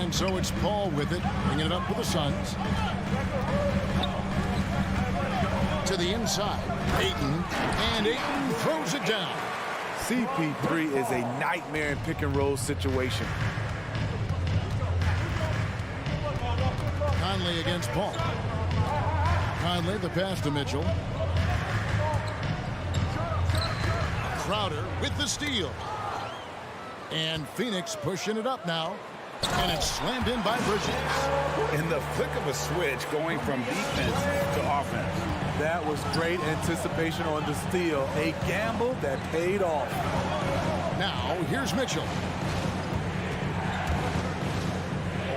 And so it's Paul with it, bringing it up for the Suns. To the inside, Ayton, and Ayton throws it down.
CP3 is a nightmare in pick-and-roll situation.
Conley against Paul. Conley, the pass to Mitchell. Crowder with the steal. And Phoenix pushing it up now. And it's slammed in by Bridges.
In the flick of a switch, going from defense to offense.
That was great anticipation on the steal. A gamble that paid off.
Now, here's Mitchell.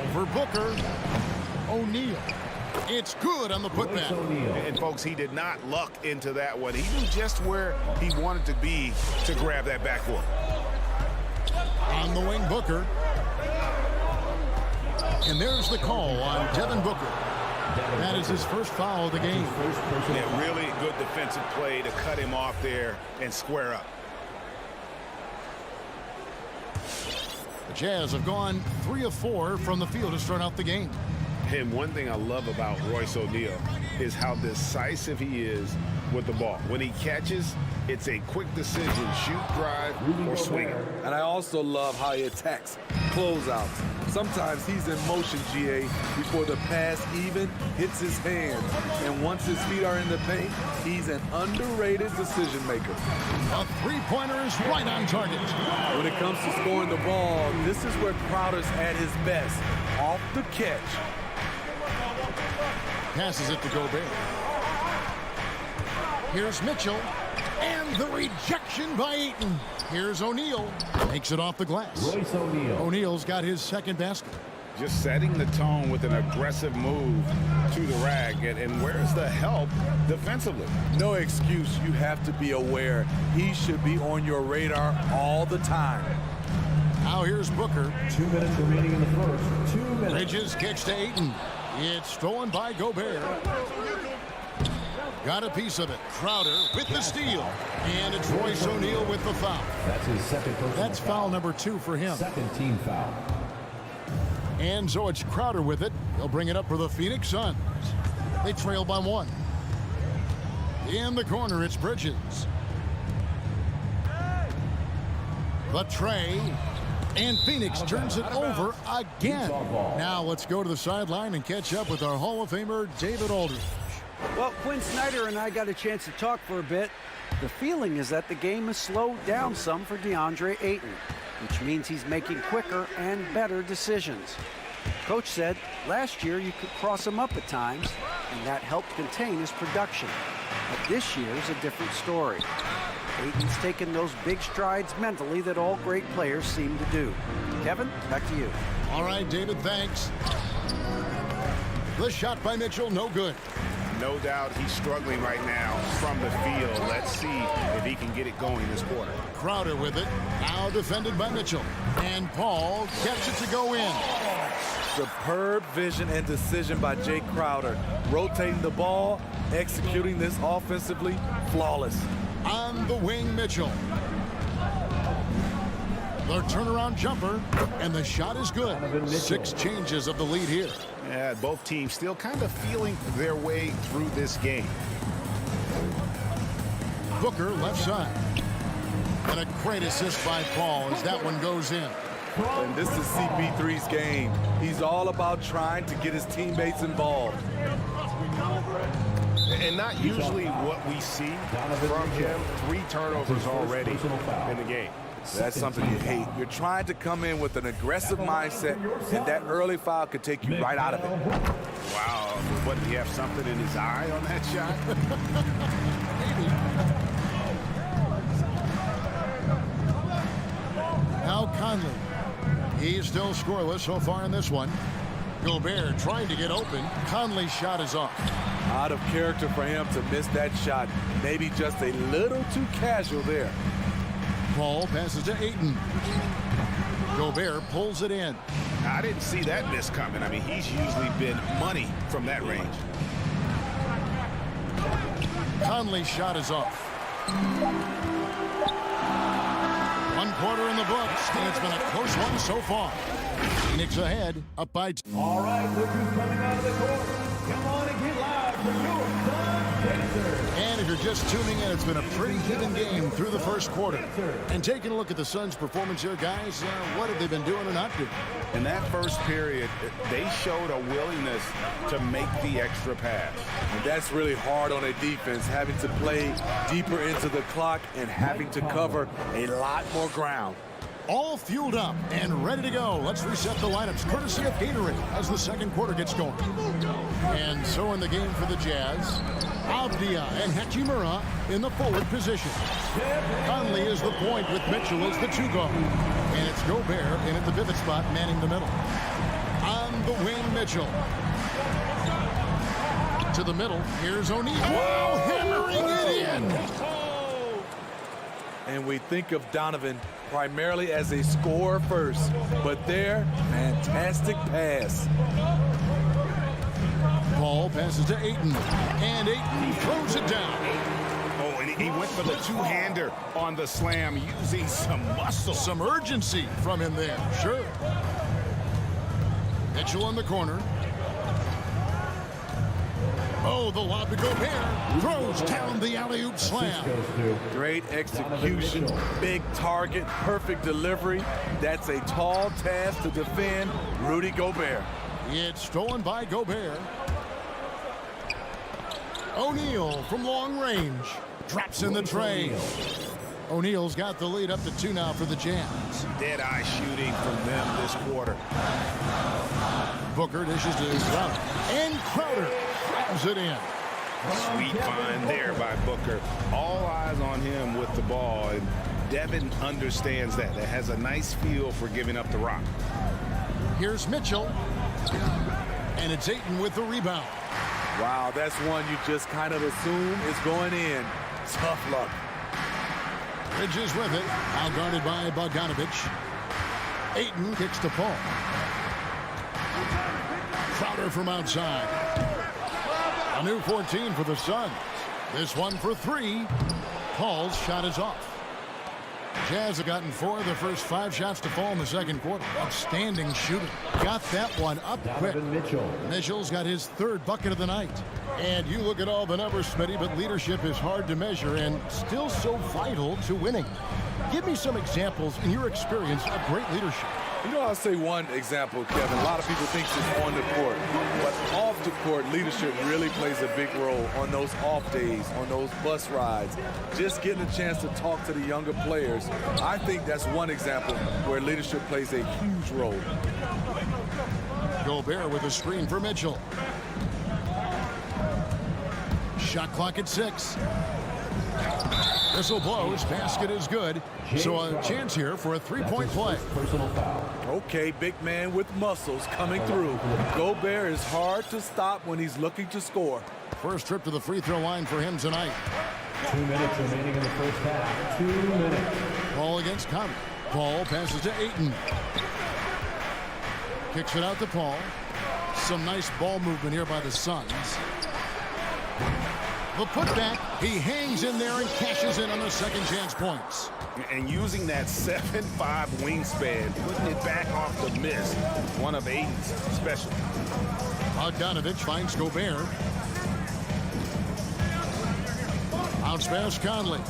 Over Booker. O'Neal. It's good on the putback.
And, folks, he did not luck into that one. He knew just where he wanted to be to grab that backboard.
On the wing, Booker. And there's the call on Devin Booker. That is his first foul of the game.
Yeah, really good defensive play to cut him off there and square up.
The Jazz have gone 3 of 4 from the field to start out the game.
And one thing I love about Royce O'Neal is how decisive he is with the ball. When he catches, it's a quick decision, shoot, drive, or swing it.
And I also love how he attacks closeouts. Sometimes he's in motion, GA, before the pass even hits his hands. And once his feet are in the paint, he's an underrated decision maker.
A three-pointer is right on target.
When it comes to scoring the ball, this is where Crowder's at his best. Off the catch.
Passes it to Gobert. Here's Mitchell. And the rejection by Ayton. Here's O'Neal. Makes it off the glass.
Royce O'Neal.
O'Neal's got his second basket.
Just setting the tone with an aggressive move to the rag. And where's the help defensively?
No excuse. You have to be aware. He should be on your radar all the time.
Now here's Booker.
2 minutes remaining in the first. 2 minutes.
Bridges kicks to Ayton. It's stolen by Gobert. Got a piece of it. Crowder with the steal. And it's Royce O'Neal with the foul.
That's his second personal
That's foul number 2 for him.
Second team foul.
And so it's Crowder with it. He'll bring it up for the Phoenix Suns. They trail by 1. In the corner, it's Bridges. The tray. And Phoenix turns it over again. Now let's go to the sideline and catch up with our Hall of Famer, David Aldridge.
Well, Quinn Snyder and I got a chance to talk for a bit. The feeling is that the game has slowed down some for DeAndre Ayton, which means he's making quicker and better decisions. Coach said last year you could cross him up at times, and that helped contain his production. But this year is a different story. Ayton's taken those big strides mentally that all great players seem to do. Kevin, back to you.
All right, David, thanks. The shot by Mitchell, no good.
No doubt he's struggling right now from the field. Let's see if he can get it going this quarter.
Crowder with it. Now defended by Mitchell. And Paul gets it to go in.
Superb vision and decision by Jay Crowder. Rotating the ball, executing this offensively, flawless.
On the wing, Mitchell. The turnaround jumper, and the shot is good. 6 changes of the lead here.
Yeah, both teams still kind of feeling their way through this game.
Booker left side. And a great assist by Paul as that one goes in.
And this is CP3's game. He's all about trying to get his teammates involved.
And not usually what we see from him. 3 turnovers already in the game.
That's something you hate. You're trying to come in with an aggressive mindset, and that early foul could take you right out of it.
Wow. What, did he have something in his eye on that shot?
Now Conley. He's still scoreless so far in this one. Gobert trying to get open. Conley's shot is off.
Out of character for him to miss that shot. Maybe just a little too casual there.
Paul passes to Ayton. Gobert pulls it in.
I didn't see that miss coming. I mean, he's usually been money from that range.
Conley's shot is off. 1 quarter in the books, and it's been a close one so far. Phoenix ahead, up by...
All right, look who's coming out of the court. Come on and get loud for your Sun Pacers.
And if you're just tuning in, it's been a pretty even game through the first quarter. And taking a look at the Suns' performance here, guys, what have they been doing or not doing?
In that first period, they showed a willingness to make the extra pass.
And that's really hard on a defense, having to play deeper into the clock and having to cover a lot more ground.
All fueled up and ready to go. Let's reset the lineups courtesy of Gatorade as the second quarter gets going. And so in the game for the Jazz, Avdia and Hachimura in the forward position. Conley is the point with Mitchell as the 2-guard. And it's Gobert in at the pivot spot manning the middle. On the wing, Mitchell. To the middle, here's O'Neal. Wow, hammering it in.
And we think of Donovan primarily as a scorer first, but there, fantastic pass.
Paul passes to Ayton, and Ayton throws it down.
Oh, and he went for the 2-hander on the slam, using some muscle.
Some urgency from him there, sure. Mitchell in the corner. Oh, the lob to Gobert. Throws down the alley-oop slam.
Great execution, big target, perfect delivery. That's a tall task to defend Rudy Gobert.
It's stolen by Gobert. O'Neal from long range. Drops in the tray. O'Neal's got the lead up to 2 now for the Jazz.
Dead-eye shooting from them this quarter.
Booker dishes to Crowder. And Crowder grabs it in.
Sweet find there by Booker. All eyes on him with the ball. And Devin understands that. That has a nice feel for giving up the rock.
Here's Mitchell. And it's Ayton with the rebound.
Wow, that's one you just kind of assume is going in. Tough luck.
Bridges with it. Now guarded by Bogdanovich. Ayton kicks to Paul. Crowder from outside. A new 14 for the Suns. This one for 3. Paul's shot is off. Jazz have gotten 4 of their first 5 shots to fall in the second quarter. Outstanding shooting. Got that one up quick. Mitchell's got his 3rd bucket of the night. And you look at all the numbers, Smitty, but leadership is hard to measure and still so vital to winning. Give me some examples in your experience of great leadership.
You know, I'll say one example, Kevin. A lot of people think it's on the court, but off the court, leadership really plays a big role on those off days, on those bus rides. Just getting a chance to talk to the younger players. I think that's one example where leadership plays a huge role.
Gobert with a screen for Mitchell. Shot clock at 6. Whistle blows. Basket is good. So a chance here for a 3-point play.
Okay, big man with muscles coming through. Gobert is hard to stop when he's looking to score.
First trip to the free throw line for him tonight.
2 minutes remaining in the first half. 2 minutes.
Ball against Conley. Paul passes to Ayton. Kicks it out to Paul. Some nice ball movement here by the Suns. The putback, he hangs in there and cashes in on the second chance points.
And using that 7'5 wingspan, putting it back off the miss, one of Aiden's special.
Bogdanovich finds Gobert. Bounce pass Conley.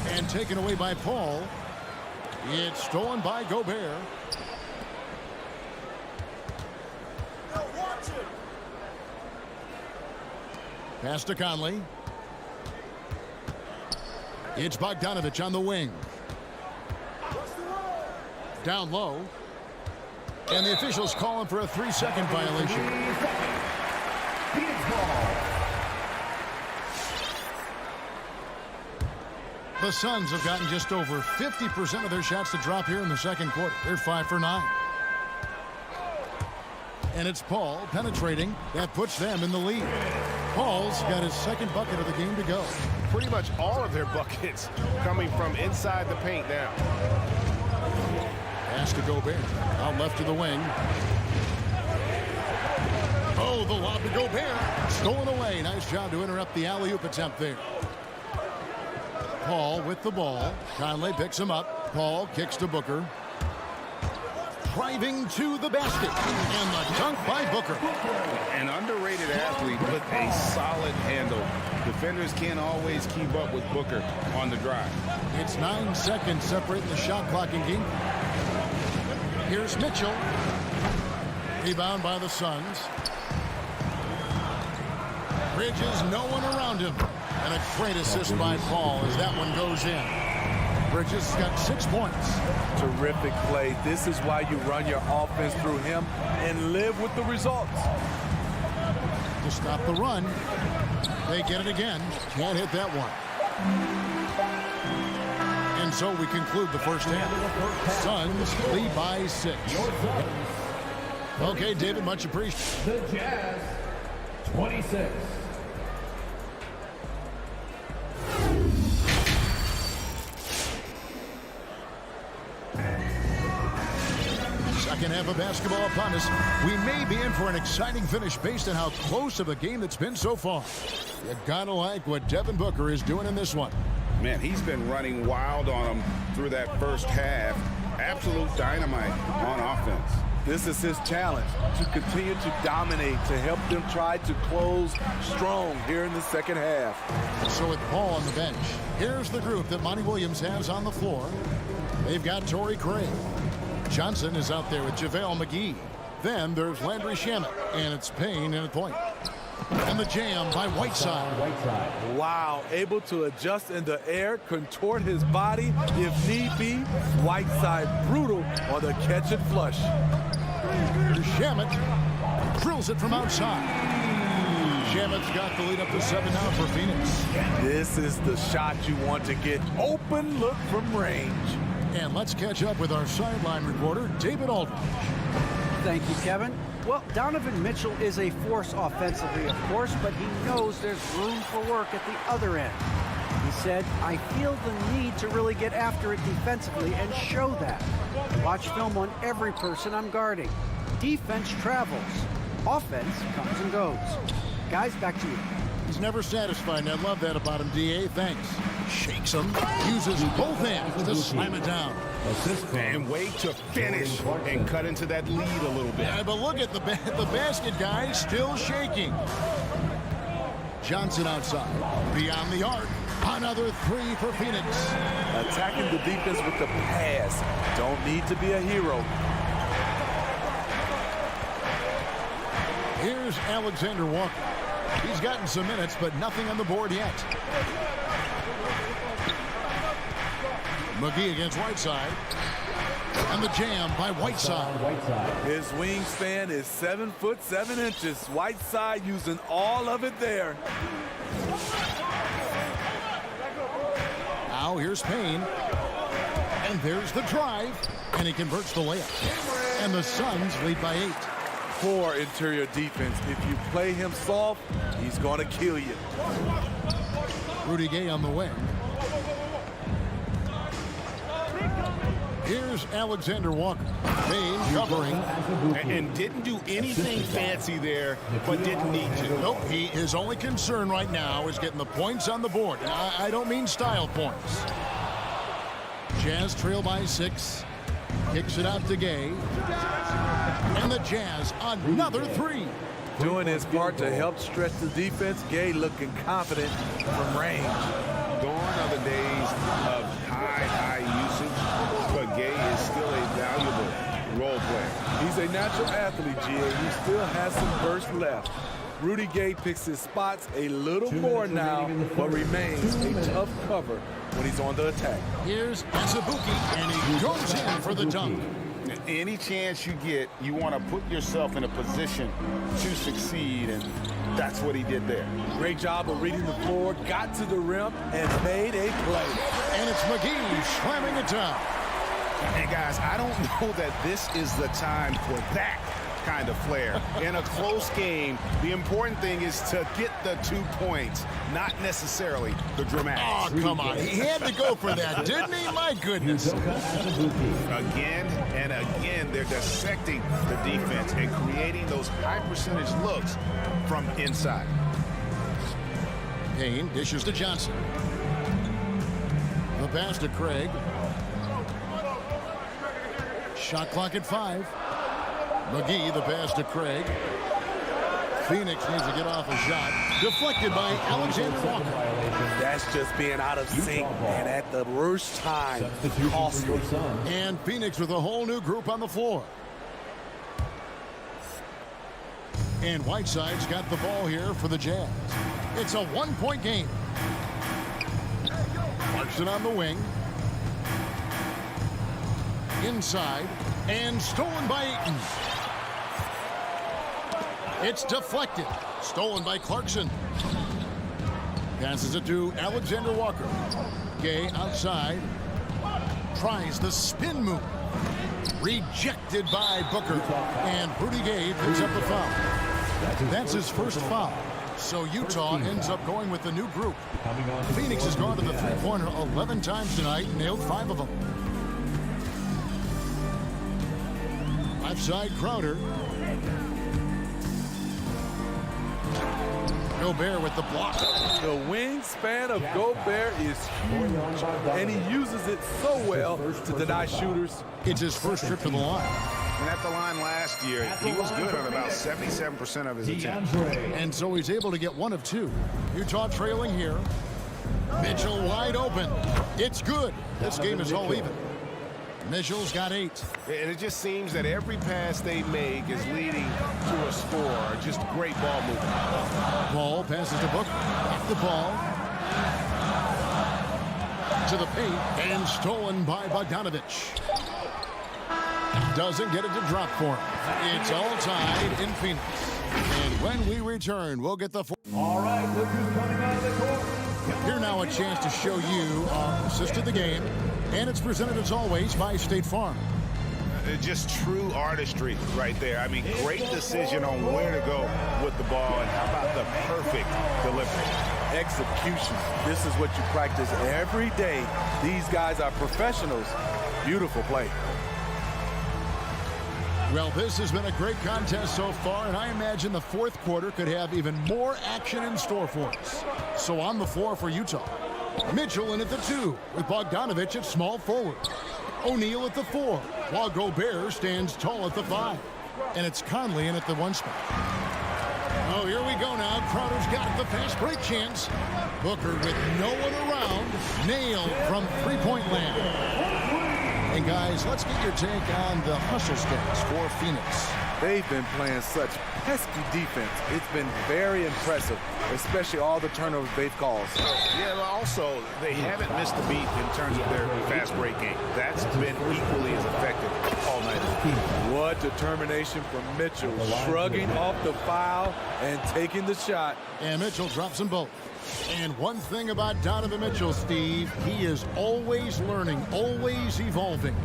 And taken away by Paul. It's stolen by Gobert. Pass to Conley. It's Bogdanovich on the wing. Down low. And the officials calling for a 3-second violation. The Suns have gotten just over 50% of their shots to drop here in the second quarter. They're 5 for 9. And it's Paul penetrating. That puts them in the lead. Paul's got his second bucket of the game to go.
Pretty much all of their buckets coming from inside the paint now.
Pass to Gobert. Out left to the wing. Oh, the lob to Gobert. Stolen away. Nice job to interrupt the alley-oop attempt there. Paul with the ball. Conley picks him up. Paul kicks to Booker. Driving to the basket. And the dunk by Booker.
An underrated athlete with a solid handle. Defenders can't always keep up with Booker on the drive.
It's 9 seconds separating the shot clock and game. Here's Mitchell. Rebound by the Suns. Bridges, no one around him. And a great assist by Paul as that one goes in. Bridges got 6 points.
Terrific play. This is why you run your offense through him and live with the results.
To stop the run. They get it again. Can't hit that one. And so we conclude the first half. Suns lead by 6. Okay, David, much appreciated.
The Jazz, 26.
Second half of basketball upon us. We may be in for an exciting finish based on how close of a game that's been so far. You gotta like what Devin Booker is doing in this one.
Man, he's been running wild on them through that first half. Absolute dynamite on offense.
This is his challenge, to continue to dominate, to help them try to close strong here in the second half.
So with Paul on the bench, here's the group that Monty Williams has on the floor. They've got Torrey Craig. Johnson is out there with JaVale McGee. Then there's Landry Shamet, and it's Payne in a point. And the jam by Whiteside.
Wow, able to adjust in the air, contort his body if need be. Whiteside brutal on the catch and flush.
Shamet drills it from outside. Shamet's got the lead up to 7 now for Phoenix.
This is the shot you want to get. Open look from range.
And let's catch up with our sideline reporter, David Aldridge.
Thank you, Kevin. Well, Donovan Mitchell is a force offensively, of course, but he knows there's room for work at the other end. He said, I feel the need to really get after it defensively and show that. Watch film on every person I'm guarding. Defense travels. Offense comes and goes. Guys, back to you.
He's never satisfied, and I love that about him, D.A. Thanks. Shakes him, uses both hands to slam it down.
And way to finish and cut into that lead a little bit.
Yeah, but look at the basket guy still shaking. Johnson outside, beyond the arc. Another 3 for Phoenix.
Attacking the defense with the pass. Don't need to be a hero.
Here's Alexander Walker. He's gotten some minutes, but nothing on the board yet. McGee against Whiteside. And the jam by Whiteside.
His wingspan is 7 foot 7 inches. Whiteside using all of it there.
Now here's Payne. And there's the drive. And he converts the layup. And the Suns lead by 8.
Poor interior defense. If you play him soft, he's going to kill you.
Rudy Gay on the wing. Here's Alexander Walker. Bain covering.
And didn't do anything fancy there, but didn't need to.
Nope, his only concern right now is getting the points on the board. And I don't mean style points. Jazz trail by 6. Kicks it out to Gay. And the Jazz, another 3.
Doing his part to help stretch the defense. Gay looking confident from range.
Gone are the days of high usage, but Gay is still a valuable role player.
He's a natural athlete, GA. He still has some burst left. Rudy Gay picks his spots a little more now, but remains a tough cover when he's on the attack.
Here's Azubuike, and he goes in for the dunk.
Any chance you get, you want to put yourself in a position to succeed, and that's what he did there.
Great job of reading the floor, got to the rim, and made a play.
And it's McGee slamming it down.
And guys, I don't know that this is the time for that kind of flair. In a close game, the important thing is to get the 2 points, not necessarily the dramatics.
Oh, come on. He had to go for that, didn't he? My goodness.
Again and again, they're dissecting the defense and creating those high percentage looks from inside.
Payne dishes to Johnson. The pass to Craig. Shot clock at 5. McGee, the pass to Craig. Phoenix needs to get off a shot. Deflected by Alexander Walker.
That's just being out of sync and at the worst time. Costly.
And Phoenix with a whole new group on the floor. And Whiteside's got the ball here for the Jazz. It's a 1-point game. Clarkson on the wing. Inside. And stolen by Ayton. It's deflected. Stolen by Clarkson. Passes it to Alexander Walker. Gay outside. Tries the spin move. Rejected by Booker. And Rudy Gay picks up the foul. That's his first foul. So Utah ends up going with the new group. Phoenix has gone to the three-pointer 11 times tonight and nailed 5 of them. Left side, Crowder. Gobert with the block.
The wingspan of Gobert is huge, and he uses it so well to deny shooters.
It's his first trip to the line.
And at the line last year, he was good on about 77% of his attempts.
And so he's able to get 1 of 2. Utah trailing here. Mitchell wide open. It's good. This game is all even. Mitchell's got 8.
And it just seems that every pass they make is leading to a score. Just great ball movement.
Ball passes to Booker. Off the ball. To the paint. And stolen by Bogdanovich. Doesn't get it to drop for him. It's all tied in Phoenix. And when we return, we'll get the...
All right, look who's coming out of the court.
Here now a chance to show you our assist of the game. And it's presented, as always, by State Farm.
Just true artistry right there. I mean, great decision on where to go with the ball, and how about the perfect delivery.
Execution. This is what you practice every day. These guys are professionals. Beautiful play.
Well, this has been a great contest so far, and I imagine the fourth quarter could have even more action in store for us. So on the floor for Utah. Mitchell in at the 2, with Bogdanovich at small forward. O'Neal at the 4, while Gobert stands tall at the 5. And it's Conley in at the 1 spot. Oh, here we go now. Crowder's got the fast break chance. Booker with no one around. Nailed from three-point land. And guys, let's get your take on the hustle stats for Phoenix.
They've been playing such pesky defense. It's been very impressive, especially all the turnovers they've caused.
Yeah, but also, they haven't missed a beat in terms of their fast break game. That's been equally as effective all night.
What determination from Mitchell, shrugging off the foul and taking the shot.
And Mitchell drops them both. And one thing about Donovan Mitchell, Steve, he is always learning, always evolving.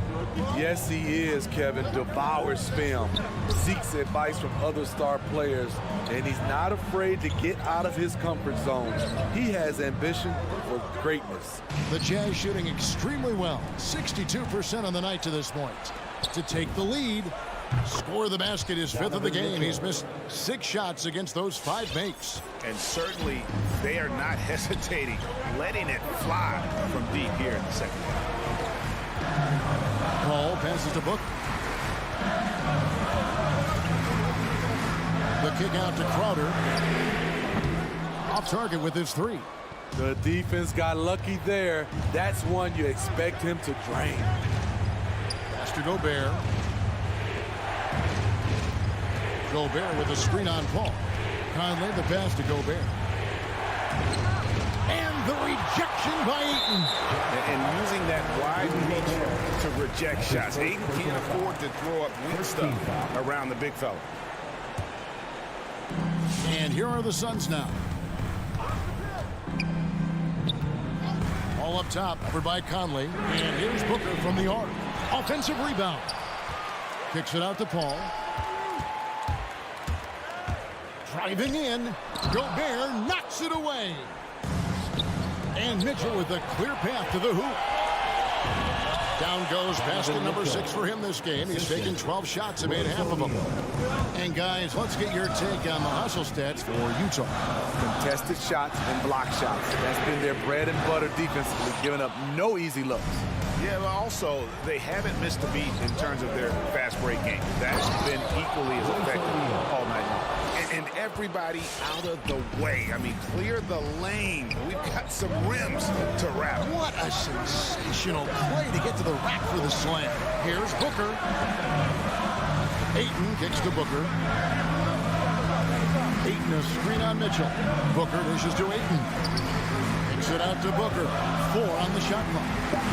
Yes, he is, Kevin. Devours film, seeks advice from other star players, and he's not afraid to get out of his comfort zone. He has ambition for greatness.
The Jazz shooting extremely well, 62% on the night to this point. To take the lead, score the basket, his fifth of the game. He's missed 6 shots against those 5 makes.
And certainly they are not hesitating, letting it fly from deep here in the second half.
Paul passes to Book. The kick out to Crowder. Off target with his 3.
The defense got lucky there. That's one you expect him to drain.
Pass to Gobert. Gobert with a screen on Paul. Conley the pass to Gobert. And the rejection by Ayton.
And using that wide reach to reject shots. Ayton can't afford to throw up weak stuff around the big fella.
And here are the Suns now. All up top, covered by Conley. And here's Booker from the arc. Offensive rebound. Kicks it out to Paul. Driving in. Gobert knocks it away. And Mitchell with a clear path to the hoop. Down goes basket number 6 for him this game. He's taken 12 shots and made half of them. And guys, let's get your take on the hustle stats for Utah.
Contested shots and block shots. That's been their bread and butter defensively, giving up no easy looks.
Yeah, but also, they haven't missed a beat in terms of their fast break game. That's been equally as effective all night long. And everybody out of the way. I mean, clear the lane. We've got some rims to wrap.
What a sensational play to get to the rack for the slam. Here's Booker. Ayton kicks to Booker. Ayton a screen on Mitchell. Booker dishes to Ayton. Kicks it out to Booker. 4 on the shot clock.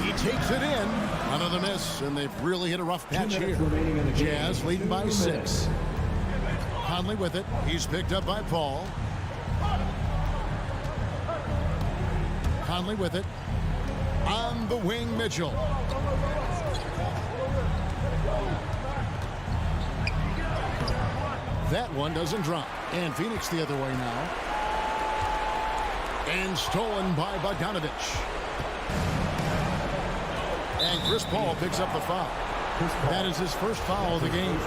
He takes it in. Another miss, and they've really hit a rough patch here. Jazz leading by 6. Conley with it. He's picked up by Paul. Conley with it. On the wing, Mitchell. That one doesn't drop. And Phoenix the other way now. And stolen by Bogdanovich. And Chris Paul picks up the foul. That is his first foul of the game.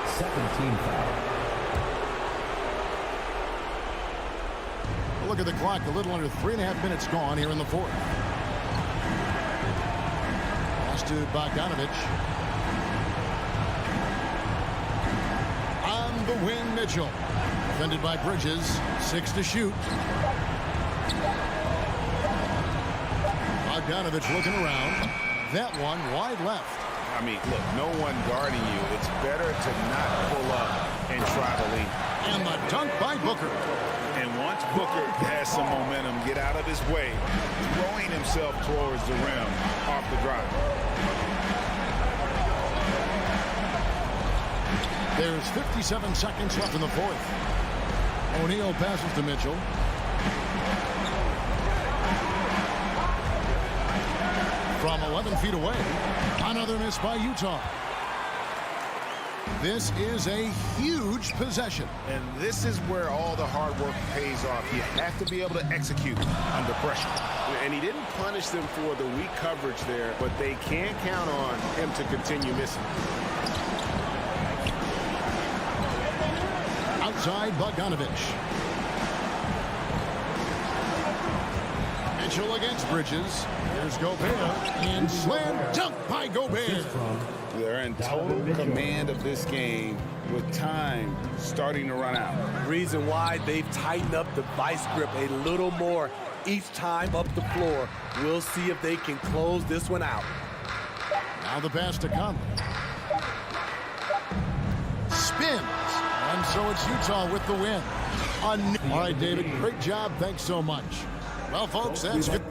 Second team foul.
Look at the clock. A little under 3.5 minutes gone here in the 4th. Pass to Bogdanovich. On the wing, Mitchell. Defended by Bridges. 6 to shoot. Bogdanovich looking around. That one wide left.
I mean, look, no one guarding you. It's better to not pull up and try to lead.
And the dunk by Booker.
And once Booker has some momentum, get out of his way, throwing himself towards the rim off the drive.
There's 57 seconds left in the 4th. O'Neal passes to Mitchell. From 11 feet away, another miss by Utah. This is a huge possession.
And this is where all the hard work pays off. You have to be able to execute under pressure. And he didn't punish them for the weak coverage there, but they can't count on him to continue missing.
Outside, Bogdanovich. Mitchell against Bridges. Here's Gobert. And slam dunk by Gobert.
They're in total command of this game with time starting to run out.
Reason why they've tightened up the vice grip a little more each time up the floor. We'll see if they can close this one out.
Now the pass to Conley. Spins. And so it's Utah with the win. All right, David, great job. Thanks so much. Well, folks, that's good.